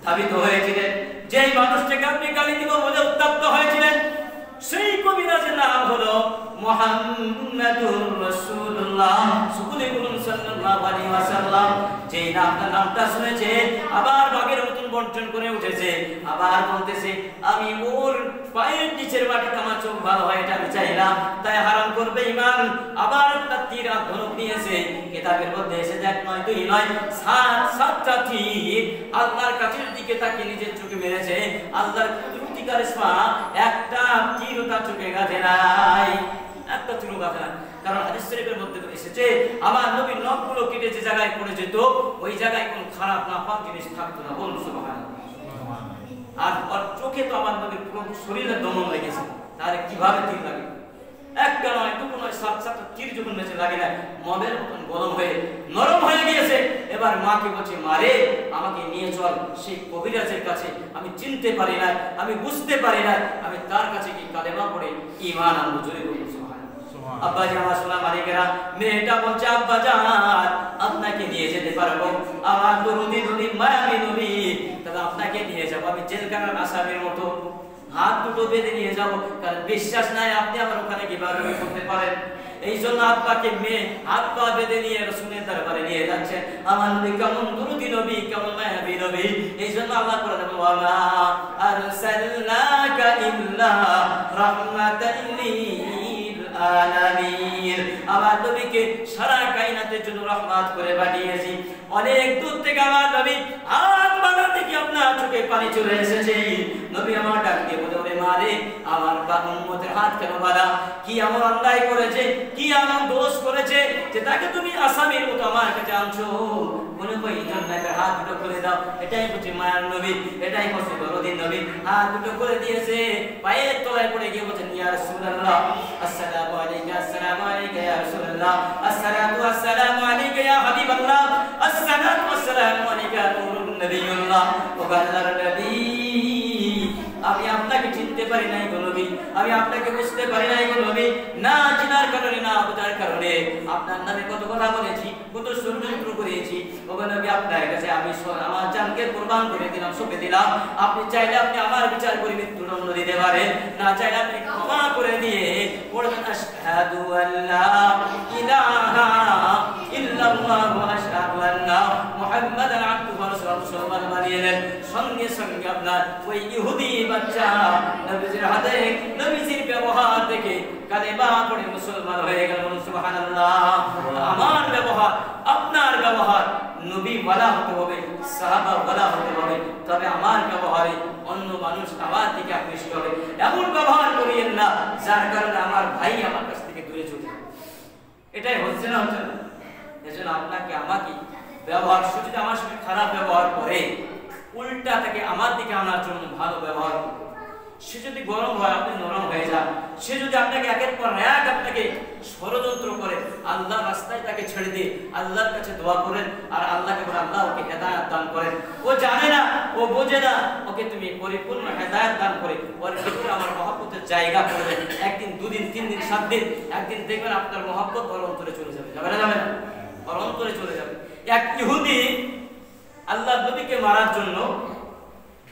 ধাবিত হয়েছিলেন, যেই মানুষটাকে আপনি গালি দিব বলে উত্তপ্ত হয়েছিলেন, সেই কবিরাজের নাম হলো মুহাম্মাদুর রাসূলুল্লাহ সাল্লাল্লাহু আলাইহি ওয়াসাল্লাম। যেই না আপনার নামটা শুনেছে আবার বাঘের মতন বর্জন করে উঠেছে, আবার বলতেছে আমি ওর পায়ের নিচের মাটিতে আমার চোখ ভালো হয় এটা আমি চাই না, তাই হারাম করবে ঈমান। আবার একটা তীর আর ধনুক নিয়েছে, কিতাবের মধ্যে এসে দেখ নয় দুই নয় সাতটা তীর আল্লাহর কাছের দিকে তাকে নিজের চোখে মেরেছে। আল্লাহর কুদরতি কারিশমা, একটা তীরও তার চোখে গাঁথে নাই, একটা তীরও গাঁথে নাই। কারণ হাদিস শরীফের মধ্যে এসেছে আমার নবীর নখগুলো কেটে যে জায়গায় পড়ে যেত ওই জায়গায় কোনো খারাপ নাপাক জিনিস থাকতো না। বলুন সুবহানাল্লাহ। আর ওর চোখে তো আমার নবীর পুরো শরীরে দমন লেগেছে, তাহলে কিভাবে তীর লাগে? একটা নয় দুটো নয় সাতটা তীর যখন মেঝে লাগে না, মদের মতন গরম হয়ে নরম হয়ে গিয়েছে। এবার মাকে বলছে মারে আমাকে নিয়ে চল সেই কবিরাজের কাছে, আমি চিনতে পারি না, আমি বুঝতে পারি না, আমি তার কাছে কি কালেমা পড়ে ঈমান আনবো। জোরে বলুন সুবহানাল্লাহ। আব্বাজি আমার সোনা মালিকেরা, মেয়েটা বলছে আব্বাজান আপনাকে নিয়ে যেতে পারবো, আমার দরুদি নবী মায়াবী নবী, তবে আপনাকে নিয়ে যাবো আমি জেলখানার আসামির মতো, হাত দুটো বেঁধে নিয়ে যাবো, কারণ বিশ্বাস নাই আপনি আমার ওখানে কিভাবে করতে পারেন। এই জন্য আব্বাকে মেয়ে হাত পা বেঁধে নিয়ে রাসূলের দরবারে নিয়ে যাচ্ছেন। আমার নবী কেমন দরুদি নবী, কেমন মায়াবী নবী। এই জন্য আল্লাহ কোরআনে বলেন ওয়া মা আরসালনাকা ইল্লা রাহমাতাল লিল আলামিন। আমার নবীকে সারা কায়নাতের জন্য রহমত করে পাঠিয়েছি। অনেক দূর থেকে আমার নবী হাত বাঁধা থেকে আপনার চোখে পানি চলে এসেছে। নবী আমার ডাক দিয়ে বলে ওরে মারে আমার উম্মতের হাত কেন বাঁধা? কি এমন অন্যায় করেছে, কি এমন দোষ করেছে যে তাকে তুমি আসামির মতো আমার কাছে আনছো? মনে করি জন্নাকে হাত দুটো করে দাও। এটাই হচ্ছে মায়ার নবী, এটাই হচ্ছে দরদিন নবী। হাত দুটো করে দিয়েছে, পায়ের তলায় পড়ে গিয়ে বলছেন ইয়া রাসূলুল্লাহ আসসালামু আলাইকা, আসসালামু আলাইকা ইয়া রাসূলুল্লাহ, আসসালাতু ওয়াসসালামু আলাইকা ইয়া হাবিবাল্লাহ, আসসালাতু ওয়াসসালামু আলাইকা নূরুন নবিয়্যুল্লাহ ওয়া আল্লাহর নবী। আমি আপনাকে চিনতে পারি নাই গো নবী, আমি আপনাকে বুঝতে পারি নাই গো নবী, না চিনার কারণে না বোঝার কারণে আপনার নামে কত কথা বলেছি, কত ষড়যন্ত্র করেছি। ও নবী আপনার কাছে আমি আমার জানকে কুরবান করে দিলাম, সঁপে দিলাম। আপনি চাইলে আপনি আমার বিচার করে মৃত্যুদণ্ড দিতে পারেন, না চাইলে আপনি ক্ষমা করে দিয়ে পড়বেন আশহাদু আল্লা ইলাহা ইল্লাল্লাহ ওয়া আশহাদু আন্না মুহাম্মাদান আবদুহু ওয়া রাসূলুহু বানিয়েলেন। সঙ্গে সঙ্গে আপনার ওই ইহুদি বাচ্চা নবীজির হাতে নবীজির ব্যবহার দেখে কালেমা পড়ে মুসলমান হয়ে গেল। সুবহানাল্লাহ। আমার ব্যবহার, আপনার ব্যবহার নবী ওয়ালা হতে হবে, সাহাবা ওয়ালা হতে হবে, তবে আমার ব্যবহারে অন্য মানুষ আমার দিকে আকৃষ্ট হবে। এমন ব্যবহার করিয়েন না যার কারণে আমার ভাই আমার কাছ থেকে দূরে চলে যায়। এটাই হচ্ছে না, হচ্ছে না। এজন্য আপনাকে আমাকে ব্যবহার, সে যদি আমার সঙ্গে খারাপ ব্যবহার করে উল্টা থেকে আমার দিকে আনার জন্য ভালো ব্যবহার করুন। সে যদি গরম হয় আপনি নরম হয়ে যান, সে যদি আপনাকে একের পর এক আপনাকে ষড়যন্ত্র করে আল্লাহ রাস্তায় তাকে ছেড়ে দিয়ে আল্লাহর কাছে দোয়া করেন আর আল্লাহকে বলে আল্লাহ ওকে হেদায়েত দান করেন। ও জানে না, ও বোঝে না, ওকে তুমি পরিপূর্ণ হেদায়েত দান করে ওর ভিতরে আমার মহব্বতের জায়গা করে দেন। একদিন, দুদিন, 3 দিন, 7 দিন, একদিন দেখবেন আপনার মহব্বত ওর অন্তরে চলে যাবে। যাবে না? যাবে না? ওর অন্তরে চলে যাবে। এক ইহুদি আল্লাহ নবীকে মারার জন্য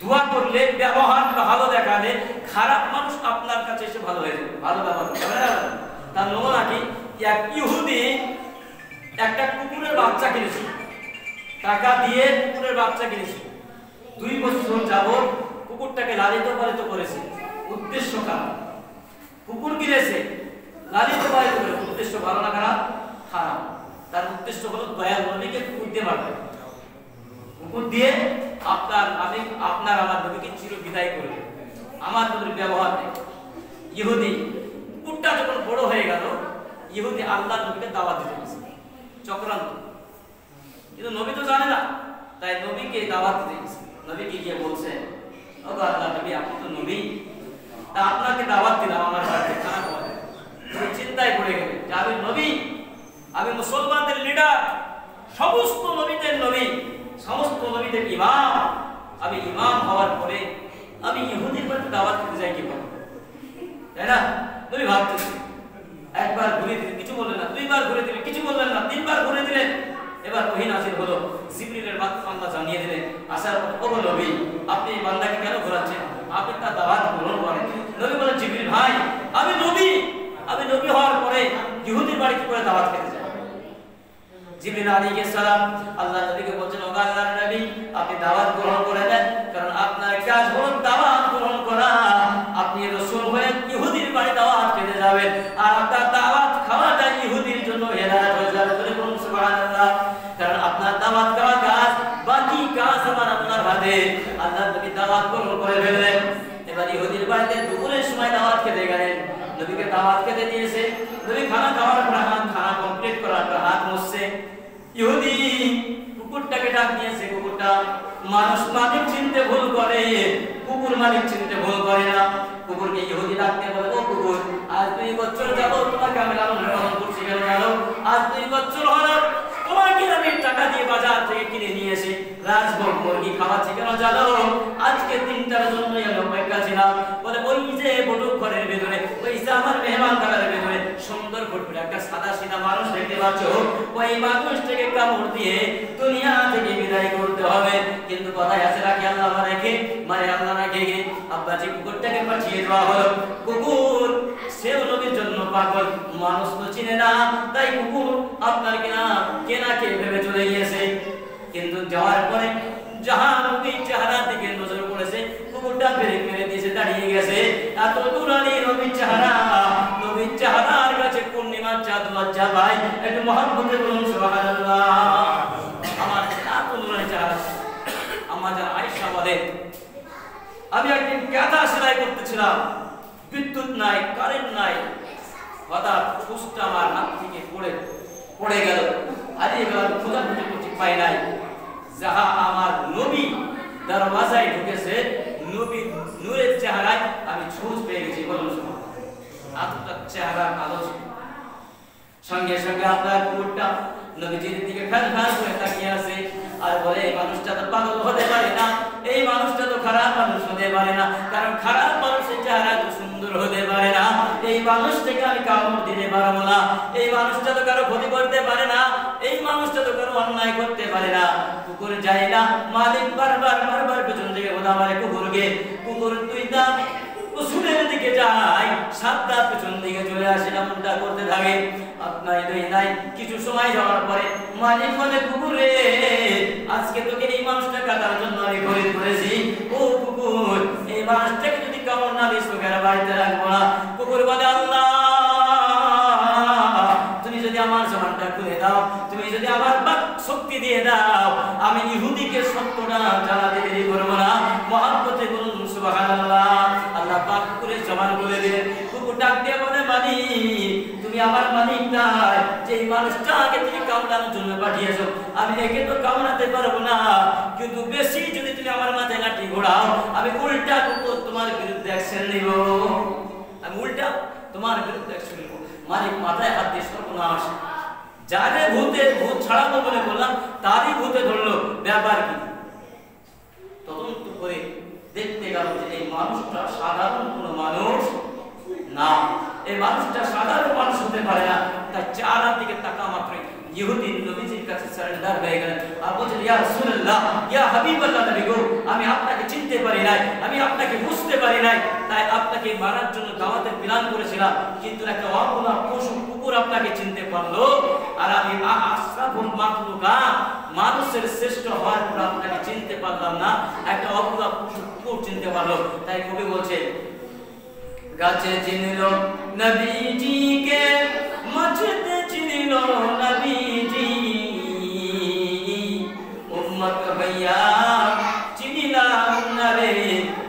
দোয়া করলে, ব্যবহার ভালো দেখালে খারাপ মানুষ আপনার কাছে এসে ভালো হয়ে যাবে, ভালো ব্যবহার করবে না। তার নমুনা কি? এক ইহুদি একটা কুকুরের বাচ্চা কিনেছিল, টাকা দিয়ে কুকুরের বাচ্চা কিনেছিল। 2 বছর যাবত কুকুরটাকে লালিত পালিত করেছে। উদ্দেশ্য খারাপ। কুকুর কিনেছে, লালিত পালিত করে, উদ্দেশ্য ভালো না খারাপ? খারাপ। তার উদ্দেশ্য হলো দয়াল নবীকে কুকুর দিয়ে মারবে, কুকুর দিয়ে আপনার আমার নবীকে চির বিদায় করবে। আমার নবীর ব্যবহার ইহুদি কুকুরটা যখন বড় হয়ে গেল, ইহুদি আল্লাহর নবীকে দাওয়াত দিতে গেছে, চক্রান্ত। কিন্তু নবী তো জানে না, তাই নবীকে দাওয়াত দিতে গেছে। নবীকে গিয়ে বলছে, ও আল্লাহ নবী, আপনি তো নবী, তা আপনাকে দাওয়াত দিলাম আমার বাড়িতে খানা খাওয়াতে। চিন্তায় পড়ে গেলেন যে আমি নবী, আমি মুসলমানদের লিডার, সমস্ত নবীদের নবী, সমস্ত নবীদের ইমাম। আমি ইমাম হওয়ার পরে আমি ইহুদির বাড়িতে দাওয়াত দিতে যাই কিভাবে, তাই না? নবী ভাবতেছি। একবার ঘুরে দিলেন, কিছু বললেন না। দুইবার ঘুরে দিলেন, কিছু বললেন না। তিনবার ঘুরে দিলেন। এবার ওহী নাযিল হলো, জিবরিলের মাধ্যমে আল্লাহ জানিয়ে দিলেন, আসার পর, ও নবী, আপনি এই বান্দাকে কেন ঘোরাচ্ছেন? আপনি তার দাওয়াত গ্রহণ করেন। নবী বলেন, জিবরিল ভাই, আমি নবী হওয়ার পরে ইহুদির বাড়ি কি করে দাওয়াত খেতে যাই? জিবরিল আলাইহিস সালাম আল্লাহ নবীকে বলছেন, ও আল্লাহর নবী, আপনি দাওয়াত গ্রহণ করে নেন, কারণ আপনার কাজ হলো দাওয়াত গ্রহণ করা। আপনি রাসূল হয়ে ইহুদির বাড়ি দাওয়াত খেতে যাবেন, আর আপনার দাওয়াত খাওয়াটা ইহুদির জন্য হেদায়েত হয়ে যাবে। বলুন সুবহানাল্লাহ। কারণ আপনার দাওয়াত খাওয়া কাজ, বাকি কাজ আমার আল্লাহর হাতে। আল্লাহর নবী দাওয়াত গ্রহণ করে ফেললেন। এবার ইহুদির বাড়িতে দুপুরের সময় দাওয়াত খেতে গেলেন। নবীকে দাওয়াত খেতে দিয়েছে। নবী খানা খাওয়ার পর খানা কমপ্লিট করার পর হাত মুছছে। ইহুদি কুকুরটাকে ডাক দিয়েছে। কুকুরটা মানুষ মালিক চিনতে ভুল করে, কুকুর মালিক চিনতে ভুল করে না। কুকুরকে ইহুদি ডাকতে বলে, ও কুকুর, আজ 2 বছর যাবো তোমাকে আমি লালন পালন করছি, কেন জানো? আজ 2 বছর হলো তোমাকে আমি টাকা দিয়ে বাজার থেকে কিনে নিয়ে এসে রাজভোগ মুরগি খাওয়াচ্ছি, কেন জানো? আজকে 3টার জন্য আমি অপেক্ষা ছিলাম। বলে, ওই যে বটুক ঘরের ভেতরে, ওই যে আমার মেহমান ঘরের ভেতরে সুন্দর ফুটফুটে একটা সাদা সিধা মানুষ দেখতে পাচ্ছ, ওই মানুষটাকে কামড় দিয়ে দুনিয়া থেকে বিদায় করতে হবে। কিন্তু কথায় আছে, রাখি আল্লাহ রেখে, মানে আল্লাহ রেখে গিয়ে আব্বাজি কুকুরটাকে পাঠিয়ে দেওয়া হলো। কুকুর সেও নবীর জন্য পাগল, মানুষ তো চিনে না, তাই কুকুর আপনার কেনাকে ভেবে চলে গিয়েছে। কিন্তু যাওয়ার পরে যাহা নবীর চেহারার দিকে নজর পড়েছে, কুকুরটা ব্রেক মেরে দিয়েছে, দাঁড়িয়ে গেছে। এত দূরানি নবীর চেহারার কাছে পূর্ণিমার চাঁদ লজ্জা পায়। একটু মহব্বতে বলুন সুবহানাল্লাহ। আমার এত দূরানি চেহারা। আমাদের আয়েশা বলে, আমি একদিন কাঁথা সেলাই করতেছিলাম, বিদ্যুৎ নাই, কারেন্ট নাই, হঠাৎ সুচটা আমার হাত থেকে পড়ে গেল, হারিয়ে গেল, খোঁজাখুঁজি করছি, পাই নাই। যাহা আমার নবী দরওয়াজায় ঢুকেছে, নবী নূরের চেহারায় আমি ছুঁচ পেয়ে গেছি। বলুন আপনার চেহারা আলো ছিল। সঙ্গে সঙ্গে আপনার কুকুরটা নবীজির দিকে ফ্যাল করে তাকিয়ে আছে আর বলে, এই মানুষটা তো পাগল হতে পারে না, এই মানুষটা তো খারাপ মানুষ হতে পারে না, কারণ খারাপ মানুষের চেহারা তো সুন্দর হতে পারে না। এই মানুষটাকে আমি কামড় দিতে পারবো না, এই মানুষটা তো কারো ক্ষতি করতে পারে না, এই মানুষটা তো কারো অন্যায় করতে পারে না। কুকুর যায় না, মালিক বারবার পেছন থেকে বোধা মারে কুকুরকে। কুকুর তুই দা রসুলের দিকে যায়, 7 দাঁত পেছন দিকে চলে আসে, এমনটা করতে থাকে। আপনার নাই কিছু সময় যাওয়ার পরে মালিক বলে, কুকুরে, আজকে তোকে এই মানুষটা কাটার জন্য আমি খরিদ করেছি। ও কুকুর, এই মানুষটাকে যদি কামড় না দিস তোকে আর বাড়িতে রাখবো না। কুকুর বলে, আল্লাহ, তুমি যদি আমার জবানটা খুলে দাও, তুমি যদি আমার বাক শক্তি দিয়ে দাও, আমি ইহুদিকে সত্যটা জানাতে দেরি করবো না। মহব্বতে বলুন সুবহানাল্লাহ। আল্লাহ পাক কুকুরের জবান খুলে দিলেন। কুকুর ডাক দিয়ে বলে, মালিক, তুমি আমার মালিক নাই, যে মানুষটাকে তুমি কামড়ানোর জন্য পাঠিয়েছো, আমি একে তো কামড়াতে পারবো না, কিন্তু বেশি যদি তুমি আমার মাথায় লাঠি ঘোরাও, আমি উল্টা কুকুর তোমার বিরুদ্ধে অ্যাকশন নিব, আমি উল্টা তোমার বিরুদ্ধে অ্যাকশন নিব। মালিক মাথায় হাত দিয়ে সর্বনাশ, যারে ভূত ছাড়াবো বলে বললাম, তারই ভূতে ধরলো, ব্যাপার কি? তদন্ত করে দেখতে গেল যে এই মানুষটা সাধারণ কোনো মানুষ না, এই মানুষটা সাধারণ মানুষ হতে পারে না। তার চেহারার দিকে তাকা মাত্রই ইহুদি নবীজির কাছে সারেন্ডার হয়ে গেলেন আর বলছেন, ইয়া রাসূলুল্লাহ, ইয়া হাবিবাল্লাহ, নবী গো, আমি আপনাকে চিনতে পারি নাই, আমি আপনাকে বুঝতে পারি নাই, তাই আপনাকে মারার জন্য দাওয়াতের প্ল্যান করেছিলাম, কিন্তু একটা অবলা পশু কুকুর আপনাকে চিনতে পারলো, আর আমি আশরাফুল মাখলুকাত, মানুষের শ্রেষ্ঠ হওয়ার পর আপনাকে চিনতে পারলাম না, একটা অবলা পশু কুকুর চিনতে পারলো। তাই কবি বলছে, গাছে চিনল নবীজিকে, মাছেতে চিনল নবীজি, উম্মত হইয়া চিনিলাম না রে,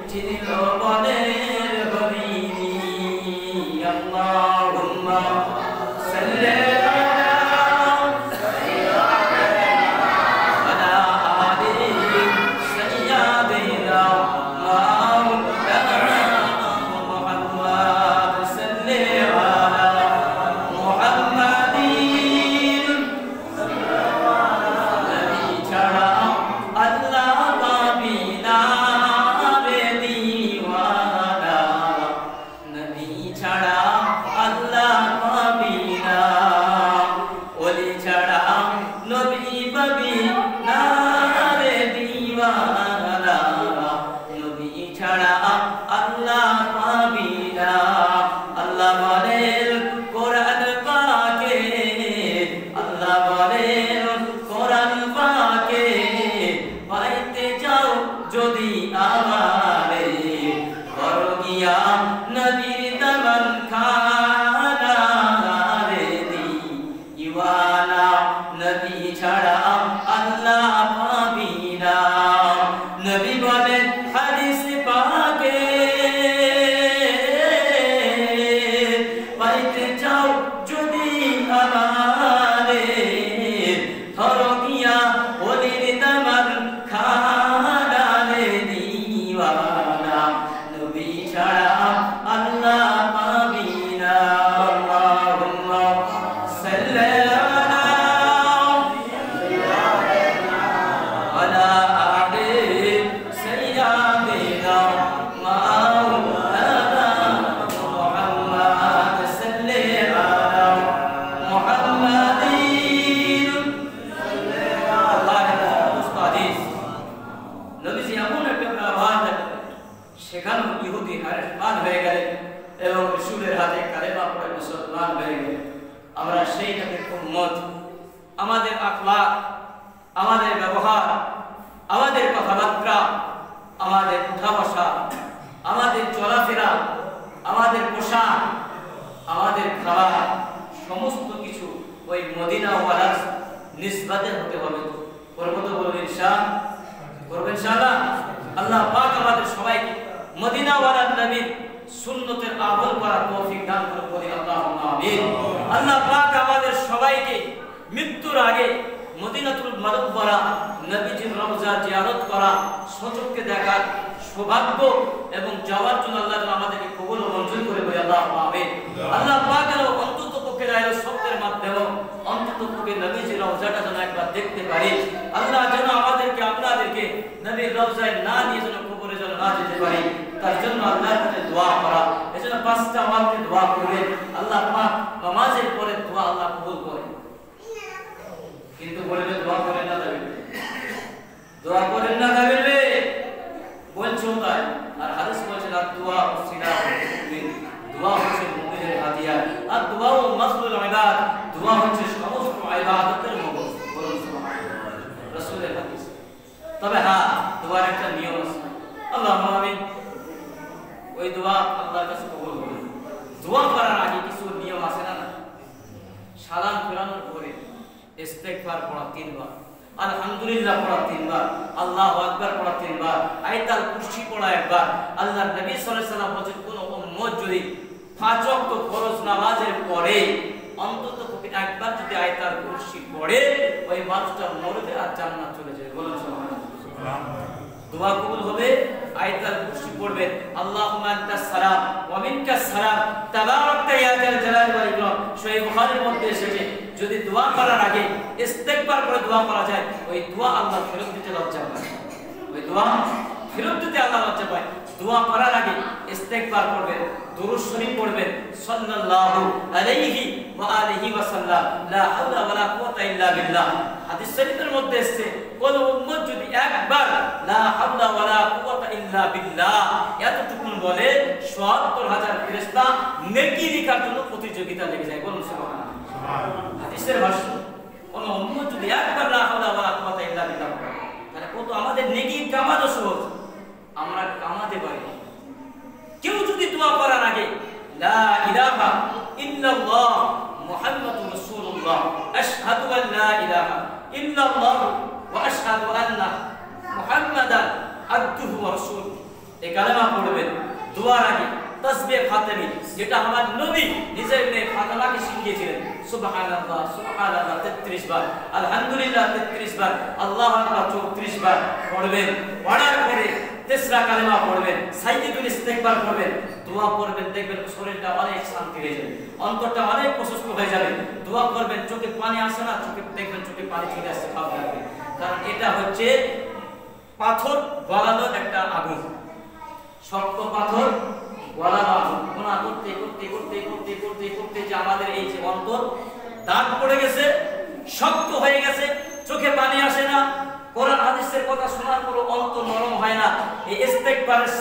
চিনল বনের হরিণী। আল্লাহ পাবি না রে দিওয়ানা, নবী ছাড়া আল্লাহ পাবি না। আল্লাহ বলেন কোরআন পাকে, আল্লাহ বলেন কোরআন পাকে, পাইতে যাও যদি আমারে, করো গিয়া নবীর দামান খানা রে দিওয়ানা, নবী ছাড়া আল্লাহ পাবি না। নবী বলেন হাদিস পাকে, পাইতে চাও যদি আমারে, ধরো গিয়া ওলির দামান খানা রে দিওয়ানা, নবী ছাড়া আল্লাহ পাবি না। আল্লাহুম্মা সাল্লি আলা আলি সাইয়্যিদিনা মাওলানা মুহাম্মদ, সাল্লি আলা মুহাম্মাদিন উস্তাদিস। নবীজি এমন একটা ব্যবহার সেখানে ইহুদি হারেমান হয়ে গেলেন এবং রাসূলের হাতে কালেমা পড়ে মুসলমান হয়ে গেলেন। আমরা সেই নবীর উম্মত, আমাদের আখলাক, আমাদের ব্যবহার, আমাদের কথাবার্তা, আমাদের উঠা বসা, আমাদের চলাফেরা, আমাদের পোশাক, আমাদের খাওয়া, সমস্ত কিছু ওই মদিনাওয়ালার নিসবতে হতে হবে। করবো তো বলুন ইনশাআল্লাহ, করবেন ইনশাআল্লাহ। আল্লাহ পাক আমাদের সবাইকে মদিনাওয়ালার নবীর সুন্নতের আমল করার তৌফিক দান করুন, বলি আল্লাহুম্মা আমিন। আল্লাহ পাক আমাদের সবাইকে মৃত্যুর আগে মদিনাতুল মুনাওয়ারা নবীজির রওজা জিয়ারত করা, সচক্ষে দেখার সৌভাগ্য এবং যাওয়ার জন্য আল্লাহ আমাদেরকে কবুল ও মঞ্জুর করে, বলি আল্লাহুম্মা আমিন। আল্লাহ পাক অন্তত পক্ষে রায় শব্দের মাধ্যমে অন্তত পক্ষে নবীজির রওজাটা যেন একবার দেখতে পারি। আল্লাহ যেন আমাদেরকে আপনাদেরকে নবীর রওজায় না নিয়ে যেন কবরে যেন না যেতে পারি, তার জন্য আল্লাহর কাছে দোয়া করা। এজন্য পাঁচটা ওয়াক্তে দোয়া করবেন। আল্লাহ পাক নামাজের পরে দোয়া আল্লাহ কবুল করেন, কিন্তু বলবে দোয়া করেন না যাবে, দোয়া করেন না যাবে বলছো তাই। আর হাদিস বলছে না দোয়া উসিলা মুমিন, দোয়া হচ্ছে মুমিনের হাতিয়ার, আর দোয়া ও মাসলুল ইবাদ, দোয়া হচ্ছে সমস্ত ইবাদতের মগজ। বলুন সুবহানাল্লাহ, রাসূলের হাদিস। তবে হ্যাঁ, দোয়ার একটা নিয়ম আছে। আল্লাহুম্মা আমিন, ওই দোয়া আল্লাহর কাছে কবুল হবে। দোয়া করার আগে কিছু নিয়ম আছে না? সালাম ফেরানোর পরে ইস্তেগফার পড়া 3 বার, আলহামদুলিল্লাহ পড়া 3 বার, আল্লাহু আকবার পড়া 3 বার, আয়াতুল কুরসি পড়া 1 বার। আল্লাহর নবী সাল্লাল্লাহু আলাইহি ওয়াসাল্লাম বলেন কোন উম্মত যদি 5 ওয়াক্ত ফরজ নামাজের পরে অন্তত একবার যদি আয়াতুল কুরসি পড়ে, ওই মানুষটা মরবে আর জান্নাত চলে যাবে। বলুন সুবহানাল্লাহ। দোয়া কবুল হবে, আয়াতুল কুরসি পড়বেন। আল্লাহুম্মা আনতাস সালাম ওয়া মিনকাস সালাম তাবারাকতা ইয়া জাল জালালি ওয়াল ইকরাম। সহিহ বুখারীর মধ্যে এসেছে যদি দোয়া করার আগে ইস্তেগফার করে দোয়া করা যায়, ওই দোয়া আল্লাহ ফেরত দিতে লজ্জা পায়, ওই দোয়া ফেরত দিতে আল্লাহ লজ্জা পায়। দোয়া করার আগে ইস্তেগফার করবেন, দুরূদ শরীফ পড়বেন, সাল্লাল্লাহু আলাইহি ওয়া আলিহি ওয়া সাল্লাম, লা হাওলা ওয়া লা কুওয়াতা ইল্লা বিল্লাহ। হাদিস শরীফের মধ্যে এসেছে কোন উম্মত যদি একবার লা হাওলা ওয়া লা কুওয়াতা ইল্লা বিল্লাহ এতটুকু বলে ৭০,০০০ ফেরেশতা নেকি লেখার জন্য প্রতিযোগিতা লেগে যায়। বলুন সুবহানাল্লাহ। হাদিসের ভাষ্য, কোন উম্মত যদি একবার লা হাওলা ওয়া লা কুওয়াতা ইল্লা বিল্লাহ, তাহলে কত আমাদের নেকি কামানো সহজ, আমরা কামাতে পারি। কেউ যদি দোয়া করার আগে লা ইলাহা ইল্লাল্লাহ মুহাম্মাদুর রাসূলুল্লাহ আশহাদু আন লা ইলাহা ইল্লাল্লাহ ওয়া আশহাদু আন্না মুহাম্মাদান আবদুহু ওয়া রাসূলুহু, এই কালেমা পড়বেন দোয়ার আগে। তাসবিহ ফাতেমি, যেটা আমার নবী নিজের মেয়ে ফাতেমাকে শিখিয়েছিলেন, সুবহানাল্লাহ সুবহানাল্লাহ 33 বার, আলহামদুলিল্লাহ 33 বার, আল্লাহু আকবার 34 বার পড়বেন। পড়ার পরে তেসরা কালেমা পড়বেন, সাইয়্যিদুল ইস্তিগফার পড়বেন, দোয়া করবেন, দেখবেন শরীরটা অনেক শান্তি হয়ে যাবে, অন্তরটা অনেক প্রশস্ত হয়ে যাবে। দোয়া করবেন, চোখে পানি আসে না, চোখে দেখবেন চোখে পানি চলে আসছে, খারাপ লাগবে, কারণ এটা হচ্ছে পাথর গলানোর একটা আগুন, শক্ত পাথর গলানো আগুন। গুনাহ করতে করতে করতে করতে করতে করতে যে আমাদের এই যে অন্তর দাগ পড়ে গেছে, শক্ত হয়ে গেছে, চোখে পানি আসে না, কোরআন হাদিসের কথা শোনার পরও অন্তর নরম হয় না। এই ইস্তেগফারের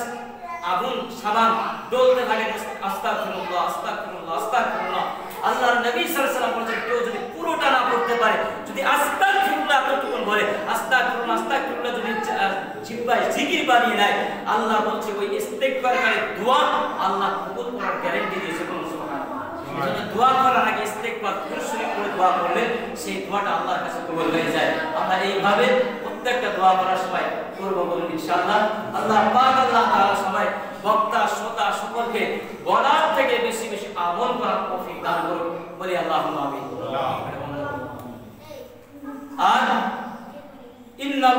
আগুন সাবান ডলতে থাকে, আস্তাগফিরুল্লাহ আস্তাগফিরুল্লাহ আস্তাগফিরুল্লাহ। আল্লাহর নবী সাল্লাল্লাহু আলাইহি ওয়াসাল্লাম বলেছেন, কেউ যদি পুরোটা না পড়তে পারে, যদি আস্তাগফিরুল্লাহ এতটুকু বলে, আস্তাগফিরুল্লাহ আস্তাগফিরুল্লাহ যদি জিহ্বায় জিকির বানিয়ে নেয়, আল্লাহ বলছে ওই ইস্তেগফারকারী দোয়া আল্লাহ কবুল করার গ্যারান্টি দিয়েছে। কোন সুবহানাল্লাহ। এজন্য দোয়া করার আগে ইস্তেগফার খুশি করে দোয়া করলে সেই দোয়াটা আল্লাহর কাছে কবুল হয়ে যায়। আমরা এইভাবে প্রত্যেকটা দোয়া করার সময় করব বলুন ইনশাআল্লাহ। আল্লাহ পাক আল্লাহ তাআলা সবাই বক্তা শ্রোতা সকলকে বলার থেকে বেশি বেশি আমল করার তৌফিক দান করুন, বলি আল্লাহুম্মা আমিন। আর ইন্নাল্লাহ